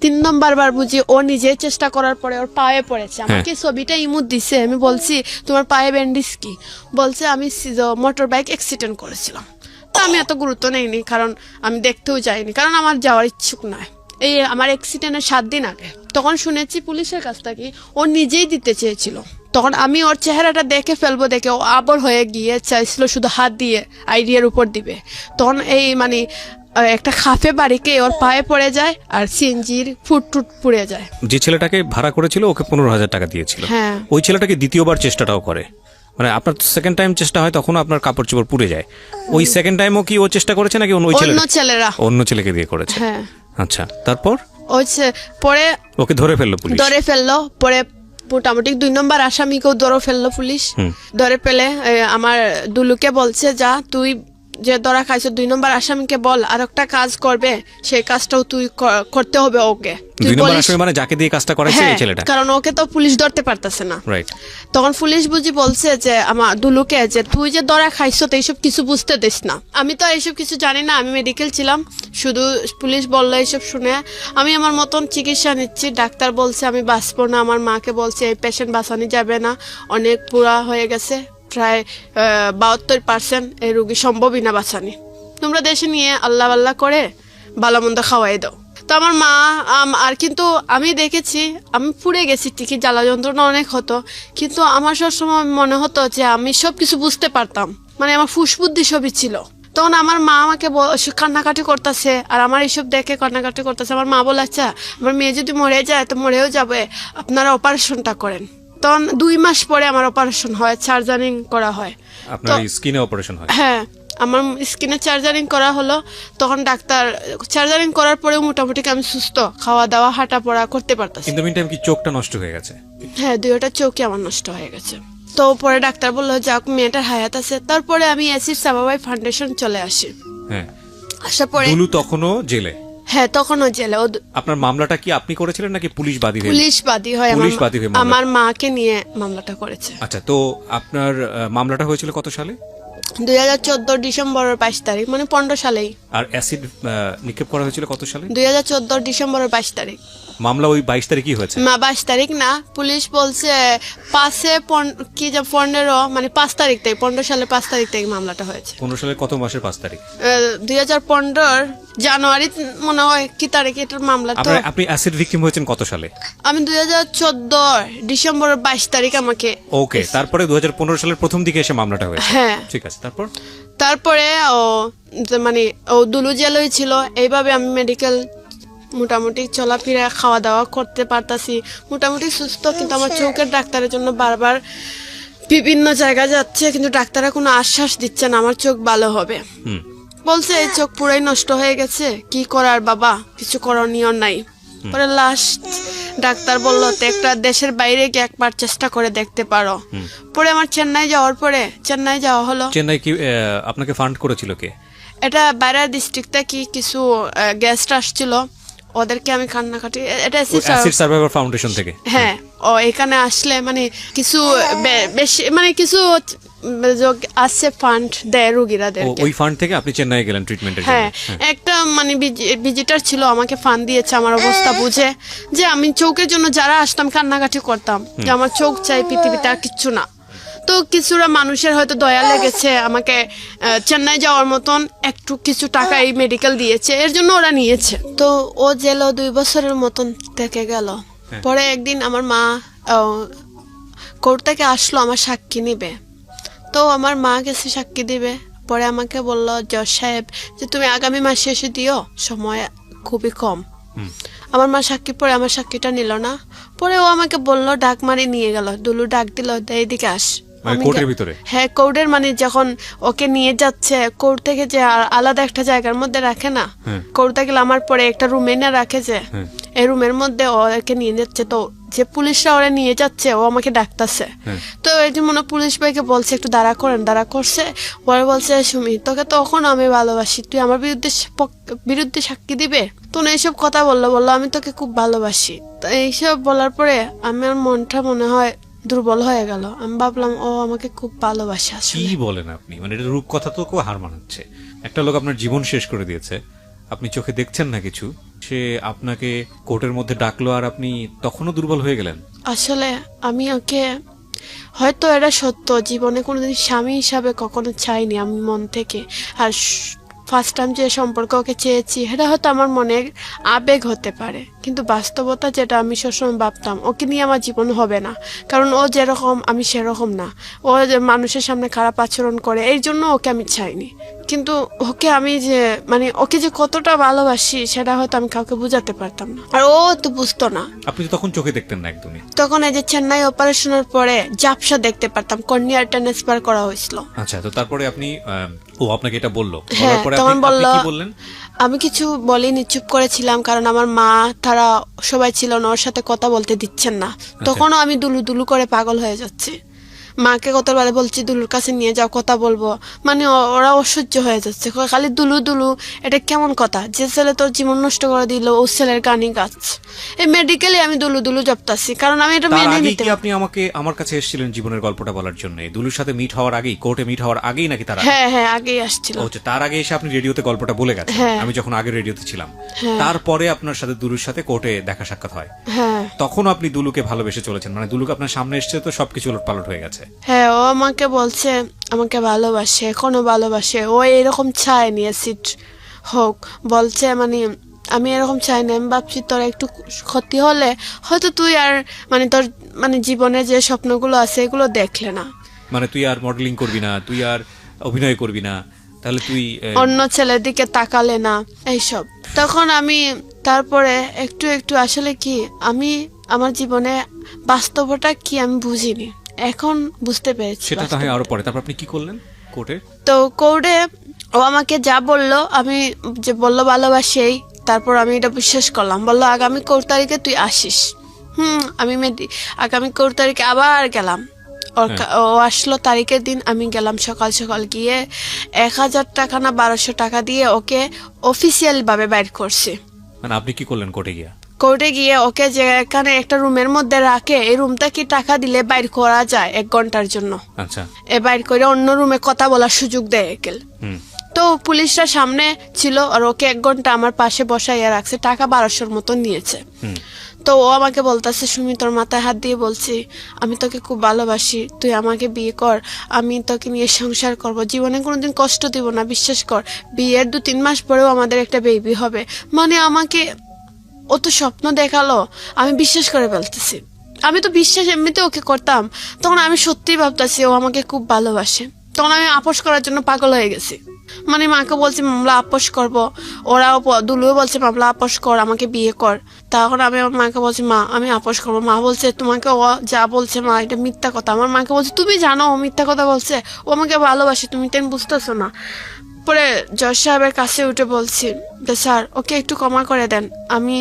3 নম্বর বার বুঝি ও নিজে চেষ্টা করার পরে ওর পায়ে পড়েছে। আমাকে ছবিটা ইমুদ দিছে, আমি বলছি তোমার পায়ে ব্যান্ডেজ কি? বলছে আমি মোটর বাইক অ্যাক্সিডেন্ট করেছিলাম। তো আমি এত গুরুত্ব নেইনি, কারণ আমি দেখতেও যাইনি, কারণ আমার যাওয়ার ইচ্ছুক নয়। এই আমার অ্যাক্সিডেন্টের 7 দিন আগে তখন শুনেছি পুলিশের কাছ থেকে ও নিজেই দিতে চেয়েছিল। তখন আমি ওর চেহারাটা দেখে ফেলবো দেখে ও আবর হয়ে গিয়ে চাইছিল শুধু হাত দিয়ে আইডিয়ার উপর দিবে। তখন এই মানে একটা খাফে বাড়িকে ওর পায়ে পড়ে যায় আর সিএনজির ফুট পুড়ে যায়। যে ছেলেটাকে ভাড়া করেছিল ওকে 15,000 টাকা দিয়েছিল, হ্যাঁ, ওই ছেলেটাকে দ্বিতীয়বার চেষ্টাটাও করে, মানে আপনার সেকেন্ড টাইম চেষ্টা হয় তখন আপনার কাপড় চোপড় পুড়ে যায়। ওই সেকেন্ড টাইমও কি ও চেষ্টা করেছে নাকি অন্য ছেলেকে দিয়ে করেছে? হ্যাঁ। আচ্ছা, তারপর পরে ওকে ধরে ফেললো পরে মোটামুটি 2 নম্বর আসামিকেও ধরে ফেললো পুলিশ। ধরে ফেলে আমার দুলুকে বলছে যা তুই যে ধরা খাইছো 2 নম্বর আসামিকে বল আর একটা কাজ করবে, সেই কাজটাও তুই করতে হবে ওকে। 2 নম্বর আসামি মানে যাকে দিয়ে কাজটা করাইছে এই ছেলেটা, কারণ ওকে তো পুলিশ ধরতে পারতেছে না। রাইট। তখন পুলিশ বুঝি বলছে যে আমার দুলুকে যে তুই যে ধরা খাইছো তো এইসব কিছু বুঝতে দিস না। আমি তো এইসব কিছু জানি না, আমি মেডিকেল ছিলাম, শুধু পুলিশ বললো এইসব শুনে আমি আমার মতন চিকিৎসা নিচ্ছি। ডাক্তার বলছে আমি বাঁচবো না, আমার মাকে বলছে এই পেশেন্ট বাঁচানো যাবে না, অনেক পুরা হয়ে গেছে, প্রায় 72% এই রোগী সম্ভবই না বাঁচানি, তোমরা দেশে নিয়ে আল্লাহ আল্লাহ করে ভালো মন্দ খাওয়াই দাও। তো আমার মা আর কিন্তু আমি দেখেছি আমি পুড়ে গেছি ঠিকই, জ্বালা যন্ত্রণা অনেক হতো, কিন্তু আমার সবসময় মনে হতো যে আমি সব কিছু বুঝতে পারতাম, মানে আমার ফুসবুদ্ধি সবই ছিল। তখন আমার মা আমাকে কান্নাকাটি করতেছে আর আমার এইসব দেখে কান্নাকাটি করতেছে। আমার মা বলে আচ্ছা আমার মেয়ে যদি মরে যায় তো মরেও যাবে, আপনারা অপারেশনটা করেন। তখন 2 মাস পরে আমার অপারেশন হয়, সার্জারিং করা হয়। আপনার স্কিনে অপারেশন হয়? হ্যাঁ, আমার স্কিনে সার্জারিং করা হলো। তখন ডাক্তার সার্জারিং করার পরেও মোটামুটি আমি সুস্থ, খাওয়া দাওয়া হাঁটা পড়া করতে পারতাম। কিন্তু মিন টাইম কি চোখটা নষ্ট হয়ে গেছে? হ্যাঁ, 2টা চোখই আমার নষ্ট হয়ে গেছে। তো পরে ডাক্তার বললো যাক মেয়েটার হায়াত আছে। তারপরে আমি অ্যাসিড সাবাবাই ফাউন্ডেশন চলে আসি। হ্যাঁ, আসার পরে দুলু তখনও জেলে? হ্যাঁ, তখনও জেলে। আপনার মামলাটা কি আপনি করেছিলেন নাকি পুলিশ বাদী হয়ে? পুলিশ বাদী হয়, আমার মাকে নিয়ে মামলাটা করেছে। আচ্ছা, তো আপনার মামলাটা হয়েছিল কত সালে? 2014 ডিসেম্বরের 22 তারিখ, মানে 15 সালেই। আর অ্যাসিড নিক্ষেপ করা হয়েছিল কত সালে? 2014 ডিসেম্বরের 22 তারিখ। মামলা ওই 22 তারিখই হয়েছে? 22 তারিখ না, পুলিশ বলছে 15 মানে 5 তারিখ থেকে, 15 সালের 5 তারিখ থেকে মামলাটা হয়েছে। 15 সালের কত মাসের 5 তারিখ? 2015 জানুয়ারি মনে হয় কি তারিখে এটার মামলা। তো আপনি অ্যাসিড ভিকটিম হয়েছেন কত সালে? আমি 2014 ডিসেম্বরের 22 তারিখ আমাকে। ওকে, তারপরে 2015 সালের প্রথম দিকে এসে মামলাটা হয়েছে? হ্যাঁ, ঠিক আছে। তারপরে মানে ও দুলু জেলই ছিল। এইভাবে আমি মেডিকেল মোটামুটি চলাফেরা খাওয়া দাওয়া করতে পারতাছি, মোটামুটি সুস্থ। কিন্তু আমার চোখের ডাক্তারের জন্য বারবার বিভিন্ন জায়গায় যাচ্ছে, কিন্তু ডাক্তাররা কোনো আশ্বাস দিচ্ছে না আমার চোখ ভালো হবে। বলছে এই চোখ পুরাই নষ্ট হয়ে গেছে, কি করার বাবা, কিছু করণীয় নাই। পরে লাস্ট ডাক্তার বললো তো একটা দেশের বাইরে গিয়ে একবার চেষ্টা করে দেখতে পারো। পরে আমার চেন্নাই যাওয়া হলো। চেন্নাই কি আপনাকে ফান্ড করেছিল কে? এটা বাইরের ডিস্ট্রিক্ট থেকে কিছু গেস্ট আসছিল, ওদেরকে আমি কান্নাকাটি, এটা অ্যাসিড সার্ভাইভার ফাউন্ডেশন থেকে। হ্যাঁ, ও এখানে আসলে মানে কিছু বেশি মানে কিছু আসছে ফান্ড দেয় রোগীরাদের। ওই ফান্ড থেকে আপনি চেন্নাই গেলেন ট্রিটমেন্টের জন্য? হ্যাঁ, একটা মানে ভিজিটার ছিল, আমাকে ফান্ড দিয়েছে আমার অবস্থা বুঝে, যে আমি চোখের জন্য যারা আসতাম কান্নাকাটি করতাম যে আমার চোখ চাই, পৃথিবীতে আর কিচ্ছু না। তো কিছুটা মানুষের হয়তো দয়া লেগেছে, আমাকে চেন্নাই যাওয়ার মতন একটু কিছু টাকা এই মেডিকেল দিয়েছে, এর জন্য ওরা নিয়েছে। তো ও জেলও 2 বছরের মতন থেকে গেল। পরে একদিন আমার মা কোর্ট থেকে আসলো আমার সাক্ষী নিবে। তো আমার মা গেছে সাক্ষী দিবে। পরে আমাকে বলল জজ সাহেব যে তুমি আগামী মাসে এসে দিও, সময় খুবই কম। আমার মা সাক্ষী পরে আমার সাক্ষীটা নিল না। পরে ও আমাকে বলল ডাক মারি নিয়ে গেল, দুলু ডাক দিল এইদিকে আস। কোর্টের ভিতরে? হ্যাঁ, কোর্টের মানে যখন ওকে নিয়ে যাচ্ছে কোর্ট থেকে যে আলাদা একটা জায়গার মধ্যে রাখে না, কোর্টে গেলে আমার পরে একটা রুমে না রাখে যে, এই রুমের মধ্যে ওকে নিয়ে যাচ্ছে। তো যে পুলিশরা ওরা নিয়ে যাচ্ছে ও আমাকে ডাকতেছে। তো এই যে মনে পুলিশ ভাইকে বলছে একটু দাঁড়া করেন, দাঁড়া করছে। পরে বলছে সুমি তোকে তখন আমি ভালোবাসি, তুই আমার বিরুদ্ধে সাক্ষী দিবে? তো এইসব কথা বললো আমি তোকে খুব ভালোবাসি। তো এইসব বলার পরে আমার মনটা মনে হয় দুর্বল হয়ে গেল। আমি ভাবলাম ও আমাকে খুব ভালোবাসে। কি বলেন আপনি? মানে এটা রূপ কথা তো হার মানাচ্ছে। একটা লোক আপনার জীবন শেষ করে দিয়েছে, আপনি চোখে দেখছেন না কিছু, সে আপনাকে কোর্টের মধ্যে ডাকলো আর আপনি তখনও দুর্বল হয়ে গেলেন। আসলে আমি ওকে, হয়তো এটা সত্য, জীবনে কোনোদিন স্বামী হিসাবে কখনো চাইনি আমি মন থেকে। আর ফার্স্ট টাইম যে সম্পর্ক ওকে চেয়েছি এটা হয়তো আমার মনের আবেগ হতে পারে, কিন্তু বাস্তবতা যেটা আমি সবসময় ভাবতাম ওকে নিয়ে আমার জীবন হবে না। কারণ ও যেরকম আমি সেরকম না। ও যে মানুষের সামনে খারাপ আচরণ করে এই জন্য ওকে আমি চাইনি। কিন্তু ওকে আমি যে মানে ওকে যে কতটা ভালোবাসি সেটা হয়তো আমি কাউকে বুঝাতে পারতাম না, আর ও তো বুঝতো না। আপনি তো তখন চোখে দেখতেন না একদমই। তখন এই যে চেন্নাই অপারেশনের পরে ঝাপসা দেখতে পারতাম, কর্নিয়ার ট্রান্সফার করা হয়েছিল। আচ্ছা, তো তারপরে আপনি ও আপনাকে এটা বললো? হ্যাঁ, তখন বলল। কি বললেন? আমি কিছু বলিনি, চুপ করেছিলাম, কারণ আমার মা তারা সবাই ছিল না, ওর সাথে কথা বলতে দিচ্ছেন না। তখনও আমি দুলু দুলু করে পাগল হয়ে যাচ্ছি। মাকে কতবারে বলছি দুলুর কাছে নিয়ে যাও, কথা বলবো, মানে ওরা অসহ্য হয়ে যাচ্ছে, খালি দুলু দুলু। এটা কেমন কথা? যে ছেলে তোর জীবন নষ্ট করে দিল ও ছেলের গানই গাছ। এই মেডিকেলে আমি দুলু দুলু জপতাছি, কারণ আমি এটা মেনে নিতে। আপনি আমাকে আমার কাছে এসেছিলেন জীবনের গল্পটা বলার জন্য দুলুর সাথে মিট হওয়ার আগেই, কোর্টে মিট হওয়ার আগেই নাকি? তারা হ্যাঁ আগেই আসছিল। তার আগে এসে আপনি রেডিওতে গল্পটা বলে গেছেন। আমি যখন আগে রেডিওতে ছিলাম, তারপরে আপনার সাথে দুলুর সাথে কোর্টে দেখা সাক্ষাৎ হয়। তখন আপনি দুলুকে ভালোবেসে চলেছেন, মানে দুলুকে আপনার সামনে এসছে তো সবকিছু উলটপালট হয়ে গেছে। হ্যাঁ, ও আমাকে বলছে আমাকে ভালোবাসে, এখনো ভালোবাসে। ও এরকম চায়নি অ্যাসিড হোক, বলছে মানে আমি এরকম চাই না। আমি ভাবছি তোর একটু ক্ষতি হলে হয়তো তুই আর মানে তোর মানে জীবনে যে স্বপ্নগুলো আছে এগুলো দেখলে না, মানে তুই আর মডেলিং করবি না, তুই আর অভিনয় করবি না, তাহলে তুই অন্য ছেলের দিকে তাকালে না, এইসব। তখন আমি তারপরে একটু একটু আসলে কি আমি আমার জীবনে বাস্তবতা কি আমি বুঝিনি, এখন বুঝতে পেরেছি। সেটা তাহলে আরো পরে। তারপর আপনি কি করলেন কোর্টে? তো কোর্টে ও আমাকে যা বললো, আমি যে বললো ভালোবাসেই, তারপর আমি এটা বিশ্বাস করলাম। বললো আগামী 4 তারিখে তুই আসিস। আমি আগামী 4 তারিখে আবার গেলাম। ও আসলো তারিখের দিন, আমি গেলাম সকাল সকাল, গিয়ে 1000 টাকা না 1200 টাকা দিয়ে ওকে অফিসিয়াল ভাবে বাইর করছি। মানে আপনি কি করলেন কোর্টে গিয়ে? কোর্টে গিয়ে ওকে যে এখানে একটা রুমের মধ্যে রাখে, এই রুমটা কি টাকা দিলে বাইর করা যায় 1 ঘন্টার জন্য। আচ্ছা, বাইর করে অন্য রুমে কথা বলার সুযোগ দেয় একেল। তো পুলিশরা সামনে ছিল আর ওকে 1 ঘন্টা আমার পাশে বসাইয়া রাখছে, টাকা 1200-র মতো নিয়েছে। তো ও আমাকে বলতেছে সুমি তোর মাথায় হাত দিয়ে বলছি আমি তোকে খুব ভালোবাসি, তুই আমাকে বিয়ে কর, আমি তোকে নিয়ে সংসার করব, জীবনে কোনোদিন কষ্ট দিব না, বিশ্বাস কর। বিয়ের 2-3 মাস পরেও আমাদের একটা বেবি হবে। মানে আমাকে ও তো স্বপ্ন দেখালো, আমি বিশ্বাস করে ফেলতেছি। আমি তো বিশ্বাস এমনিতে ওকে করতাম, তখন আমি সত্যিই ভাবতেছি ও আমাকে খুব ভালোবাসে। তখন আমি আপোষ করার জন্য পাগল হয়ে গেছি। মানে মাকে বলছি মামলা আপোষ করব, ওরাও দুলুও বলছে মামলা আপোষ কর, আমাকে বিয়ে কর। তখন আমি আমার মাকে বলছি মা আমি আপোষ করবো। মা বলছে তোমাকে ও যা বলছে মা এটা মিথ্যা কথা। আমার মাকে বলছে তুমি জানো ও মিথ্যা কথা বলছে, ও আমাকে ভালোবাসে, তুমি তেমন বুঝতেছো না। পরে জজ সাহেবের কাছে উঠে বলছি যে স্যার ওকে একটু ক্ষমা করে দেন, আমি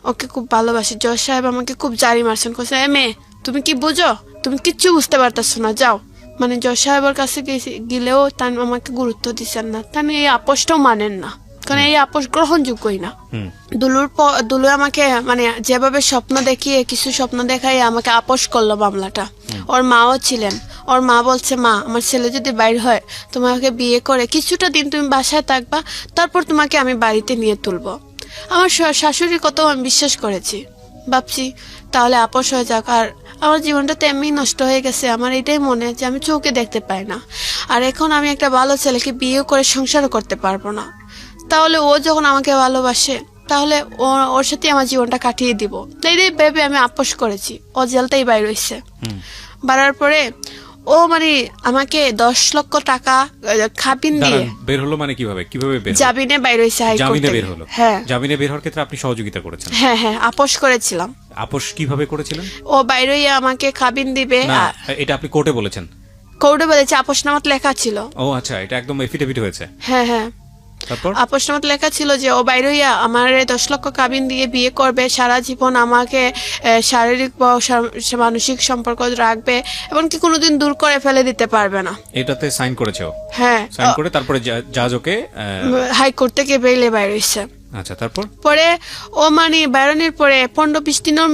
ওকে খুব ভালোবাসি। জজ সাহেব আমাকে খুব জারি মারছেন, বলছে মেয়ে তুমি কি বুঝো, তুমি কিচ্ছু বুঝতে পারতেছো না, যাও। মানে জজ সাহেবের কাছে গেলেও তান আমাকে গুরুত্ব দিচ্ছেন না, তান এই আপোষটাও মানেন না, কারণ এই আপোষ গ্রহণযোগ্যই না। দুলু আমাকে মানে যেভাবে স্বপ্ন দেখিয়ে কিছু স্বপ্ন দেখাই আমাকে আপোষ করলো মামলাটা। ওর মাও ছিলেন, ওর মা বলছে মা আমার ছেলে যদি বাইর হয় তোমাকে বিয়ে করে কিছুটা দিন তুমি বাসায় থাকবা, তারপর তোমাকে আমি বাড়িতে নিয়ে তুলবো। আমার শাশুড়ির কথাও আমি বিশ্বাস করেছি, ভাবছি তাহলে আপোষ হয়ে যাক। আর আমার জীবনটা তো এমনি নষ্ট হয়ে গেছে, আমার এটাই মনে যে আমি চোখে দেখতে পাই না, আর এখন আমি একটা ভালো ছেলেকে বিয়ে করে সংসারও করতে পারবো না। তাহলে ও যখন আমাকে ভালোবাসে তাহলে ওর সাথে আমার জীবনটা কাটিয়ে দিব। এই ভেবে আমি আপোষ করেছি। ও জেলতেই বাইর হইছে। বাড়ার পরে ও মানে আমাকে 10 লক্ষ টাকা খাবিন দিয়ে দাঁড়ান, বের হলো মানে কিভাবে বের হলো? জামিনে বাইর হইছে হাইকোর্ট জামিনে থেকে। বের হলো? হ্যাঁ জামিনে বের হওয়ার ক্ষেত্রে আপনি সহযোগিতা করেছেন? হ্যাঁ হ্যাঁ, আপোষ করেছিলাম। আপোষ কিভাবে করেছিলেন? ও বাইর হইয়া আমাকে খাবিন দিবে। না, এটা আপনি কোর্টে বলেছেন? কোর্টে বলেছে, আপোষনামাত লেখা ছিল। ও আচ্ছা, এটা একদম এফিডেভিট হয়েছে। হ্যাঁ হ্যাঁ, তারপর? আপোষনামাত লেখা ছিল যে ও বাইর হইয়া আমার 10 লক্ষ কাবিন দিয়ে বিয়ে করবে, সারা জীবন আমাকে শারীরিক বা মানসিক সম্পর্ক রাখবে, এমনকি কোনোদিন দূর করে ফেলে দিতে পারবে না। এটাতে সাইন করেছে ও? হ্যাঁ, সাইন করে তারপরে জাজ ওকে হাইকোর্ট থেকে বেইলে বাইর হইছে। আচ্ছা, তারপর? পরে ও মানে বেরোনোর পরে 15-20 দিনের